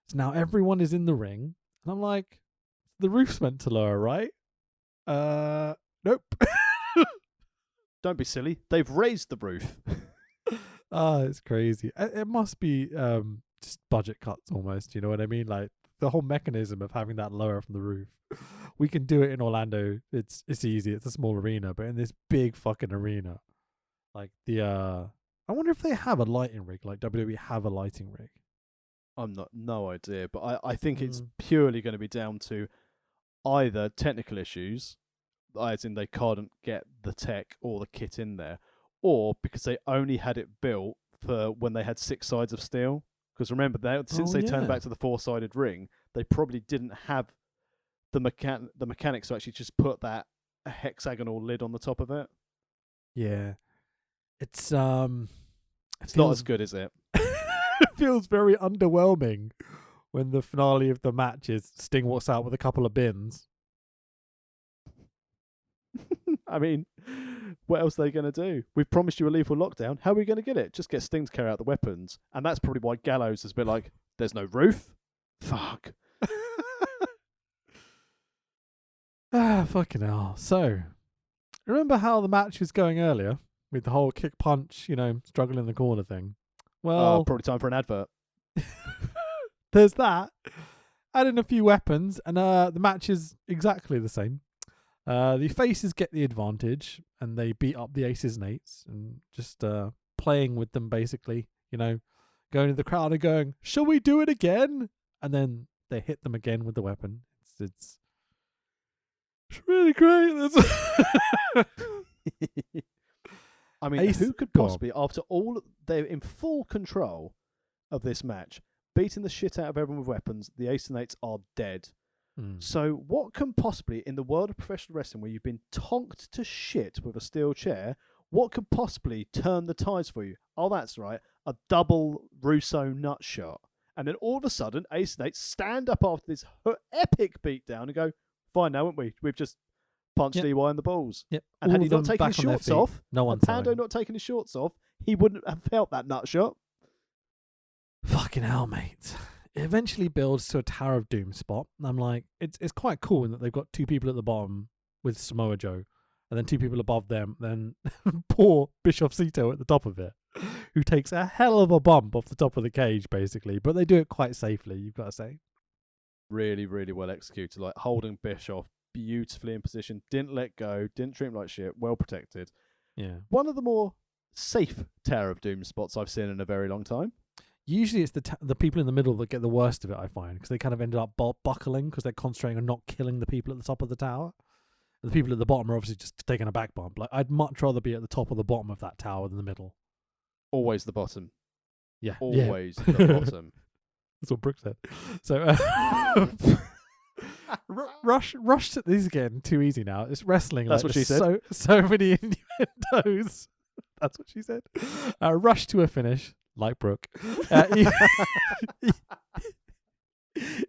So now everyone is in the ring, and I'm like, the roof's meant to lower, right? Nope. Don't be silly. They've raised the roof. It's crazy. It must be just budget cuts almost, you know what I mean? The whole mechanism of having that lower from the roof. We can do it in Orlando. It's easy. It's a small arena, but in this big fucking arena, I wonder if they have a lighting rig, like WWE have a lighting rig. no idea, but I think it's Mm. purely going to be down to either technical issues, as in they can't get the tech or the kit in there, or because they only had it built for when they had 6 sides of steel. Because remember, since they turned back to the 4-sided ring, they probably didn't have the mechanics to actually just put that hexagonal lid on the top of it. Yeah. It's It's not as good, is it? It feels very underwhelming when the finale of the match is Sting walks out with a couple of bins. I mean, what else are they going to do? We've promised you a lethal lockdown. How are we going to get it? Just get Sting to carry out the weapons. And that's probably why Gallows has been like, there's no roof? Fuck. Fucking hell. So, remember how the match was going earlier with the whole kick punch, struggle in the corner thing? Well, Probably time for an advert. there's that. Add in a few weapons, and the match is exactly the same. The faces get the advantage, and they beat up the aces and eights, and just playing with them, basically. Going to the crowd and going, "Shall we do it again?" And then they hit them again with the weapon. It's really great. I mean, Ace, who could go on. possibly, after all, they're in full control of this match, beating the shit out of everyone with weapons, the ace and eights are dead. So what can possibly, in the world of professional wrestling where you've been tonked to shit with a steel chair, what could possibly turn the tides for you? Oh, that's right, a double Russo nut shot. And then all of a sudden, ace and eights stand up after this epic beatdown and go, fine now, haven't we? We've just punched Yep. EY in the balls. Yep. And all had he of not them taken his back on their shorts feet. off, No and one's Pando telling. not taking his shorts off, he wouldn't have felt that nut shot. Fucking hell, mate. It eventually builds to a Tower of Doom spot. And I'm like, it's quite cool in that they've got 2 people at the bottom with Samoa Joe, and then 2 people above them, then poor Bischoff Cito at the top of it, who takes a hell of a bump off the top of the cage, basically. But they do it quite safely, you've got to say. Really, really well executed. Like holding Bischoff beautifully in position, didn't let go, didn't treat him like shit, well protected. Yeah. One of the more safe Tower of Doom spots I've seen in a very long time. Usually it's the people in the middle that get the worst of it, I find, because they kind of ended up buckling because they're concentrating on not killing the people at the top of the tower. And the people at the bottom are obviously just taking a back bump. Like, I'd much rather be at the top or the bottom of that tower than the middle. Always the bottom. Yeah. Always yeah. the bottom. That's what Brooke said. So, Rush. This is getting too easy now. It's wrestling. That's like, what she said. So many innuendos. That's what she said. Rush to a finish, like Brooke.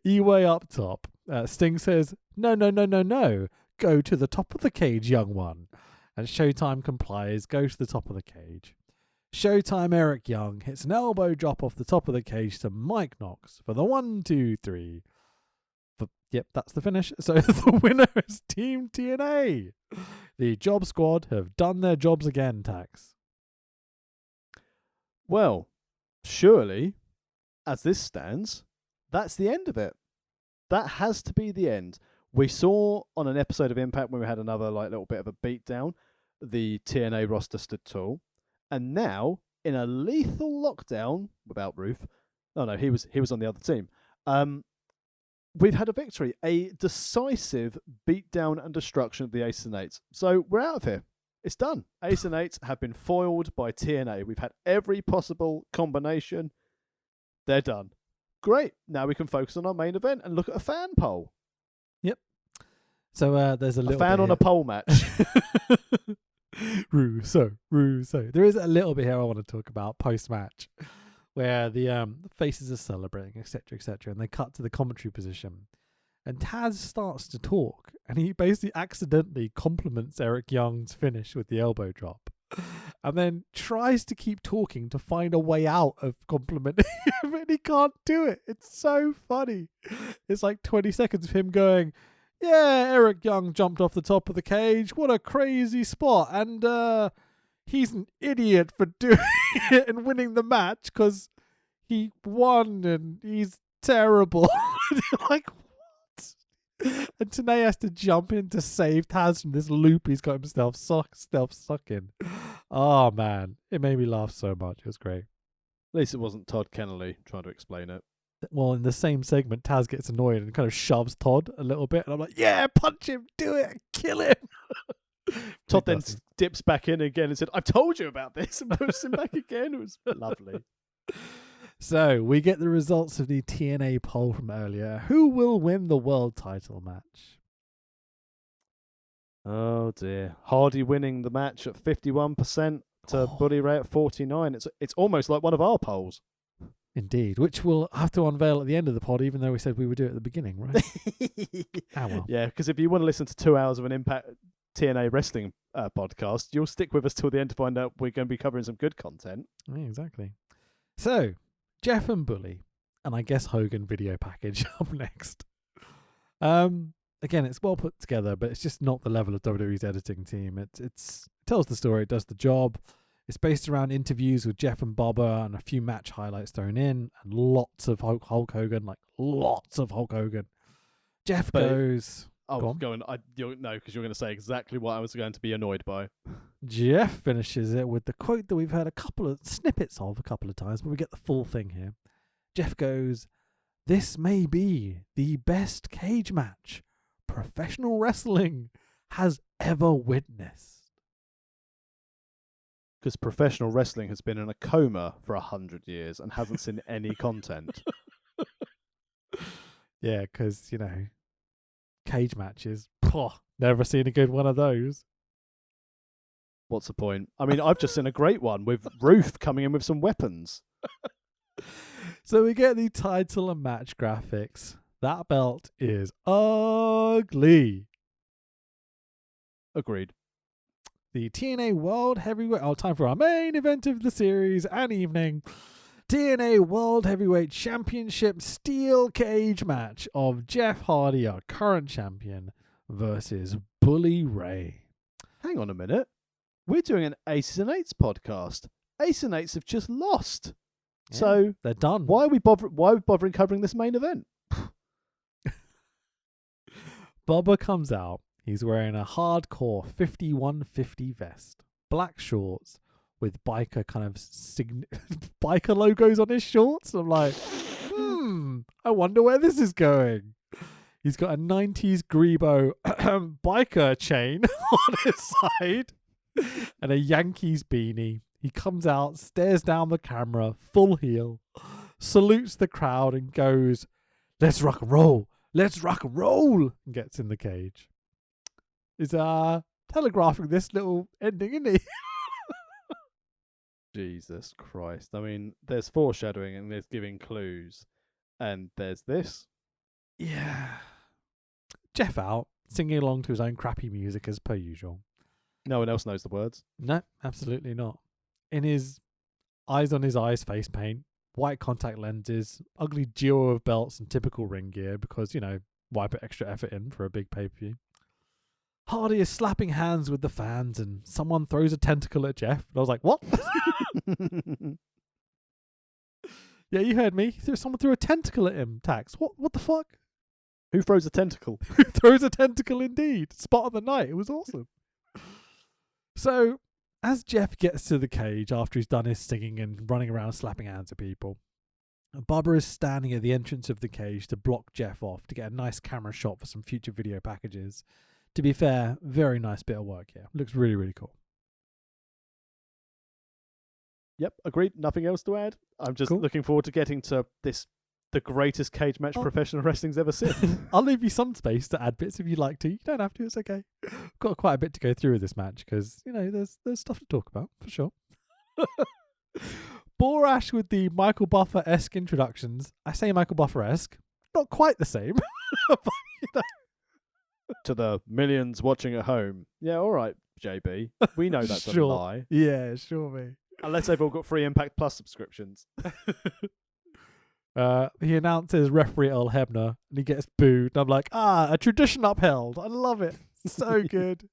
E-way up top. Sting says, No. Go to the top of the cage, young one. And Showtime complies, go to the top of the cage. Showtime Eric Young hits an elbow drop off the top of the cage to Mike Knox for the 1, 2, 3. Yep, that's the finish. So the winner is Team TNA. The Job Squad have done their jobs again, Tax. Well, surely, as this stands, that's the end of it. That has to be the end. We saw on an episode of Impact when we had another little bit of a beatdown, the TNA roster stood tall. And now, in a lethal lockdown, without Ruth, he was on the other team. We've had a victory, a decisive beatdown and destruction of the Ace and Eights. So we're out of here. It's done. Ace and Eights have been foiled by TNA. We've had every possible combination. They're done. Great. Now we can focus on our main event and look at a fan poll. Yep. So there's a little fan bit on a poll match. Russo. There is a little bit here I want to talk about post-match, where the faces are celebrating, etc., and they cut to the commentary position, and Taz starts to talk, and he basically accidentally compliments Eric Young's finish with the elbow drop, and then tries to keep talking to find a way out of complimenting him, and he can't do it. It's so funny. It's like 20 seconds of him going, yeah, Eric Young jumped off the top of the cage. What a crazy spot. And he's an idiot for doing it and winning the match because he won and he's terrible. Like, what? And Tenay has to jump in to save Taz from this loop he's got himself stuck in. Oh, man. It made me laugh so much. It was great. At least it wasn't Todd Kennelly trying to explain it. Well, in the same segment, Taz gets annoyed and kind of shoves Todd a little bit. And I'm like, yeah, punch him, do it, kill him. Todd then dips back in again and said, I've told you about this, and pushes him back again. It was lovely. So we get the results of the TNA poll from earlier. Who will win the world title match? Oh dear. Hardy winning the match at 51% to Bully Ray at 49%. It's almost like one of our polls. Indeed, which we'll have to unveil at the end of the pod, even though we said we would do it at the beginning, right? Well. Yeah, because if you want to listen to 2 hours of an Impact TNA wrestling podcast, you'll stick with us till the end to find out we're going to be covering some good content. Yeah, exactly. So, Jeff and Bully, and I guess Hogan video package up next. Again, it's well put together, but it's just not the level of WWE's editing team. It tells the story, it does the job. It's based around interviews with Jeff and Bubba and a few match highlights thrown in, and lots of Hulk Hogan, like lots of Hulk Hogan. Jeff goes... No, because you're going to say exactly what I was going to be annoyed by. Jeff finishes it with the quote that we've heard a couple of snippets of a couple of times, but we get the full thing here. Jeff goes, "This may be the best cage match professional wrestling has ever witnessed." Because professional wrestling has been in a coma for 100 years and hasn't seen any content. Yeah, because, cage matches. Never seen a good one of those. What's the point? I mean, I've just seen a great one with Ruth coming in with some weapons. So we get the title and match graphics. That belt is ugly. Agreed. The TNA World Heavyweight... Oh, time for our main event of the series and evening. TNA World Heavyweight Championship Steel Cage match of Jeff Hardy, our current champion, versus Bully Ray. Hang on a minute. We're doing an Aces and Eights podcast. Aces and Eights have just lost. Yeah, so they're done. Why are we bothering covering this main event? Bubba comes out. He's wearing a hardcore 5150 vest, black shorts with biker kind of biker logos on his shorts. I'm like, I wonder where this is going. He's got a 90s Grebo biker chain on his side and a Yankees beanie. He comes out, stares down the camera, full heel, salutes the crowd and goes, "Let's rock and roll. Let's rock and roll," and gets in the cage. Is telegraphing this little ending, isn't he? Jesus Christ. I mean, there's foreshadowing and there's giving clues. And there's this. Yeah. Jeff out, singing along to his own crappy music as per usual. No one else knows the words. No, absolutely not. In his eyes on his eyes face paint, white contact lenses, ugly duo of belts and typical ring gear because, why put extra effort in for a big pay-per-view? Hardy is slapping hands with the fans and someone throws a tentacle at Jeff. And I was like, what? Yeah, you heard me. Someone threw a tentacle at him, Tax. What the fuck? Who throws a tentacle? Who throws a tentacle indeed? Spot of the night. It was awesome. So, as Jeff gets to the cage after he's done his singing and running around slapping hands at people, Bubba is standing at the entrance of the cage to block Jeff off to get a nice camera shot for some future video packages. To be fair, very nice bit of work here. Looks really, really cool. Yep, agreed. Nothing else to add. I'm just looking forward to getting to the greatest cage match professional wrestling's ever seen. I'll leave you some space to add bits if you'd like to. You don't have to, it's okay. Got quite a bit to go through with this match because, there's stuff to talk about, for sure. Borash with the Michael Buffer-esque introductions. I say Michael Buffer-esque. Not quite the same. But, to the millions watching at home. Yeah, all right, JB. We know that's sure. a lie. Yeah, sure, mate. Unless they've all got free Impact Plus subscriptions. He announces referee Earl Hebner and he gets booed. And I'm like, a tradition upheld. I love it. So good.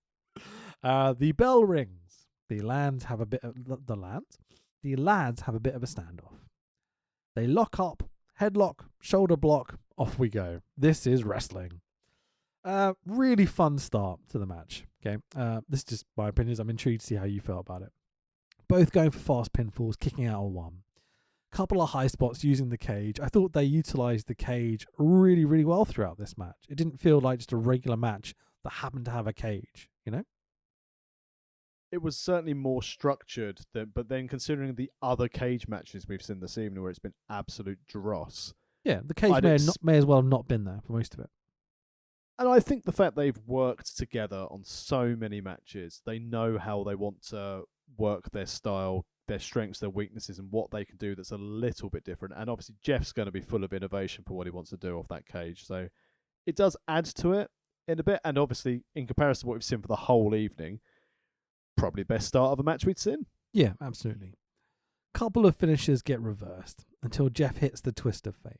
The bell rings. The lads have a bit of the lads have a bit of a standoff. They lock up, headlock, shoulder block, off we go. This is wrestling. Really fun start to the match. Okay. This is just my opinions. I'm intrigued to see how you felt about it. Both going for fast pinfalls, kicking out of one. Couple of high spots using the cage. I thought they utilized the cage really, really well throughout this match. It didn't feel like just a regular match that happened to have a cage, you know? It was certainly more structured, but then considering the other cage matches we've seen this evening where it's been absolute dross. Yeah, the cage may as well have not been there for most of it. And I think the fact they've worked together on so many matches, they know how they want to work their style, their strengths, their weaknesses, and what they can do that's a little bit different. And obviously Jeff's going to be full of innovation for what he wants to do off that cage. So it does add to it in a bit. And obviously, in comparison to what we've seen for the whole evening, probably the best start of a match we'd seen. Yeah, absolutely. Couple of finishes get reversed until Jeff hits the twist of fate.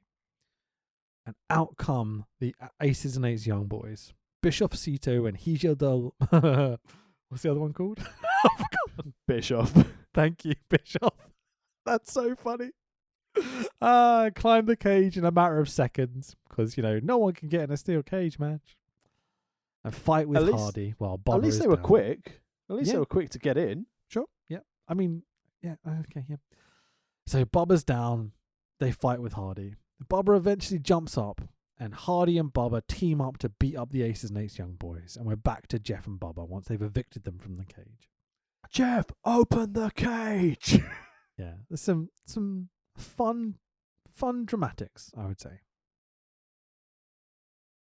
And out come the Aces and Eights Young Boys. Bischoff Cito and Hijo del... What's the other one called? Bischoff. Thank you, Bischoff. That's so funny. Climb the cage in a matter of seconds. Because, no one can get in a steel cage match. And fight with Hardy while Bubba At least they were quick. At least they were quick to get in. Sure, yeah. I mean, yeah, okay, yeah. So Bubba's down. They fight with Hardy. Bubba eventually jumps up, and Hardy and Bubba team up to beat up the Aces and Eights Young Boys. And we're back to Jeff and Bubba once they've evicted them from the cage. Jeff, open the cage! Yeah, there's some fun dramatics, I would say.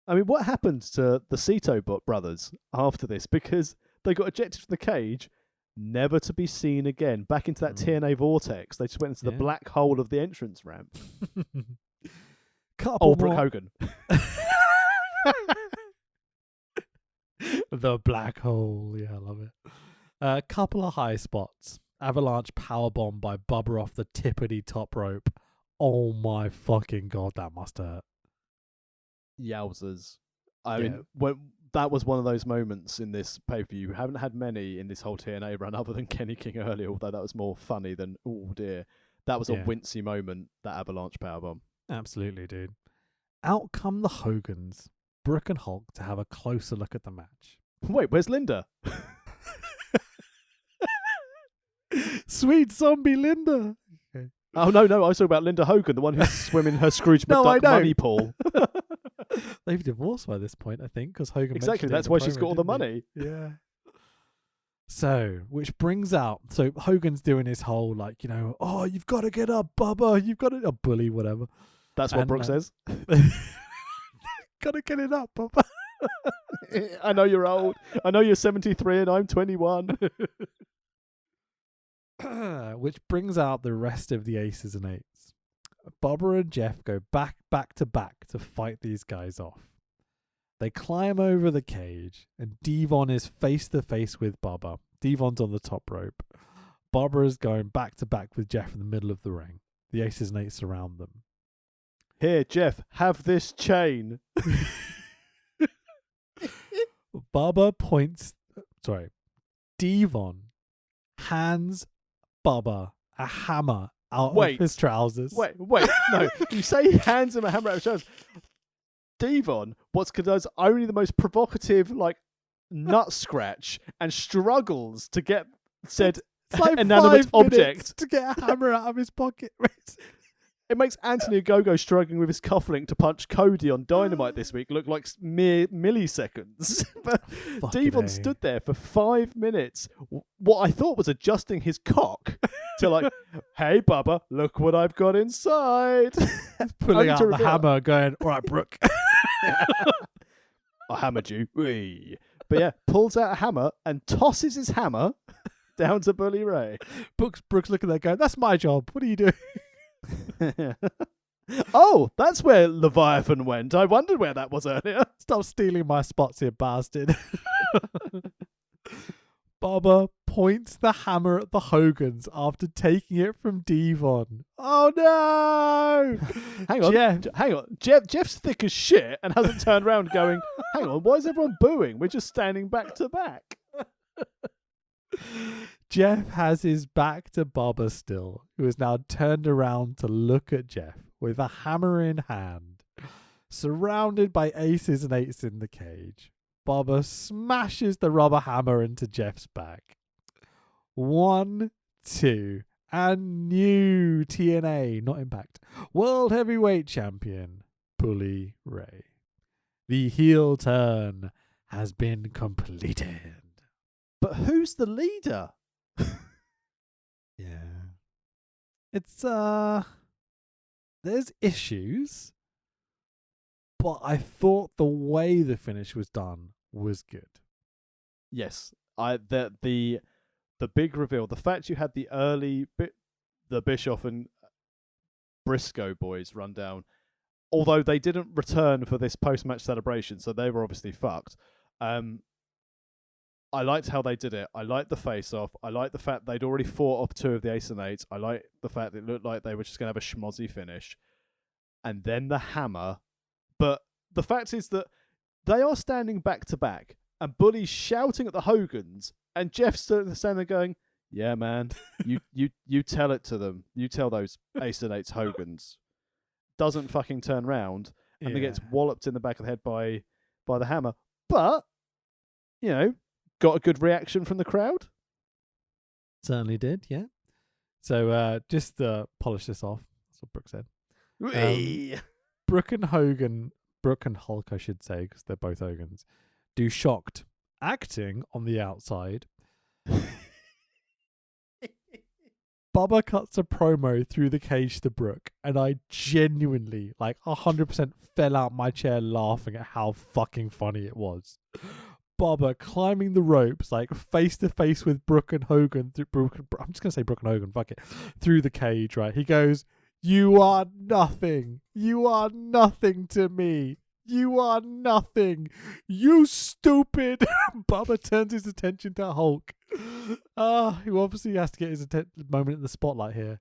I mean, what happened to the Cito brothers after this? Because they got ejected from the cage, never to be seen again. Back into that TNA vortex. They just went into the black hole of the entrance ramp. Brooke Hogan. The black hole. Yeah, I love it. A couple of high spots. Avalanche powerbomb by Bubba off the tippity top rope. Oh my fucking god, that must hurt. Yowzers. I mean, that was one of those moments in this pay-per-view. We haven't had many in this whole TNA run other than Kenny King earlier, although that was more funny than, oh dear. That was a wincy moment, that Avalanche powerbomb. Absolutely, dude. Out come the Hogans, Brooke and Hulk, to have a closer look at the match. Wait, where's Linda? Sweet zombie Linda. Okay. Oh, no, I was talking about Linda Hogan, the one who's swimming her Scrooge McDuck money pool. They've divorced by this point, I think, because Hogan Exactly, that's why she's got all the money. Yeah. So, which brings out, so Hogan's doing his whole, oh, you've got to get up, Bubba, you've got to, a bully, whatever. That's what Brooke says. Got to get it up, Bubba. I know you're old. I know you're 73 and I'm 21. Which brings out the rest of the Aces and Eights. Bubba and Jeff go back to back to fight these guys off. They climb over the cage, and Devon is face to face with Bubba. Devon's on the top rope. Bubba is going back to back with Jeff in the middle of the ring. The Aces and Eights surround them. Here, Jeff, have this chain. Devon hands Bubba a hammer out of his trousers. Wait, no. You say he hands him a hammer out of his trousers. Devon, does only the most provocative, nut scratch and struggles to get said inanimate object to get a hammer out of his pocket. It makes Anthony Ogogo struggling with his cufflink to punch Cody on Dynamite this week look like mere milliseconds. But Devon stood there for 5 minutes, what I thought was adjusting his cock to hey, Bubba, look what I've got inside. Pulling out the hammer going, all right, Brooke. I hammered you. Whee. But yeah, pulls out a hammer and tosses his hammer down to Bully Ray. Brooks looking at that going, that's my job. What are you doing? Oh, that's where Leviathan went. I wondered where that was earlier. Stop stealing my spots, you bastard. Bubba points the hammer at the Hogans after taking it from Devon. Oh no! Hang on. Jeff's thick as shit and hasn't turned around going, hang on, why is everyone booing? We're just standing back to back. Jeff has his back to Bubba still, who is now turned around to look at Jeff with a hammer in hand, surrounded by Aces and Eights in the cage. Bubba smashes the rubber hammer into Jeff's back. 1, 2, and new TNA, not Impact, World Heavyweight Champion, Bully Ray. The heel turn has been completed. But who's the leader? Yeah. It's, there's issues, but I thought the way the finish was done was good. Yes, the big reveal, the fact you had the early the Bischoff and Briscoe boys run down, although they didn't return for this post-match celebration, so they were obviously fucked. I liked how they did it. I liked the face-off. I liked the fact they'd already fought off 2 of the Ace and Eights. I liked the fact it looked like they were just going to have a schmozzy finish. And then the hammer. But the fact is that they are standing back to back, and Bully's shouting at the Hogans, and Jeff's standing there going, "Yeah, man, you tell it to them. You tell those Ace and Eights Hogans." Doesn't fucking turn round, and then gets walloped in the back of the head by the hammer. But, you know, got a good reaction from the crowd. Certainly did, yeah. So just to polish this off, that's what Brooke said. Brooke and Hulk, I should say, because they're both Hogans, do shocked acting on the outside. Bubba cuts a promo through the cage to Brooke, and I genuinely, 100% fell out my chair laughing at how fucking funny it was. Bubba climbing the ropes, face to face with Brooke and Hogan. I'm just gonna say Brooke and Hogan. Fuck it. Through the cage, right? He goes, "You are nothing. You are nothing to me. You are nothing. You stupid." Bubba turns his attention to Hulk. Who obviously has to get his moment in the spotlight here.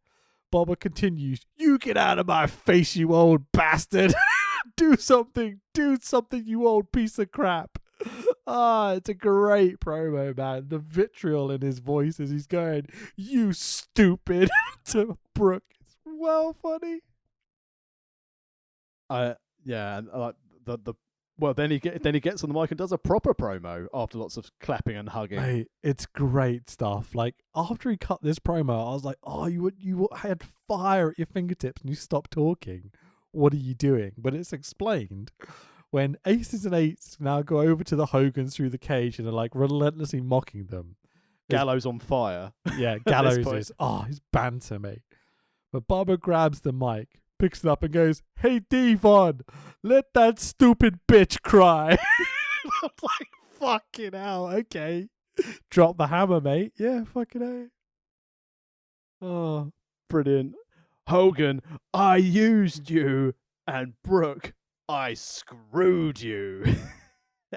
Bubba continues, "You get out of my face, you old bastard. Do something, you old piece of crap." It's a great promo, man. The vitriol in his voice as he's going, "You stupid," to Brooke. It's well funny. Yeah, and well, then he gets on the mic and does a proper promo after lots of clapping and hugging. Mate, it's great stuff. After he cut this promo, I was like, "Oh, you had fire at your fingertips and you stopped talking. What are you doing?" But it's explained when Aces and Eights now go over to the Hogans through the cage and are relentlessly mocking them. Gallows on fire. Yeah, Gallows is he's banter, mate. But Bubba grabs the mic, picks it up and goes, "Hey, Devon, let that stupid bitch cry." I'm like, fucking hell, okay. Drop the hammer, mate. Yeah, fucking hell. Oh, brilliant. Hogan, I used you, and Brooke, I screwed you.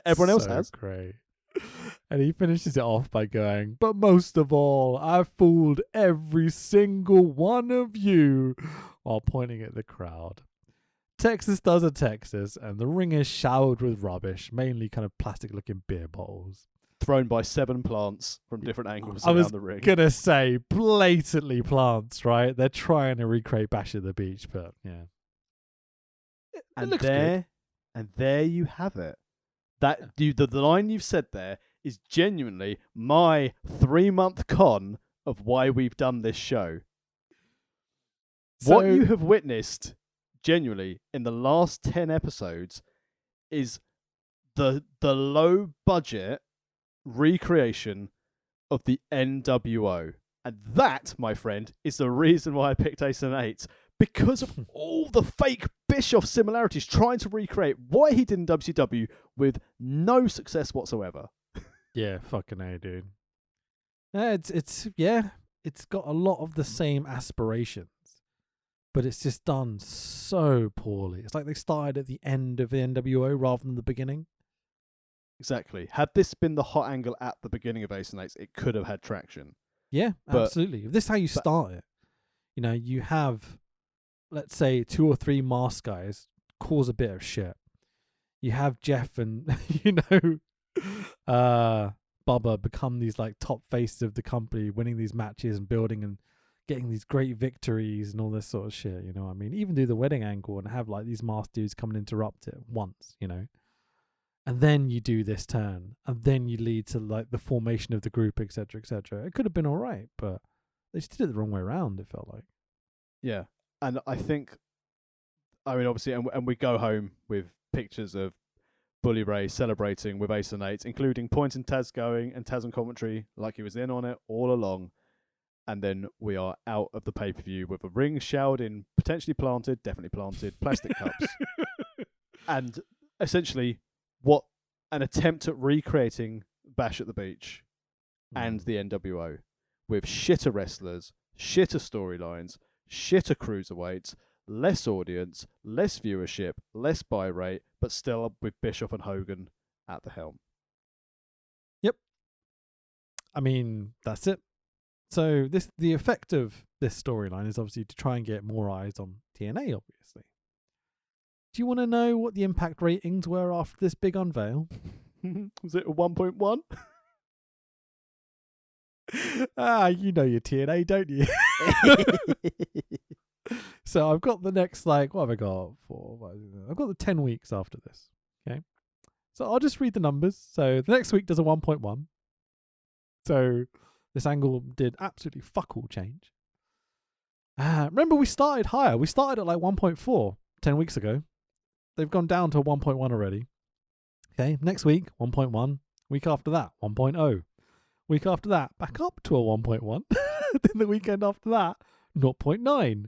Everyone else has. Great. And he finishes it off by going, "But most of all, I fooled every single one of you," while pointing at the crowd. Texas does a Texas, and the ring is showered with rubbish, mainly kind of plastic-looking beer bottles. Thrown by 7 plants from different angles around the ring. I was going to say, blatantly plants, right? They're trying to recreate Bash at the Beach, but yeah. It looks good. And there you have it. The line you've said there is genuinely my 3-month con of why we've done this show. What you have witnessed, genuinely, in the last 10 episodes is the low budget recreation of the NWO. And that, my friend, is the reason why I picked Ace and Eights. Because of all the fake Bischoff similarities trying to recreate what he did in WCW with no success whatsoever. Yeah, fucking A, dude. It's got a lot of the same aspirations, but it's just done so poorly. It's like they started at the end of the NWO rather than the beginning. Exactly. Had this been the hot angle at the beginning of Ace and Eights, it could have had traction. Yeah, absolutely. If this is how you start it, you have, let's say, 2 or 3 mask guys cause a bit of shit. You have Jeff and, Bubba become these top faces of the company, winning these matches and building and getting these great victories and all this sort of shit, you know what I mean? Even do the wedding angle and have these masked dudes come and interrupt it once, And then you do this turn, and then you lead to the formation of the group, etc., etc. It could have been all right, but They just did it the wrong way around, it felt like. Yeah. And I think, I mean, obviously, and we go home with pictures of Bully Ray celebrating with Ace and Eight, including pointing Taz going and Taz on commentary like he was in on it all along. And then we are out of the pay-per-view with a ring showered in potentially planted, definitely planted, plastic cups. And essentially what an attempt at recreating Bash at the Beach and the NWO with shitter wrestlers, shitter storylines, shitter cruiserweights, less audience, less viewership, less buy rate, but still with Bischoff and Hogan at the helm. Yep. I mean, that's it. So the effect of this storyline is obviously to try and get more eyes on TNA, obviously. Do you want to know what the Impact ratings were after this big unveil? Was it a 1.1? You know your TNA, don't you? So I've got the next, what have I got? I've got the 10 weeks after this. Okay. So I'll just read the numbers. So the next week does a 1.1. So this angle did absolutely fuck all change. Remember, we started higher. We started at 1.4 10 weeks ago. They've gone down to a 1.1 already. Okay, next week, 1.1. Week after that, 1.0. Week after that, back up to a 1.1. Then the weekend after that, 0.9.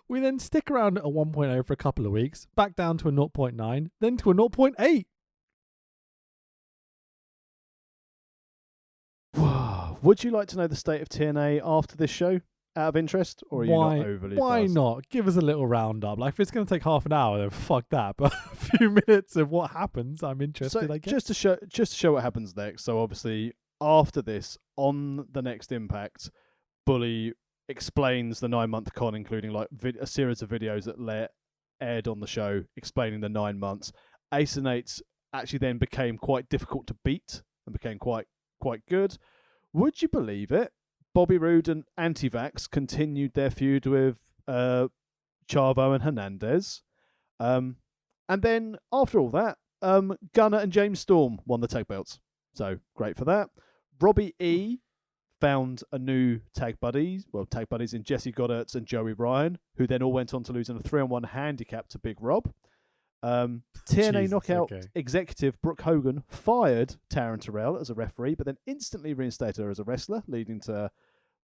We then stick around at a 1.0 for a couple of weeks, back down to a 0.9, then to a 0.8. Would you like to know the state of TNA after this show, out of interest, or are you not overly Why fussed? not? Give us a little roundup. If it's going to take half an hour, then fuck that. But a few minutes of what happens, I'm interested, I guess. Just to show what happens next. So obviously, after this, on the next Impact, Bully explains the 9-month con, including a series of videos that aired on the show explaining the 9 months. Ace and Eights actually then became quite difficult to beat and became quite good. Would you believe it? Bobby Roode and Anti-Vax continued their feud with Chavo and Hernandez. And then after all that, Gunner and James Storm won the tag belts. So great for that. Robbie E found a new tag buddies in Jesse Godderz and Joey Ryan, who then all went on to lose in a 3-on-1 handicap to Big Rob. TNA Jesus, Knockout okay. executive Brooke Hogan fired Taryn Terrell as a referee, but then instantly reinstated her as a wrestler, leading to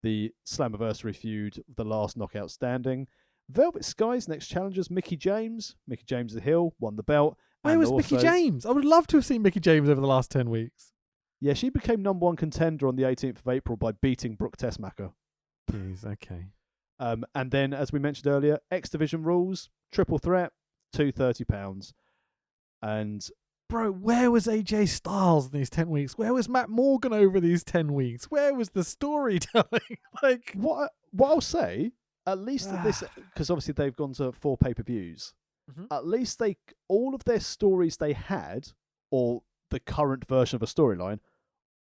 the Slammiversary feud, the last Knockout standing. Velvet Sky's next challengers, Mickey James. Mickey James the Hill won the belt. Where was Mickey James? I would love to have seen Mickey James over the last 10 weeks. Yeah, she became #1 contender on the 18th of April by beating Brooke Tessmacher. Jeez, okay. And then, as we mentioned earlier, X Division rules, triple threat, £230. And bro, where was AJ Styles in these 10 weeks? Where was Matt Morgan over these 10 weeks? Where was the storytelling? what I'll say, at least at this, because obviously they've gone to 4 pay-per-views, at least all of their stories they had, or the current version of a storyline,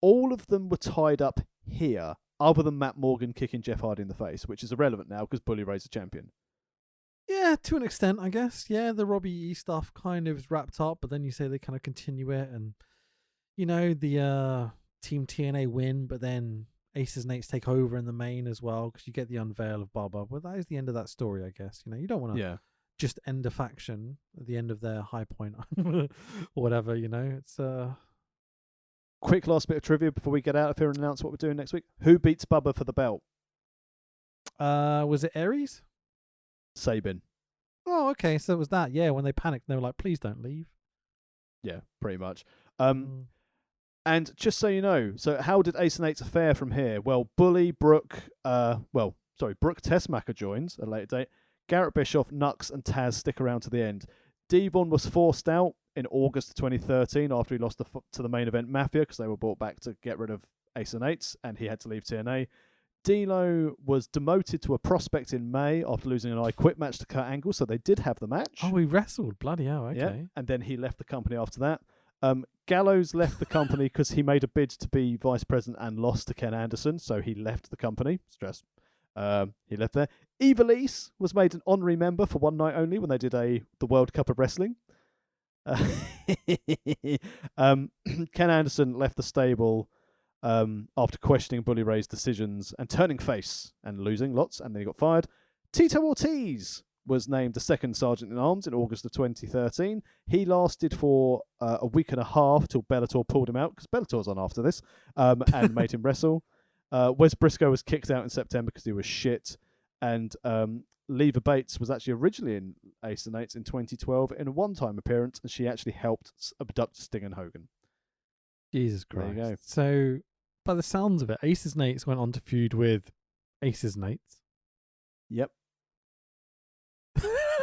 all of them were tied up here, other than Matt Morgan kicking Jeff Hardy in the face, which is irrelevant now because Bully Ray's a champion. Yeah, to an extent, I guess. Yeah, the Robbie E stuff kind of is wrapped up, but then you say they kind of continue it, and the Team TNA win, but then Aces and Eights take over in the main as well because you get the unveil of Bubba. But that is the end of that story, I guess. You don't want to just end a faction at the end of their high point or whatever. It's Quick last bit of trivia before we get out of here and announce what we're doing next week. Who beats Bubba for the belt? Was it Aries? Sabin. Oh, okay. So it was that. Yeah, when they panicked, they were like, "Please don't leave." Yeah, pretty much. And just so you know, so how did Ace and Eights fare from here? Well, Brooke Tessmacher joins at a later date. Garrett Bischoff, Nux, and Taz stick around to the end. Devon was forced out in August of 2013 after he lost to the main event Mafia because they were brought back to get rid of Ace and Eights, and he had to leave TNA. D'Lo was demoted to a prospect in May after losing an I Quit match to Kurt Angle, so they did have the match. Oh, he wrestled. Bloody hell, okay. Yeah, and then he left the company after that. Gallows left the company because he made a bid to be vice president and lost to Ken Anderson, so he left the company. Stress. He left there. Ivelisse was made an honorary member for one night only when they did the World Cup of Wrestling. Ken Anderson left the stable after questioning Bully Ray's decisions and turning face and losing lots, and then he got fired. Tito Ortiz was named the second Sergeant in Arms in August of 2013. He lasted for a week and a half till Bellator pulled him out, because Bellator's on after this, and made him wrestle. Wes Briscoe was kicked out in September because he was shit, and Leva Bates was actually originally in Ace and Eights in 2012 in a one-time appearance, and she actually helped abduct Sting and Hogan. Jesus There Christ. you go. So, by the sounds of it, Aces and Eights went on to feud with Aces and Eights. Yep.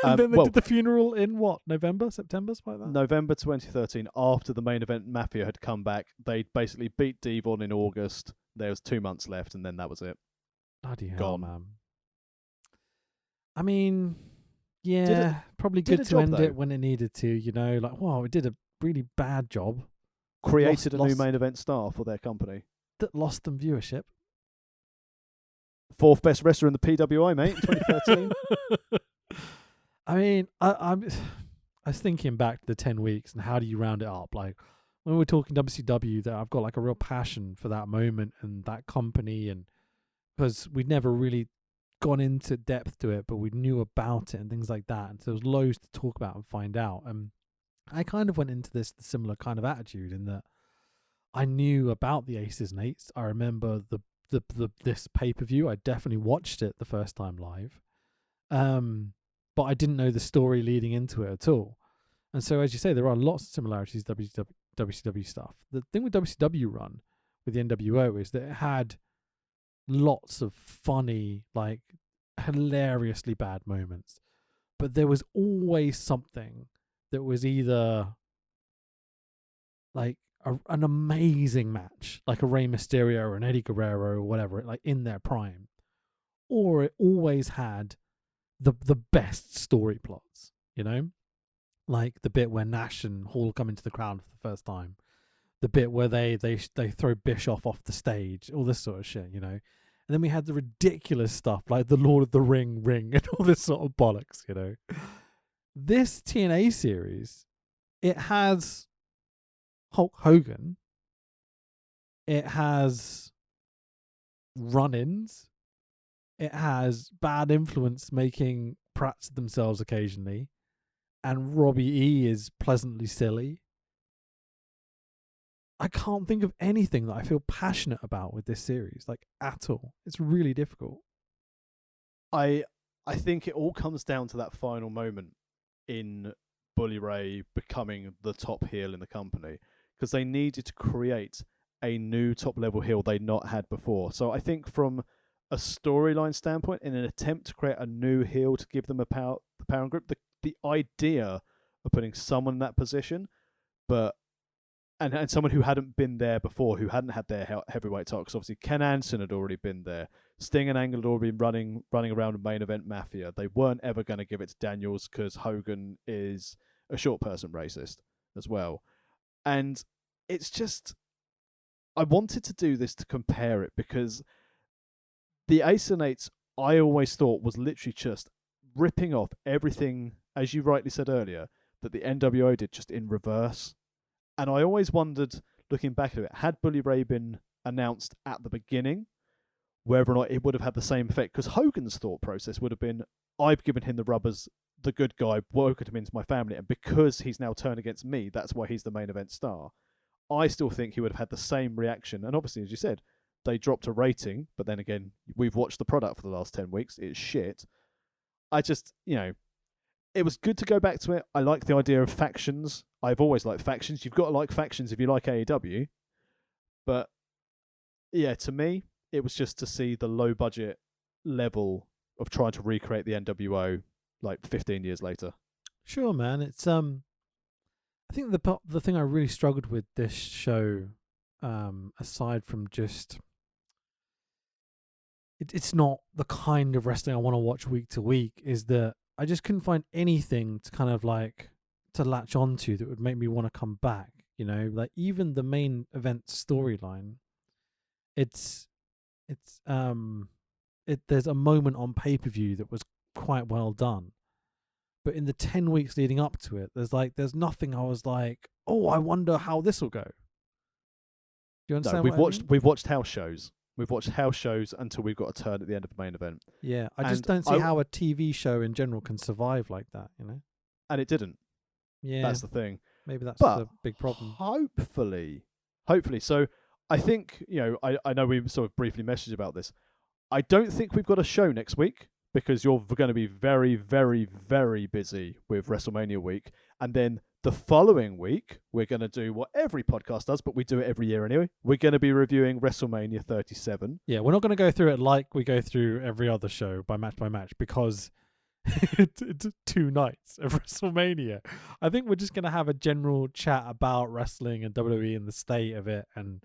And then they well- did the funeral in what? November? September? Something like that? November 2013, after the main event Mafia had come back, they basically beat Devon in August. There was 2 months left, and then that was it. Bloody hell, Gone. man. I mean, yeah, probably did good a to job, end though. it when it needed to, you know? Like, wow, it did a really bad job Created a new lost- main event star for their company. that lost them viewership. Fourth best wrestler in the PWI, mate, in 2013. I mean, I was thinking back to the 10 weeks and how do you round it up? Like, when we were talking WCW, that I've got like a real passion for that moment and that company, and because we'd never really gone into depth to it, but we knew about it and things like that, and so there was loads to talk about and find out. And I kind of went into this the similar kind of attitude in that I knew about the Aces and Eights. I remember this pay-per-view. I definitely watched it the first time live, but I didn't know the story leading into it at all. And so, as you say, there are lots of similarities to WCW stuff. The thing with WCW run with the NWO is that it had lots of funny, like hilariously bad moments, but there was always something that was either like an amazing match, like a Rey Mysterio or an Eddie Guerrero or whatever, like in their prime, or it always had the best story plots, you know, like the bit where Nash and Hall come into the crowd for the first time, the bit where they throw Bischoff off the stage, all this sort of shit, you know. And then we had the ridiculous stuff like the Lord of the Ring and all this sort of bollocks, you know. This TNA series, it has Hulk Hogan, it has run-ins, it has bad influence making prats of themselves occasionally, and Robbie E is pleasantly silly. I can't think of anything that I feel passionate about with this series, like at all. It's really difficult. I think it all comes down to that final moment in Bully Ray becoming the top heel in the company, because they needed to create a new top level heel they'd not had before. So I think from a storyline standpoint, in an attempt to create a new heel to give them the power and grip, the idea of putting someone in that position, but and someone who hadn't been there before, who hadn't had their heavyweight title, because obviously Ken Anderson had already been there. Sting and Angle had already been running around a main event Mafia. They weren't ever going to give it to Daniels because Hogan is a short person racist as well. And it's just, I wanted to do this to compare it, because the Ace and Eights I always thought was literally just ripping off everything, as you rightly said earlier, that the NWO did, just in reverse. And I always wondered, looking back at it, had Bully Ray been announced at the beginning, whether or not it would have had the same effect. Because Hogan's thought process would have been, I've given him the rubbers, the good guy, welcomed him into my family, and because he's now turned against me, that's why he's the main event star. I still think he would have had the same reaction. And obviously, as you said, they dropped a rating, but then again, we've watched the product for the last 10 weeks. It's shit. I just, it was good to go back to it. I like the idea of factions. I've always liked factions. You've got to like factions if you like AEW. But yeah, to me, it was just to see the low budget level of trying to recreate the NWO like 15 years later. Sure, man. It's I think the thing I really struggled with this show, aside from just it's not the kind of wrestling I want to watch week to week, is that I just couldn't find anything to kind of like to latch onto that would make me want to come back. You know, like even the main event storyline, there's a moment on pay-per-view that was quite well done, but in the 10 weeks leading up to it, there's nothing I was like, oh, I wonder how this will go. Do you understand? No, what I mean? we've watched house shows. We've watched house shows until we've got a turn at the end of the main event, Yeah, I just don't see how a TV show in general can survive like that. and it didn't. Yeah, That's the thing. maybe that's But the big problem. hopefully. So I think, I know we sort of briefly messaged about this. I don't think we've got a show next week because you're going to be very, very, very busy with WrestleMania week. And then the following week, we're going to do what every podcast does, but we do it every year anyway. We're going to be reviewing WrestleMania 37. Yeah, we're not going to go through it like we go through every other show by match because it's 2 nights of WrestleMania. I think we're just going to have a general chat about wrestling and WWE and the state of it, and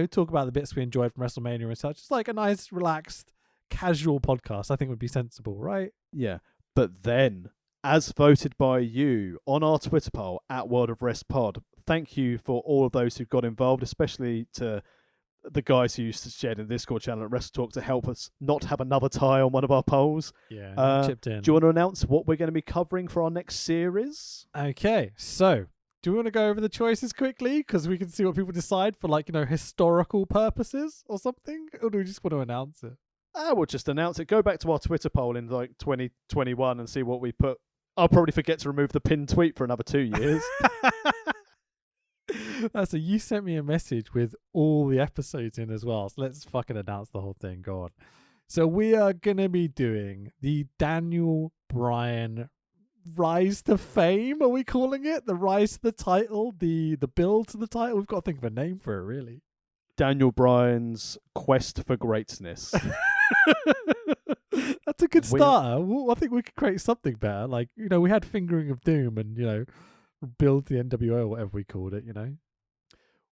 talk about the bits we enjoyed from WrestleMania and such. It's like a nice, relaxed, casual podcast. I think would be sensible, right? Yeah, but then, as voted by you on our Twitter poll at World of Rest Pod, thank you for all of those who got involved, especially to the guys who used to share the Discord channel at Wrestle Talk to help us not have another tie on one of our polls. Yeah, chipped in. Do you want to announce what we're going to be covering for our next series? Okay, so do we want to go over the choices quickly? Because we can see what people decide for, historical purposes or something? Or do we just want to announce it? We'll just announce it. Go back to our Twitter poll in 2021 and see what we put. I'll probably forget to remove the pinned tweet for another 2 years. So you sent me a message with all the episodes in as well. So let's fucking announce the whole thing. Go on. So we are going to be doing the Daniel Bryan Rise to Fame. Are we calling it? The Rise to the title? The build to the title? We've got to think of a name for it, really. Daniel Bryan's quest for greatness. That's a good starter. I think we could create something better. We had Fingering of Doom and, build the NWO or whatever we called it,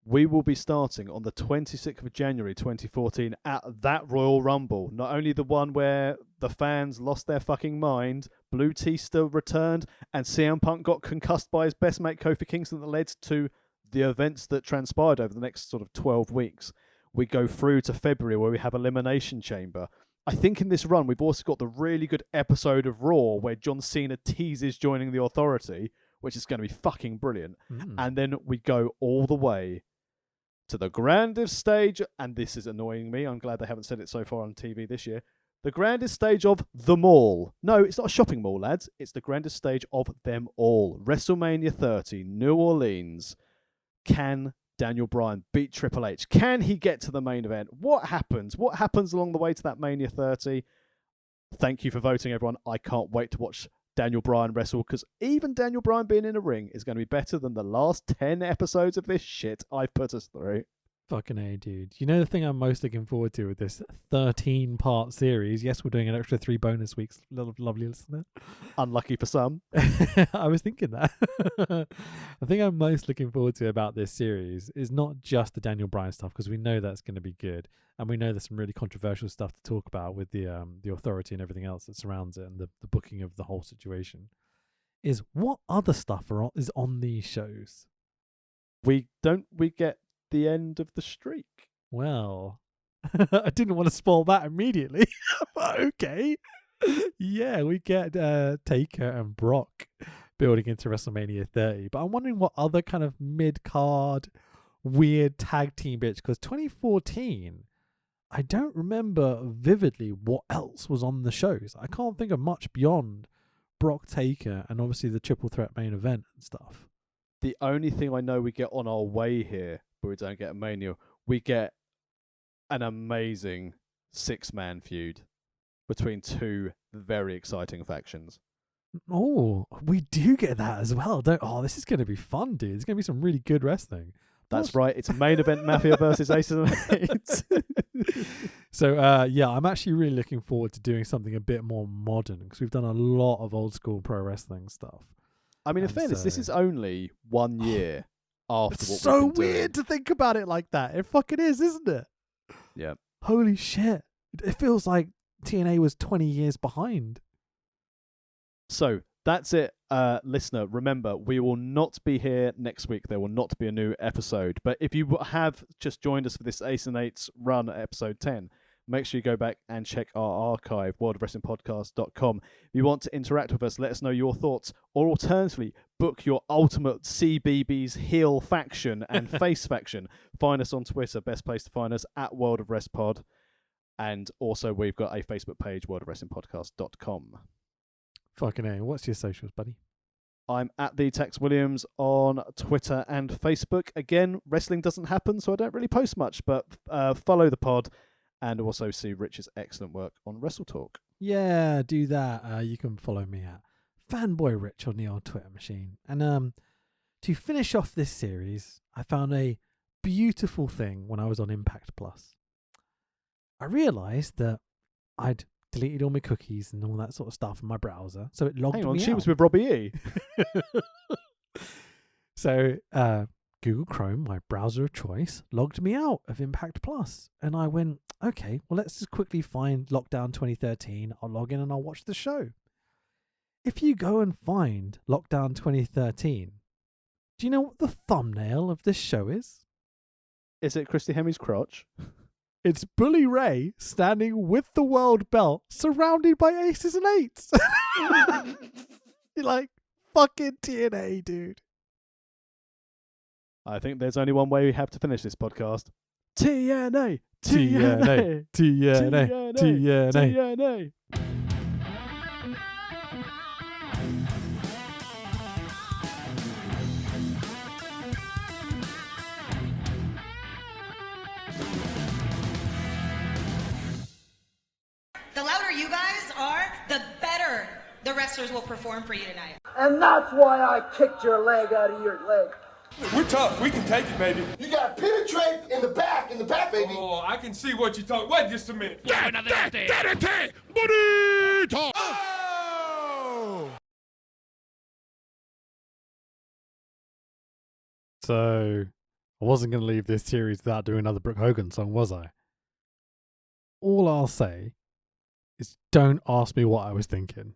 We will be starting on the 26th of January 2014 at that Royal Rumble. Not only the one where the fans lost their fucking mind, Blue Tista returned, and CM Punk got concussed by his best mate Kofi Kingston that led to the events that transpired over the next sort of 12 weeks. We go through to February where we have Elimination Chamber. I think in this run we've also got the really good episode of Raw where John Cena teases joining the Authority, which is going to be fucking brilliant. And then we go all the way to the grandest stage, and this is annoying me, I'm glad they haven't said it so far on TV this year, the grandest stage of them all. No, it's not a shopping mall, lads. It's the grandest stage of them all. WrestleMania 30, New Orleans. Can Daniel Bryan beat Triple H? Can he get to the main event? What happens? What happens along the way to that Mania 30? Thank you for voting, everyone. I can't wait to watch Daniel Bryan wrestle, because even Daniel Bryan being in a ring is going to be better than the last 10 episodes of this shit I've put us through. Fucking A, dude. You know the thing I'm most looking forward to with this 13-part series? Yes, we're doing an extra 3 bonus weeks, lovely listener. Unlucky for some. I was thinking that. The thing I'm most looking forward to about this series is not just the Daniel Bryan stuff, because we know that's going to be good, and we know there's some really controversial stuff to talk about with the Authority and everything else that surrounds it and the booking of the whole situation. Is what other stuff is on these shows? We get the end of the streak. Well, I didn't want to spoil that immediately, but okay. Yeah, we get Taker and Brock building into WrestleMania 30, but I'm wondering what other kind of mid-card weird tag team bits, because 2014, I don't remember vividly what else was on the shows. I can't think of much beyond Brock, Taker, and obviously the triple threat main event and stuff. The only thing I know we get on our way here, but we don't get a Mania, we get an amazing 6-man feud between 2 very exciting factions. Oh, we do get that as well. This is going to be fun, dude. It's going to be some really good wrestling. That's right. It's main event Mafia versus Aces and Eights. So, I'm actually really looking forward to doing something a bit more modern, because we've done a lot of old school pro wrestling stuff. I mean, in fairness, this is only 1 year after it's what so we've been weird doing. to think about it like that. It fucking is, isn't it? Yeah. Holy shit. It feels like TNA was 20 years behind. So that's it, listener. Remember, we will not be here next week. There will not be a new episode. But if you have just joined us for this Ace and Eights run at episode 10, make sure you go back and check our archive, worldofwrestlingpodcast.com. If you want to interact with us, let us know your thoughts, or alternatively, book your ultimate CBBS heel faction and face faction. Find us on Twitter, best place to find us, at World of Rest Pod. And also, we've got a Facebook page, worldofwrestlingpodcast.com. Fucking A. What's your socials, buddy? I'm at the Tex Williams on Twitter and Facebook. Again, wrestling doesn't happen, so I don't really post much, but follow the pod and also see Rich's excellent work on Wrestle Talk. Yeah, do that. You can follow me at Fanboy Rich on the old Twitter machine. And to finish off this series, I found a beautiful thing when I was on Impact Plus. I realised that I'd deleted all my cookies and all that sort of stuff in my browser, so it logged me out. She was with Robbie E. So Google Chrome, my browser of choice, logged me out of Impact Plus. And I went, okay, well, let's just quickly find Lockdown 2013. I'll log in and I'll watch the show. If you go and find Lockdown 2013, do you know what the thumbnail of this show is? Is it Christy Hemi's crotch? It's Bully Ray standing with the world belt, surrounded by aces and eights. You're like, fucking TNA, dude. I think there's only one way we have to finish this podcast. TNA! TNA! TNA! TNA! TNA! The louder you guys are, the better the wrestlers will perform for you tonight. And that's why I kicked your leg out of your leg. We're tough. We can take it, baby. You gotta penetrate in the back, baby. Oh, I can see what you're talking. Wait just a minute. Oh! So, I wasn't going to leave this series without doing another Brooke Hogan song, was I? All I'll say is don't ask me what I was thinking.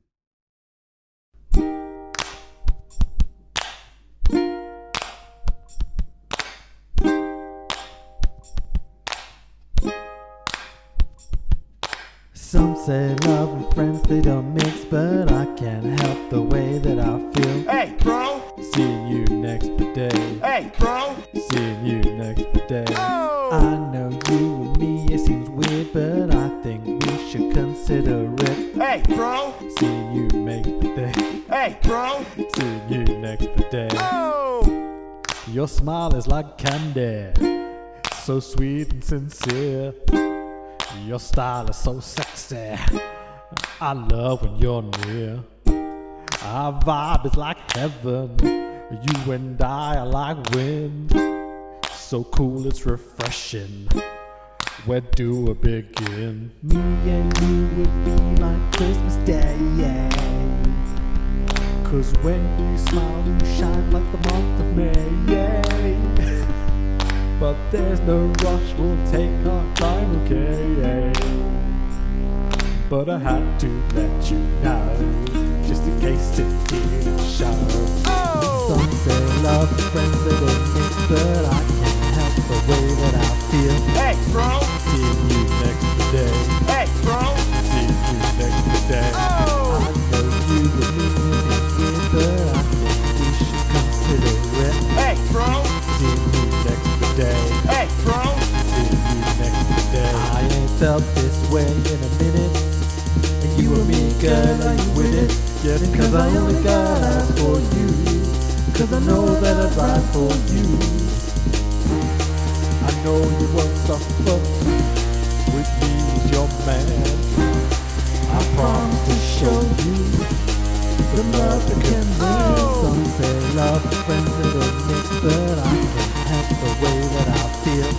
Some say love and friends, they don't mix, but I can't help the way that I feel. Hey, bro! Seeing you next day. Hey, bro! Seeing you next day. Oh! I know you and me, it seems weird, but I think we should consider it. Hey, bro! Seeing you next day. Hey, bro! Seeing you next day. Oh! Your smile is like candy, so sweet and sincere. Your style is so sexy, I love when you're near. Our vibe is like heaven, you and I are like wind. So cool it's refreshing, where do we begin? Me and you would be like Christmas Day, yeah. Cause when you smile you shine like the month of May, yeah. But there's no rush, we'll take our time, okay? But I had to let you know, just in case it didn't show. Oh! Some say love and friends, they don't mix, but I can't help the way that I feel. Hey, bro! Seeing you next day. Hey, bro! Seeing you next day. Oh! I know you and me is weird, but I think we should consider it. Hey, bro! Seeing you next day. Hey, bro! Seeing you next day. I ain't felt this way in a minute. And you and me, girl, are you with it? Just cause I only got eyes for you. Cause I know that I'd ride for you. I know you won't suffer with me as your man. I promise to show you the love that can win. Some say love and friends that don't mix, but I can't help the way that I feel.